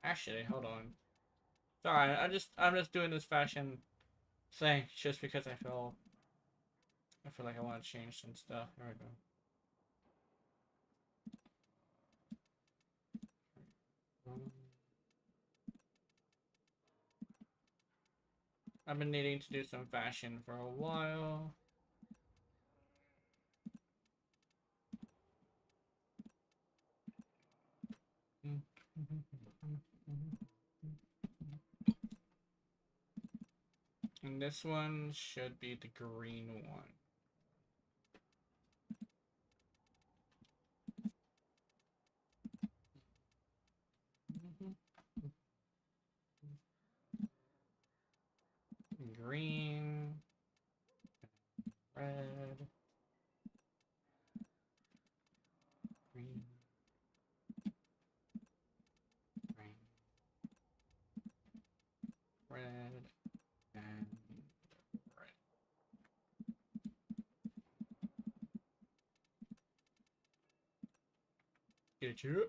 [SPEAKER 1] Actually, hold on. Sorry, I'm just doing this fashion thing just because I feel like I want to change some stuff. There we go. I've been needing to do some fashion for a while. And this one should be the green one. Green, red, green, green, red, and red. Get you.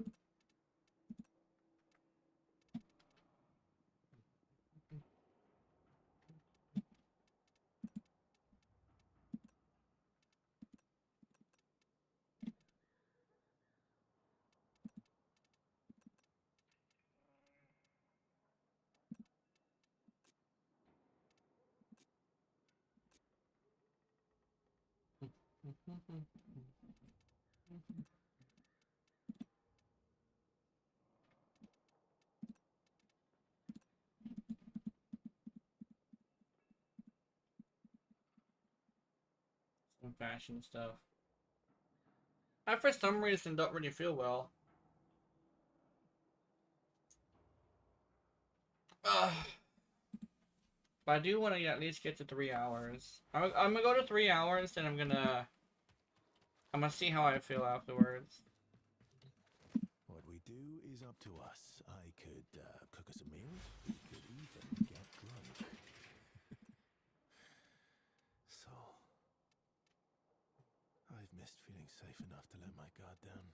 [SPEAKER 1] Some fashion stuff. I, for some reason, don't really feel well. Ugh. But I do want to at least get to 3 hours. I'm gonna go to 3 hours, and I'm gonna see how I feel afterwards.
[SPEAKER 2] What we do is up to us. I could cook us a meal. We could even get drunk. So, I've missed feeling safe enough to let my guard down.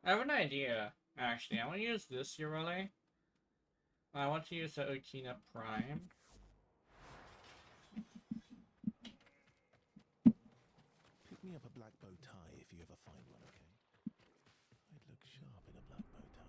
[SPEAKER 1] I have an idea, actually. I want to use this Urele. I want to use the Okina Prime.
[SPEAKER 2] Pick me up a black bow tie if you ever find one, okay? I'd look sharp in a black bow tie.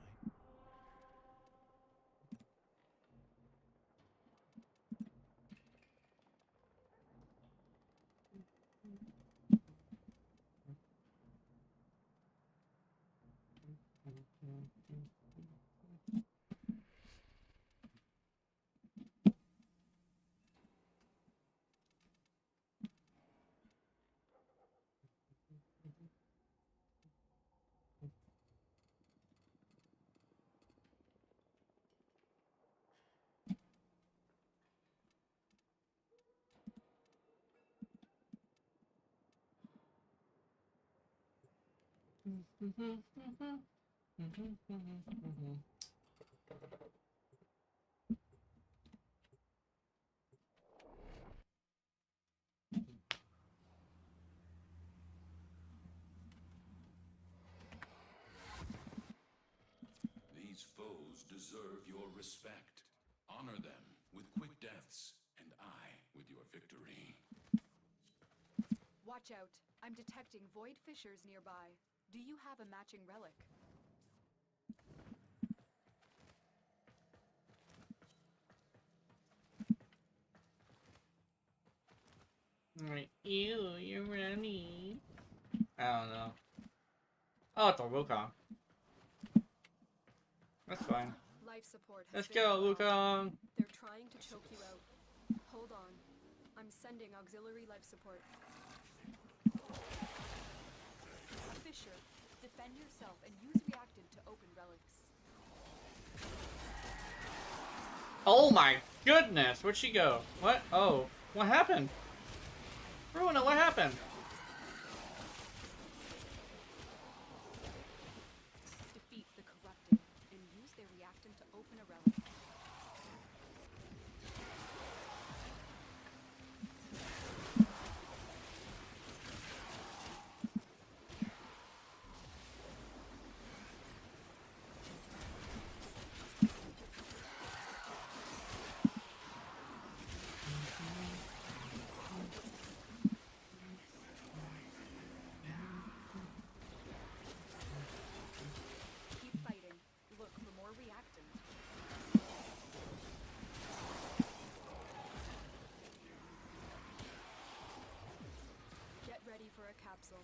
[SPEAKER 5] These foes deserve your respect. Honor them with quick deaths, and I with your victory.
[SPEAKER 3] Watch out. I'm detecting void fissures nearby. Do you have a matching relic?
[SPEAKER 1] Like, ew, you're running. I don't know. Oh, it's a Wukong. That's fine.
[SPEAKER 3] Life support has
[SPEAKER 1] Let's
[SPEAKER 3] been
[SPEAKER 1] go,
[SPEAKER 3] cut off.
[SPEAKER 1] Wukong.
[SPEAKER 3] They're trying to choke you out. Hold on. I'm sending auxiliary life support. Fissure, defend yourself and use reactant to open relics.
[SPEAKER 1] Oh my goodness, where'd she go? What? Oh, what happened? Runa, what happened?
[SPEAKER 3] Defeat the corrupted and use their reactant to open a relic. Keep fighting. Look for more reactant. Get ready for a capsule.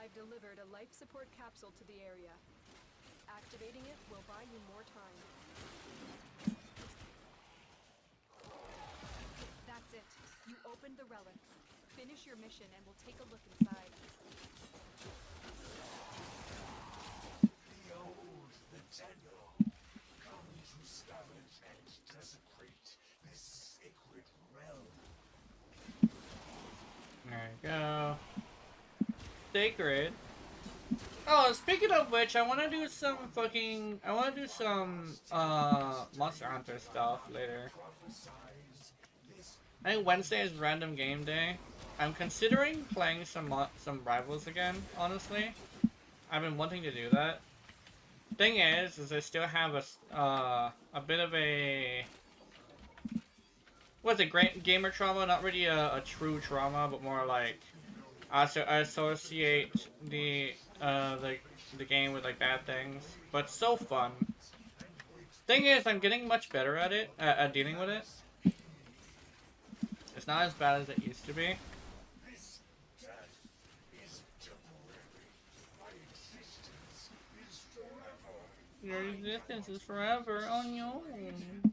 [SPEAKER 3] I've delivered a life support capsule to the area. Activating it will buy you more time. That's it. You opened the relic. Finish your mission and we'll take a look inside.
[SPEAKER 9] Behold the Tenno, come to scavenge and desecrate this sacred realm.
[SPEAKER 1] There you go. Sacred. Oh, speaking of which, I want to do some Monster Hunter stuff later. I think Wednesday is random game day. I'm considering playing some rivals again, honestly. I've been wanting to do that. Thing is I still have a bit of a... What's it, great gamer trauma? Not really a true trauma, but more like... I associate the game with like bad things, but it's so fun. Thing is, I'm getting much better at it, at dealing with it. It's not as bad as it used to be.
[SPEAKER 9] This death is temporary. My existence is forever.
[SPEAKER 1] Your existence is forever on your own.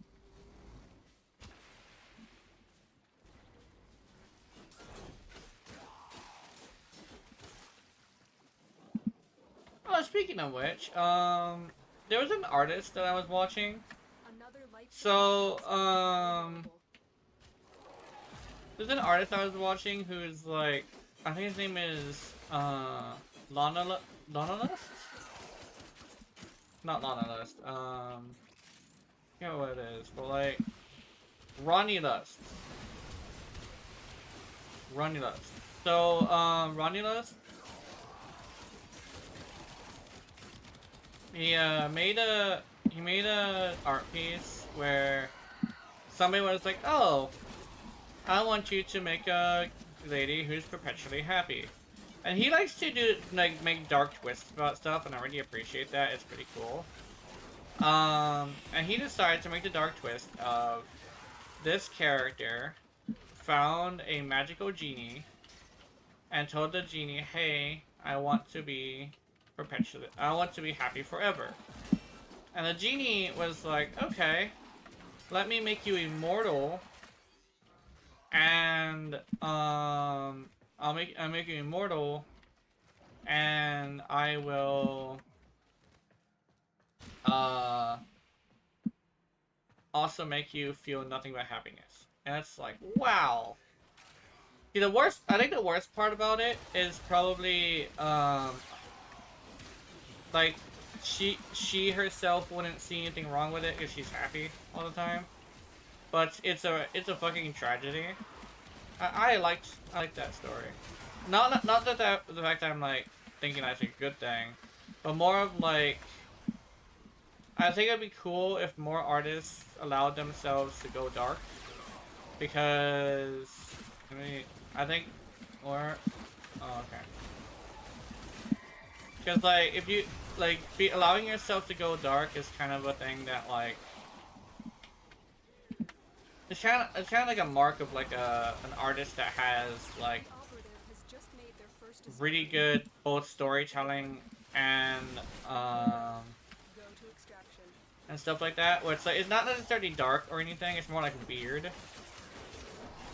[SPEAKER 1] Oh, speaking of which, there was an artist that I was watching.
[SPEAKER 3] Another life
[SPEAKER 1] So,
[SPEAKER 3] support box is now available.
[SPEAKER 1] there's an artist I was watching who's like, I think his name is, Lust? Not Lust, I forget what it is, but like, Ronnie Lust. So, Ronnie Lust, he made a art piece where somebody was like, oh, I want you to make a lady who's perpetually happy. And he likes to do, like, make dark twists about stuff, and I really appreciate that. It's pretty cool. And he decided to make the dark twist of this character found a magical genie and told the genie, hey, I want to be happy forever. And the genie was like, okay, let me make you immortal, and I'll make you immortal, and I will also make you feel nothing but happiness. And it's like, wow. See, I think the worst part about it is probably like she herself wouldn't see anything wrong with it if she's happy all the time. But it's a fucking tragedy. I liked that story. Not that the fact that I'm like thinking that's a good thing, but more of like, I think it'd be cool if more artists allowed themselves to go dark, because I think or oh, okay. Because like if you like allowing yourself to go dark is kind of a thing that like it's kind of like a mark of like an artist that has like really good both storytelling and stuff like that. Where it's like it's not necessarily dark or anything. It's more like weird.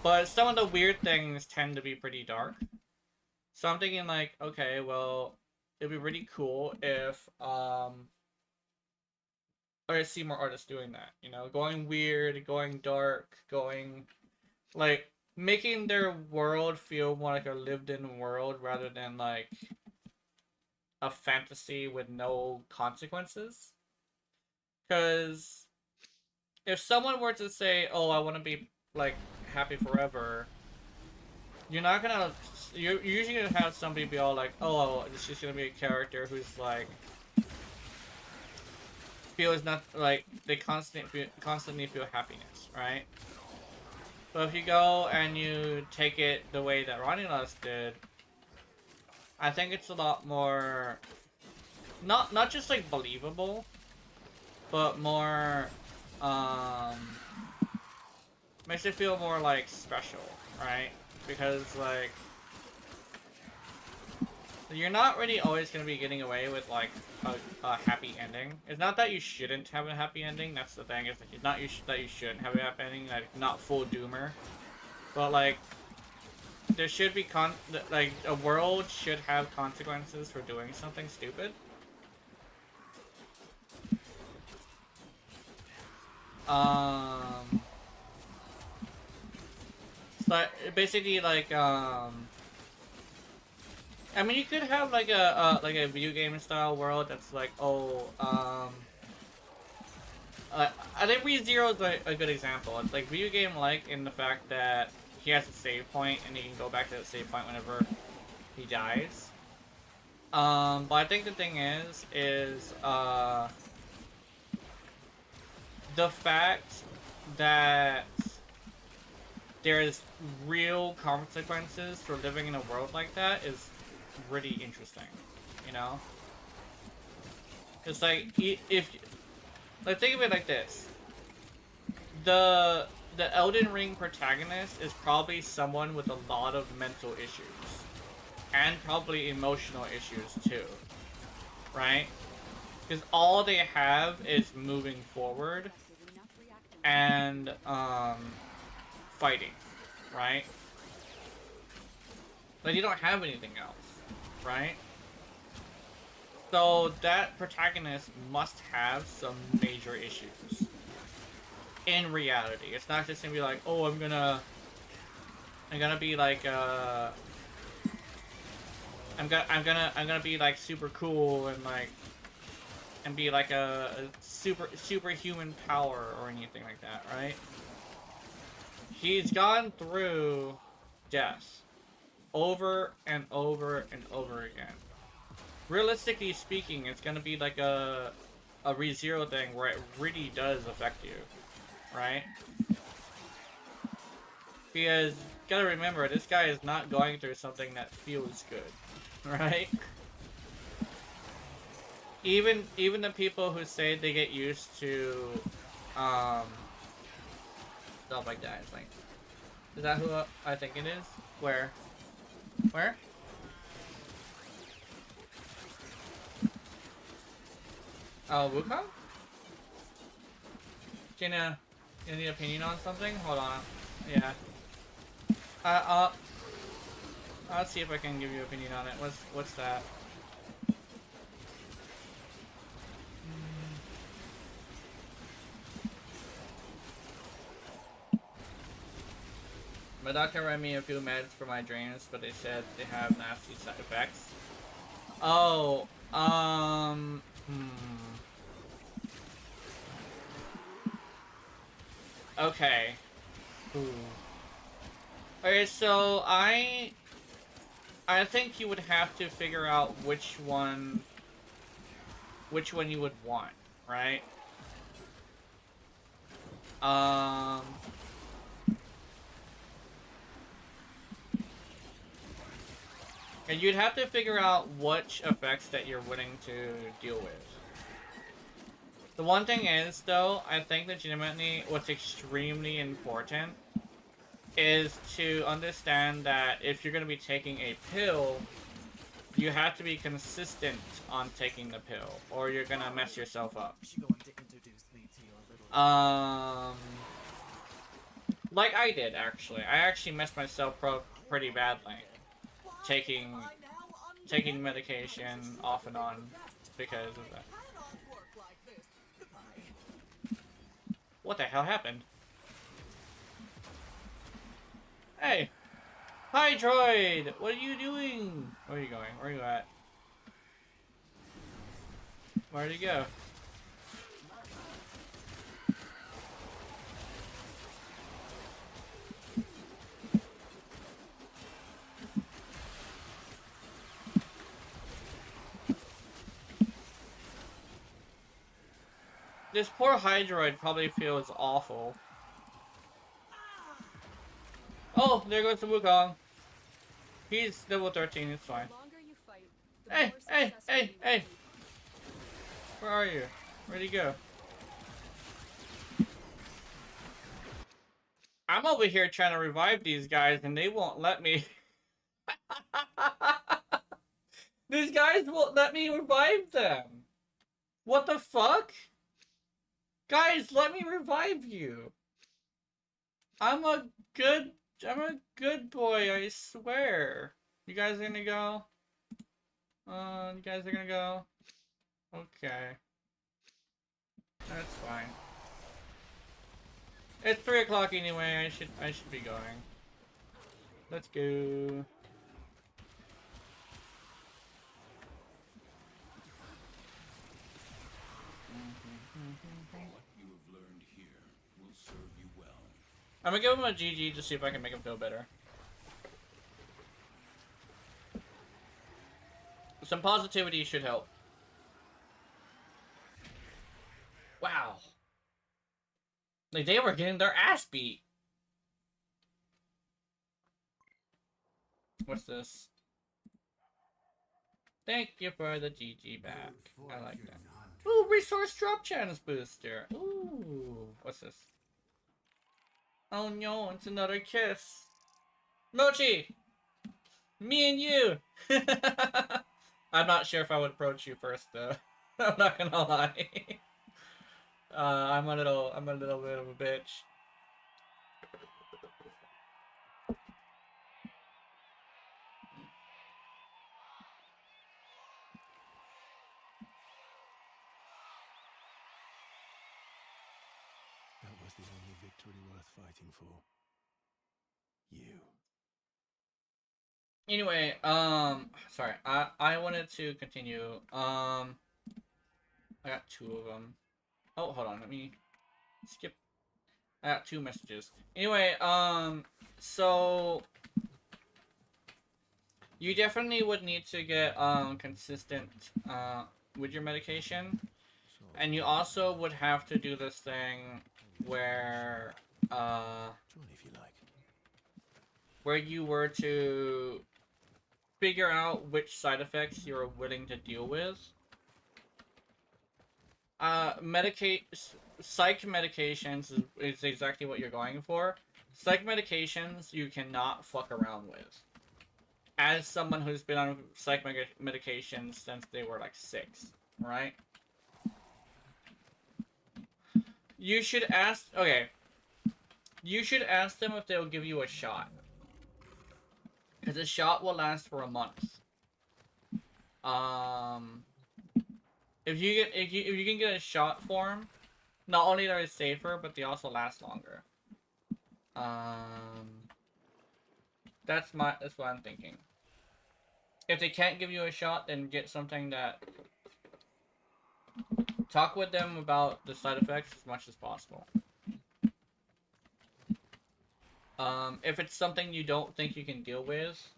[SPEAKER 1] But some of the weird things tend to be pretty dark. So I'm thinking like, okay, well, it'd be really cool if or I see more artists doing that, you know, going weird, going dark, going like making their world feel more like a lived-in world rather than like a fantasy with no consequences. Because if someone were to say, "Oh, I want to be like happy forever," you're usually gonna have somebody be all like, "Oh, it's just gonna be a character who's like feels not like they constantly feel happiness, right?" But if you go and you take it the way that Ronnie Lust did, I think it's a lot more not just like believable, but more makes it feel more like special, right? Because like you're not really always going to be getting away with like a happy ending. It's not that you shouldn't have a happy ending. That's the thing. It's not that you shouldn't have a happy ending. Like not full doomer, but like there should be like a world should have consequences for doing something stupid. So basically like I mean, you could have like a video game style world that's like, oh, I think ReZero is a good example. It's like video game like in the fact that he has a save point and he can go back to that save point whenever he dies. But I think the thing is the fact that there's real consequences for living in a world like that is really interesting, you know? It's like, if like think of it like this, the Elden Ring protagonist is probably someone with a lot of mental issues and probably emotional issues too, right? Because all they have is moving forward and fighting, right? Like you don't have anything else, right? So that protagonist must have some major issues. In reality, it's not just gonna be like, oh, I'm gonna be like, I'm gonna be like super cool and like, and be like a superhuman power or anything like that, right? He's gone through death over and over and over again. Realistically speaking, it's gonna be like a ReZero thing where it really does affect you, right? Because you gotta remember, this guy is not going through something that feels good, right? Even the people who say they get used to stuff like that, it's like, is that who I think it is? Where? Oh, Wukong? Gina, you need an opinion on something? Hold on. Yeah. I'll see if I can give you an opinion on it. What's that? My doctor read me a few meds for my drains, but they said they have nasty side effects. Oh, okay. Ooh. Okay, so I think you would have to figure out which one you would want, right? And you'd have to figure out which effects that you're willing to deal with. The one thing is, though, I think legitimately what's extremely important is to understand that if you're going to be taking a pill, you have to be consistent on taking the pill, or you're going to mess yourself up. Like I did, actually. I actually messed myself up pretty badly. Taking medication off and on because of that. What the hell happened? Hey! Hi, droid! What are you doing? Where are you going? Where are you at? Where'd he go? This poor Hydroid probably feels awful. Oh, there goes the Wukong. He's level 13, it's fine. Hey! Where are you? Where'd he go? I'm over here trying to revive these guys and they won't let me. These guys won't let me revive them. What the fuck? Guys, let me revive you. I'm a good boy, I swear. You guys are gonna go? You guys are gonna go? Okay. That's fine. It's 3 o'clock anyway, I should be going. Let's go. I'm gonna give him a GG to see if I can make him feel better. Some positivity should help. Wow. Like, they were getting their ass beat. What's this? Thank you for the GG back. I like that. Ooh, resource drop chance booster. Ooh, what's this? Oh no, it's another kiss. Mochi! Me and you! I'm not sure if I would approach you first though. I'm not gonna lie. I'm a little bit of a bitch.
[SPEAKER 2] victory worth fighting for? You.
[SPEAKER 1] Anyway, sorry, I wanted to continue. I got 2 of them. Oh, hold on, let me skip. I got 2 messages. Anyway, so you definitely would need to get consistent with your medication, and you also would have to do this thing where
[SPEAKER 2] Join if you like.
[SPEAKER 1] where you were to figure out which side effects you're willing to deal with. Psych medications is exactly what you're going for. Psych medications you cannot fuck around with. As someone who's been on psych medications since they were like 6, right? You should ask, okay. You should ask them if they'll give you a shot. Because a shot will last for a month. If you can get a shot form, not only are they safer, but they also last longer. That's what I'm thinking. If they can't give you a shot, then get something that... Talk with them about the side effects as much as possible. If it's something you don't think you can deal with,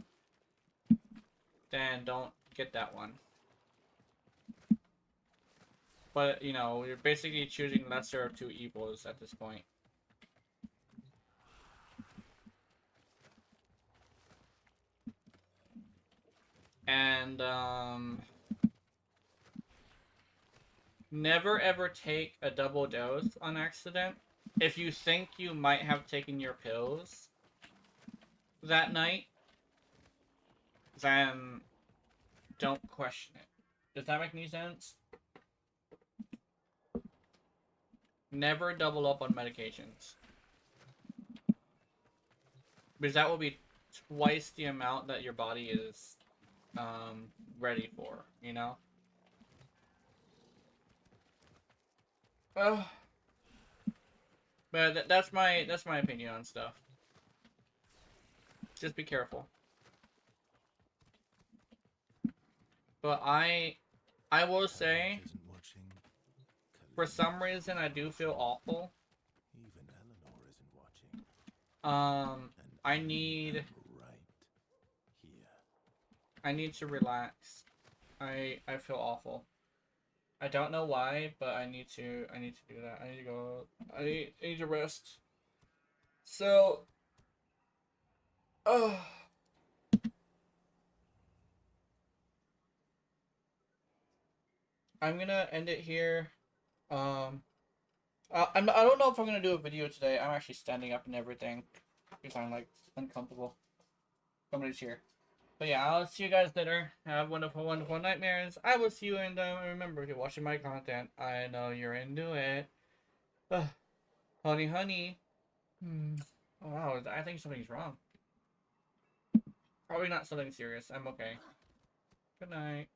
[SPEAKER 1] then don't get that one. But, you know, you're basically choosing lesser of 2 evils at this point. And, never ever take a double dose on accident. If you think you might have taken your pills that night, then don't question it. Does that make any sense? Never double up on medications. Because that will be twice the amount that your body is ready for, you know? But that's my opinion on stuff. Just be careful. But I will say, for some reason, I do feel awful.
[SPEAKER 2] Even Eleanor isn't watching.
[SPEAKER 1] I need
[SPEAKER 2] Right here.
[SPEAKER 1] I need to relax. I feel awful. I don't know why, but I need to do that. I need to go. I need to rest. So, I'm gonna end it here. I don't know if I'm gonna do a video today. I'm actually standing up and everything because I'm like uncomfortable. Somebody's here. But yeah, I'll see you guys later. Have wonderful, wonderful nightmares. I will see you, and remember, if you're watching my content, I know you're into it. Honey, honey. Oh, wow, I think something's wrong. Probably not something serious. I'm okay. Good night.